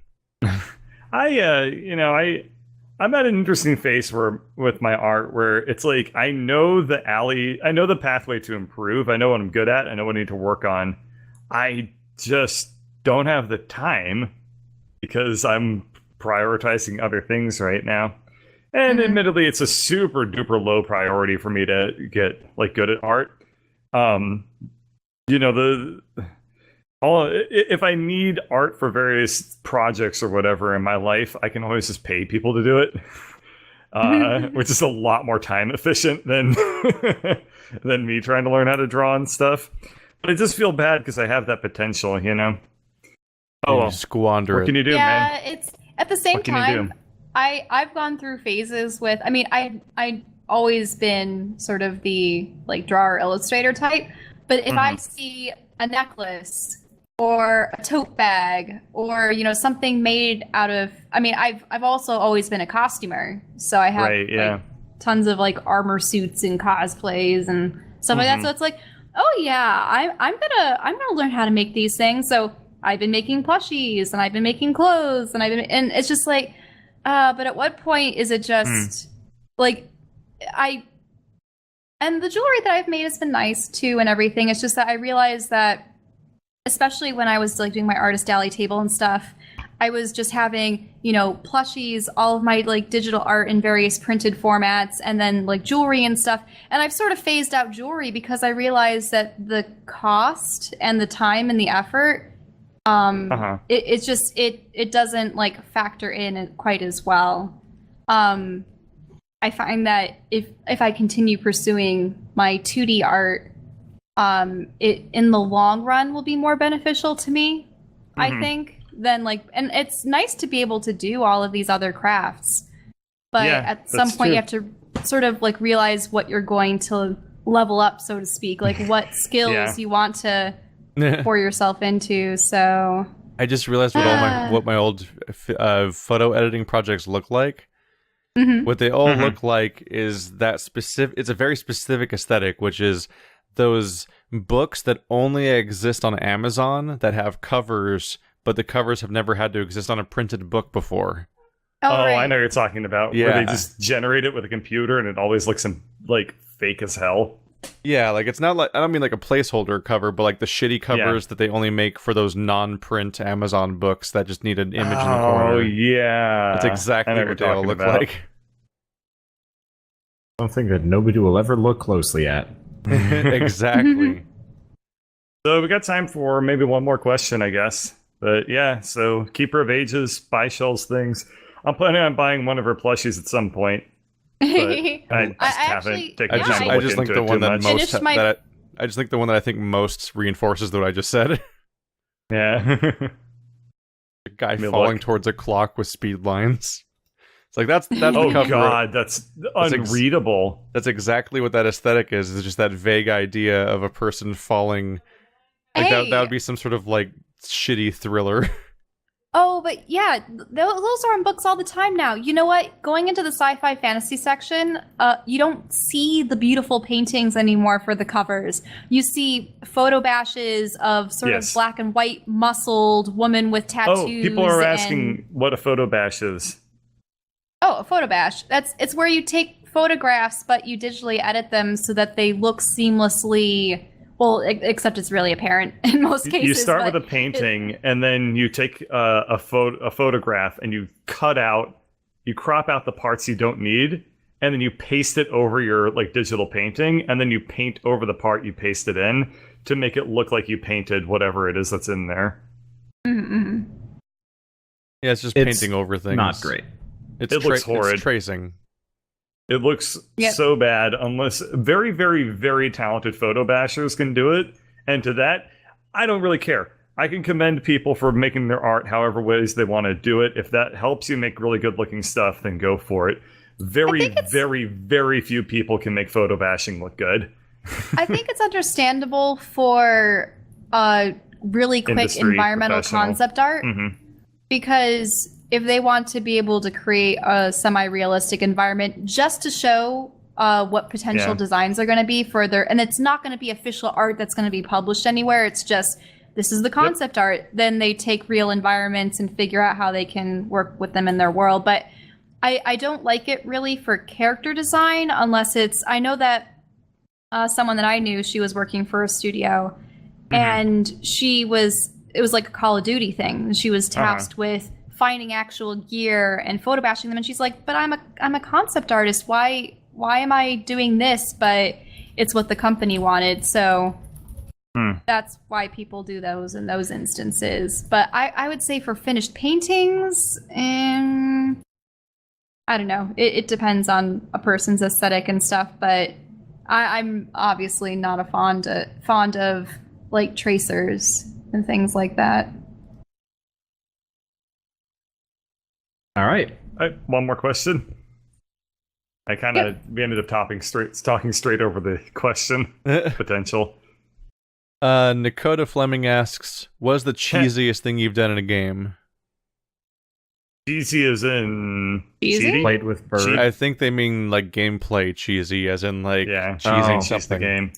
I'm at an interesting phase with my art where it's like I know the pathway to improve. I know what I'm good at. I know what I need to work on. I just don't have the time because I'm prioritizing other things right now. And admittedly, it's a super duper low priority for me to get like good at art. If I need art for various projects or whatever in my life, I can always just pay people to do it, which is a lot more time efficient than than me trying to learn how to draw and stuff. But I just feel bad because I have that potential, Oh, You well. squander What it. can you do, yeah, man? it's at the same What can you time. do? I've gone through phases with. I mean, I always been sort of the like drawer illustrator type, but if I see a necklace or a tote bag or something made out of, I mean, I've also always been a costumer, so I have like tons of like armor suits and cosplays and stuff like that. So it's like, oh yeah, I'm gonna learn how to make these things. So I've been making plushies and I've been making clothes and and it's just like, but at what point is it just like and the jewelry that I've made has been nice too and everything. It's just that I realized that, especially when I was like doing my artist alley table and stuff, I was just having, plushies, all of my like digital art in various printed formats, and then like jewelry and stuff. And I've sort of phased out jewelry because I realized that the cost and the time and the effort, it doesn't like factor in quite as well. I find that if I continue pursuing my 2D art, it in the long run will be more beneficial to me, I think, than like, and it's nice to be able to do all of these other crafts, but at some point you have to sort of like realize what you're going to level up, so to speak, like what skills you want to pour yourself into. So I just realized what my old photo editing projects look like. What they all look like is that specific. It's a very specific aesthetic, which is those books that only exist on Amazon that have covers, but the covers have never had to exist on a printed book before. Right. I know what you're talking about. Yeah. Where they just generate it with a computer and it always looks like fake as hell. Yeah, like it's not like, I don't mean like a placeholder cover, but like the shitty covers that they only make for those non-print Amazon books that just need an image in the corner. Oh, yeah. That's exactly what they all look like. Something that nobody will ever look closely at. Exactly. So we got time for maybe one more question, I guess. But yeah, so Keeper of Ages, buy Shell's things. I'm planning on buying one of her plushies at some point. I haven't taken the time to look into it too much. I just think the one that I think most reinforces what I just said. Yeah. A guy falling towards a clock with speed lines. It's like that's the cover. Oh god, that's unreadable. That's exactly what that aesthetic is. It's just that vague idea of a person falling. Like that would be some sort of like shitty thriller. Oh, but yeah, those are in books all the time now. You know what? Going into the sci-fi fantasy section, you don't see the beautiful paintings anymore for the covers. You see photo bashes of sort of black and white muscled woman with tattoos. Oh, people are asking what a photo bash is. Oh, a photo bash. It's where you take photographs, but you digitally edit them so that they look seamlessly. Well, except it's really apparent in most cases. You start with a painting, and then you take a photograph, and you crop out the parts you don't need, and then you paste it over your digital painting, and then you paint over the part you pasted in to make it look like you painted whatever it is that's in there. Mm-hmm. Yeah, it's just painting over things. Not great. It looks horrid. It's tracing. It looks so bad unless very, very, very talented photo bashers can do it. And to that, I don't really care. I can commend people for making their art however ways they want to do it. If that helps you make really good looking stuff, then go for it. Very, very, very few people can make photo bashing look good. I think it's understandable for really quick environmental concept art because if they want to be able to create a semi-realistic environment just to show what potential designs are going to be further, and it's not going to be official art that's going to be published anywhere, it's just this is the concept art, then they take real environments and figure out how they can work with them in their world. But I don't like it really for character design unless it's, I know that someone that I knew, she was working for a studio and it was like a Call of Duty thing. She was tasked with finding actual gear and photo bashing them, and she's like, but I'm a concept artist, why am I doing this? But it's what the company wanted, so that's why people do those in those instances. But I would say for finished paintings, I don't know, it depends on a person's aesthetic and stuff, but I'm obviously not a fond of like tracers and things like that. All right. One more question. We ended up talking straight over the question potential. Nakota Fleming asks, "What is the cheesiest thing you've done in a game?" Cheesy as in Cheesy? cheating? Played with bird. I think they mean like gameplay cheesy, as in like cheesing cheese the something. game.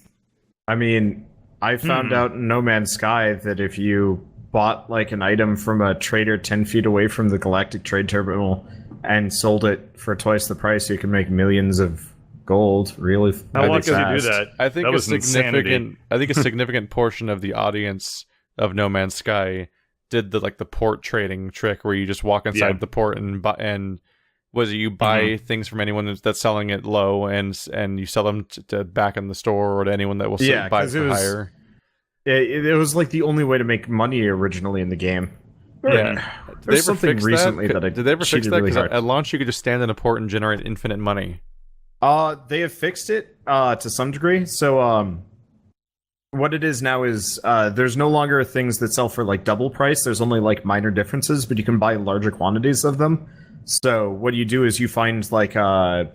I mean, I found out in No Man's Sky that if you bought like an item from a trader 10 feet away from the Galactic Trade Terminal and sold it for twice the price, you can make millions of gold really How long really could you do fast. that? I think That a was insanity. significant portion of the audience of No Man's Sky did the port trading trick where you just walk inside the port and you buy things from anyone that's selling it low and you sell them to back in the store or to anyone that will buy it for higher. It was like the only way to make money originally in the game. Yeah. There's something recently that I did they ever fix cheated that? really 'Cause hard. at launch you could just stand in a port and generate infinite money. They have fixed it to some degree. So what it is now is there's no longer things that sell for like double price. There's only like minor differences, but you can buy larger quantities of them. So what you do is you find like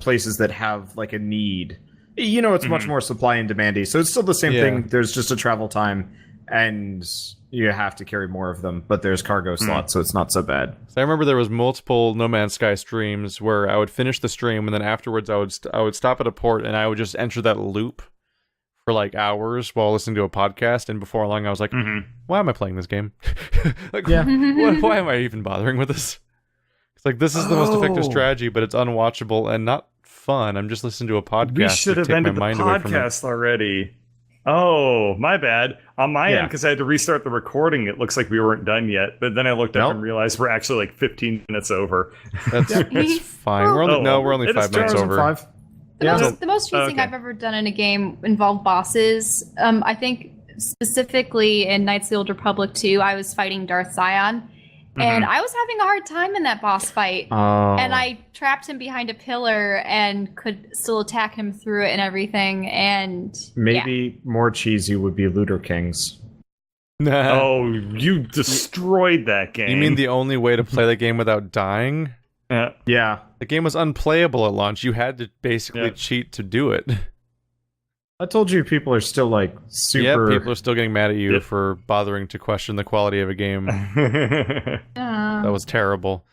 places that have like a need. You know, it's much more supply and demandy. So it's still the same thing. There's just a travel time, and you have to carry more of them. But there's cargo slots, so it's not so bad. So I remember there was multiple No Man's Sky streams where I would finish the stream and then afterwards I would stop at a port and I would just enter that loop for like hours while listening to a podcast. And before long, I was like, "Why am I playing this game? Why am I even bothering with this?" It's like this is the most effective strategy, but it's unwatchable and not fun. I'm just listening to a podcast. We should have to take ended my the mind away from it. podcast already. Oh, my bad. On my end, because I had to restart the recording, it looks like we weren't done yet. But then I looked up and realized we're actually like 15 minutes over. That's fine. We're only It is 5 minutes over. 5. The most cheesing I've ever done in a game involved bosses. I think specifically in Knights of the Old Republic 2, I was fighting Darth Sion. And I was having a hard time in that boss fight. And I trapped him behind a pillar and could still attack him through it and everything. And Maybe more cheesy would be Looter Kings. Oh, you destroyed that game. You mean the only way to play the game without dying? Yeah. The game was unplayable at launch. You had to basically cheat to do it. I told you people are still like super. Yeah, people are still getting mad at you for bothering to question the quality of a game. That was terrible.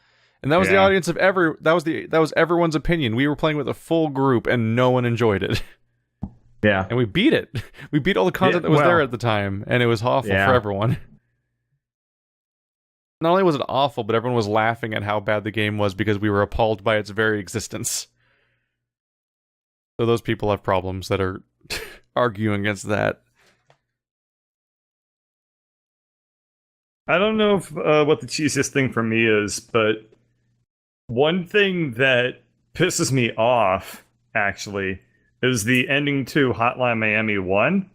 And that was the audience of that was everyone's opinion. We were playing with a full group and no one enjoyed it. Yeah. And we beat it. We beat all the content that was there at the time, and it was awful for everyone. Not only was it awful, but everyone was laughing at how bad the game was because we were appalled by its very existence. So those people have problems that are arguing against that. I don't know what the cheesiest thing for me is, but one thing that pisses me off, actually, is the ending to Hotline Miami 1,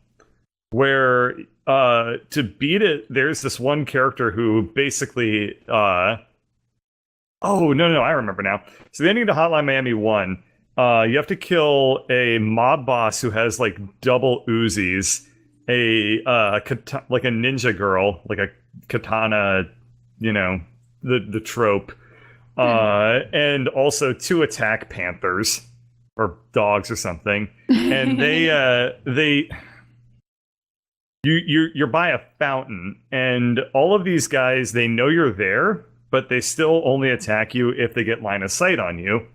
where to beat it, there's this one character who basically... I remember now. So the ending to Hotline Miami 1, you have to kill a mob boss who has like double Uzis, like a ninja girl, like a katana, the trope, and also 2 attack panthers or dogs or something, and you're by a fountain, and all of these guys, they know you're there, but they still only attack you if they get line of sight on you.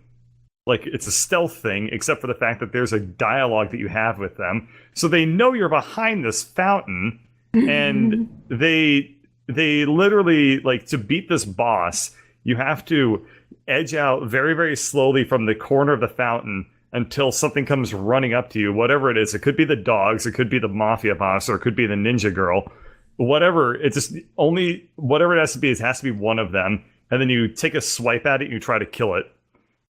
Like, it's a stealth thing, except for the fact that there's a dialogue that you have with them. So they know you're behind this fountain, and they literally, like, to beat this boss, you have to edge out very, very slowly from the corner of the fountain until something comes running up to you, whatever it is. It could be the dogs, it could be the mafia boss, or it could be the ninja girl. Whatever, it's just whatever it has to be, it has to be one of them. And then you take a swipe at it and you try to kill it.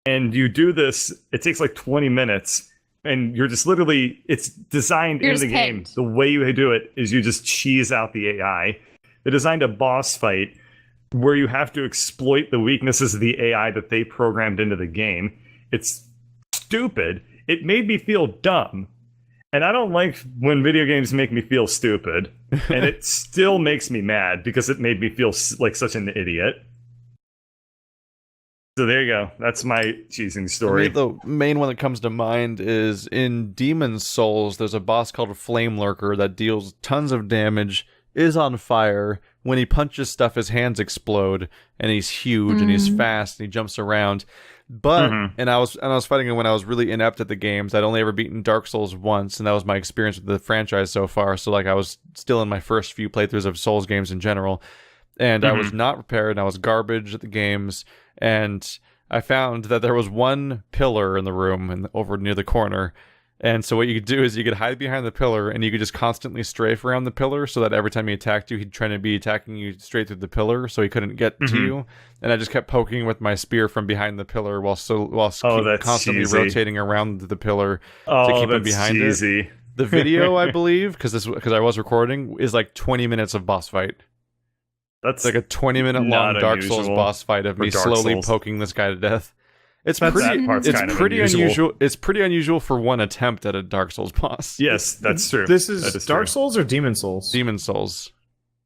And you do this, it takes like 20 minutes, and you're just literally, it's designed in the game. The way you do it is you just cheese out the AI. They designed a boss fight where you have to exploit the weaknesses of the AI that they programmed into the game. It's stupid. It made me feel dumb. And I don't like when video games make me feel stupid. And it still makes me mad because it made me feel like such an idiot. So there you go. That's my cheesing For story. me, the main one that comes to mind is in Demon's Souls, there's a boss called Flame Lurker that deals tons of damage, is on fire. When he punches stuff, his hands explode, and he's huge, and he's fast, and he jumps around. But, and I was fighting him when I was really inept at the games. I'd only ever beaten Dark Souls once, and that was my experience with the franchise so far. So, like, I was still in my first few playthroughs of Souls games in general. And I was not prepared, and I was garbage at the games. And I found that there was one pillar in the room and over near the corner. And so what you could do is you could hide behind the pillar, and you could just constantly strafe around the pillar so that every time he attacked you, he'd try to be attacking you straight through the pillar so he couldn't get to you. And I just kept poking with my spear from behind the pillar while constantly cheesy. rotating around the pillar to keep him behind cheesy. it. The video, I believe, because I was recording, is like 20 minutes of boss fight. That's It's like a 20-minute long not Dark Souls unusual boss fight of for me Dark slowly Souls. poking this guy to death. It's That pretty. part's It's kind of pretty unusual. unusual. It's pretty unusual for one attempt at a Dark Souls boss. Yes, that's true. This That is Dark true. Souls or Demon Souls? Demon Souls.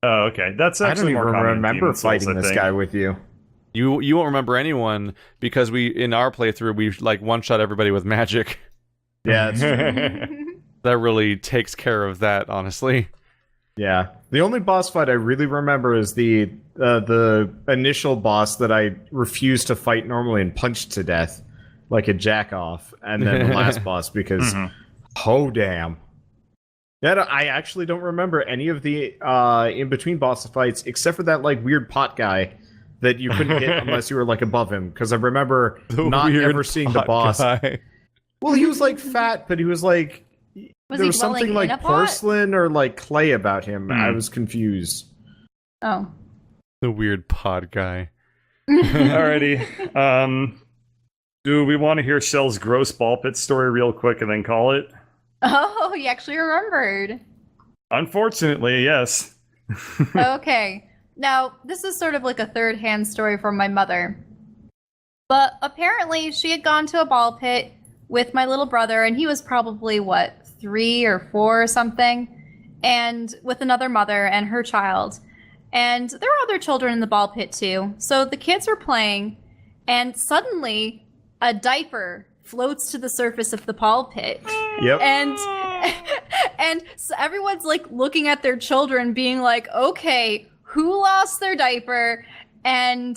Oh, okay. That's I don't actually even more common in remember Demon's Souls, fighting I this think. guy with you. You won't remember anyone because in our playthrough we like one shot everybody with magic. Yeah, it's true. That really takes care of that, honestly. Yeah. The only boss fight I really remember is the initial boss that I refused to fight normally and punched to death like a jack off, and then the last boss because oh damn. Yeah, I actually don't remember any of the in between boss fights except for that like weird pot guy that you couldn't hit unless you were like above him, because I remember The not weird ever seeing the pot boss. guy. Well, he was like fat, but he was like Was there he was something dwelling in like a pot? porcelain or like clay about him. I was confused. Oh. The weird pod guy. Alrighty. Do we want to hear Shell's gross ball pit story real quick and then call it? Oh, you actually remembered. Unfortunately, yes. Okay. Now, this is sort of like a third-hand story from my mother. But apparently, she had gone to a ball pit with my little brother, and he was probably, 3 or 4 or something, and with another mother and her child. And there were other children in the ball pit, too. So the kids were playing, and suddenly, a diaper floats to the surface of the ball pit. Yep. And so everyone's like looking at their children being like, okay, who lost their diaper? And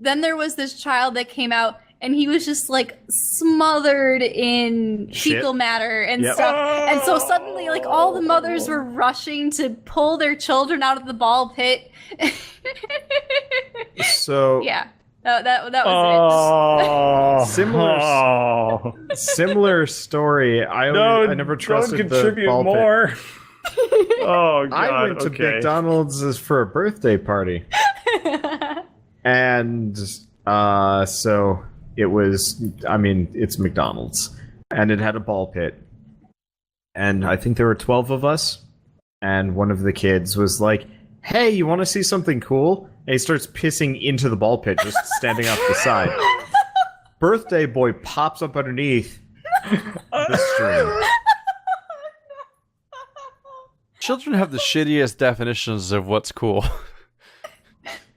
then there was this child that came out and he was just like smothered in Shit. fecal matter and Yep. stuff. And so suddenly like all the mothers were rushing to pull their children out of the ball pit. So Yeah. That was Oh, similar story. I never trusted don't the contribute ball pit. more. Oh god. I went to okay. McDonald's for a birthday party, it. and so it was. I mean, it's McDonald's, and it had a ball pit, and I think there were 12 of us, and one of the kids was like, "Hey, you want to see something cool?" And he starts pissing into the ball pit, just standing off the side. Birthday boy pops up underneath the stream. Children have the shittiest definitions of what's cool.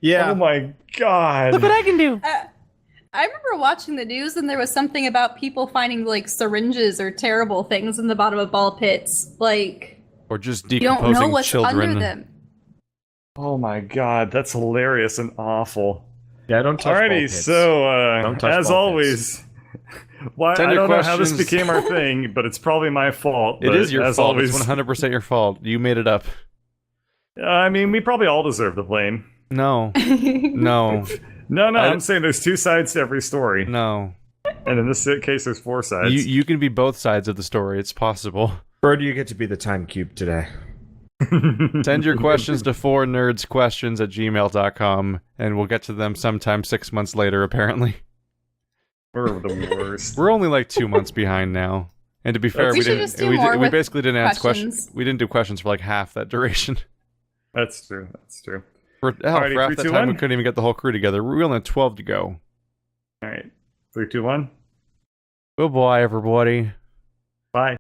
Yeah. Oh my god. Look what I can do. I remember watching the news and there was something about people finding like syringes or terrible things in the bottom of ball pits. Like, Or just you don't know decomposing what's children. under them. Oh my god, that's hilarious and awful. Yeah, don't touch ball Alrighty, pits. so Don't touch as ball always, I Send your don't know how this questions. became our thing, but it's probably my fault. It but is your as fault. Always, It's 100% your fault. You made it up. I mean, we probably all deserve the blame. No. No. No, I- I'm saying there's 2 sides to every story, No. and in this case, there's 4 sides. You can be both sides of the story. It's possible. Bird, you get to be the time cube today. Send your questions to fournerdsquestions@gmail.com, and we'll get to them sometime 6 months later, apparently. We're the worst. We're only like 2 months behind now. And to be fair, We we should didn't. just do We, more we with basically didn't ask questions. questions. We didn't do questions for like half that duration. That's true. That's true. For Alrighty, half 3, that 2, time, we 1. couldn't even get the whole crew together. We only had 12 to go. All right, 3, 2, 1. Goodbye, everybody. Bye.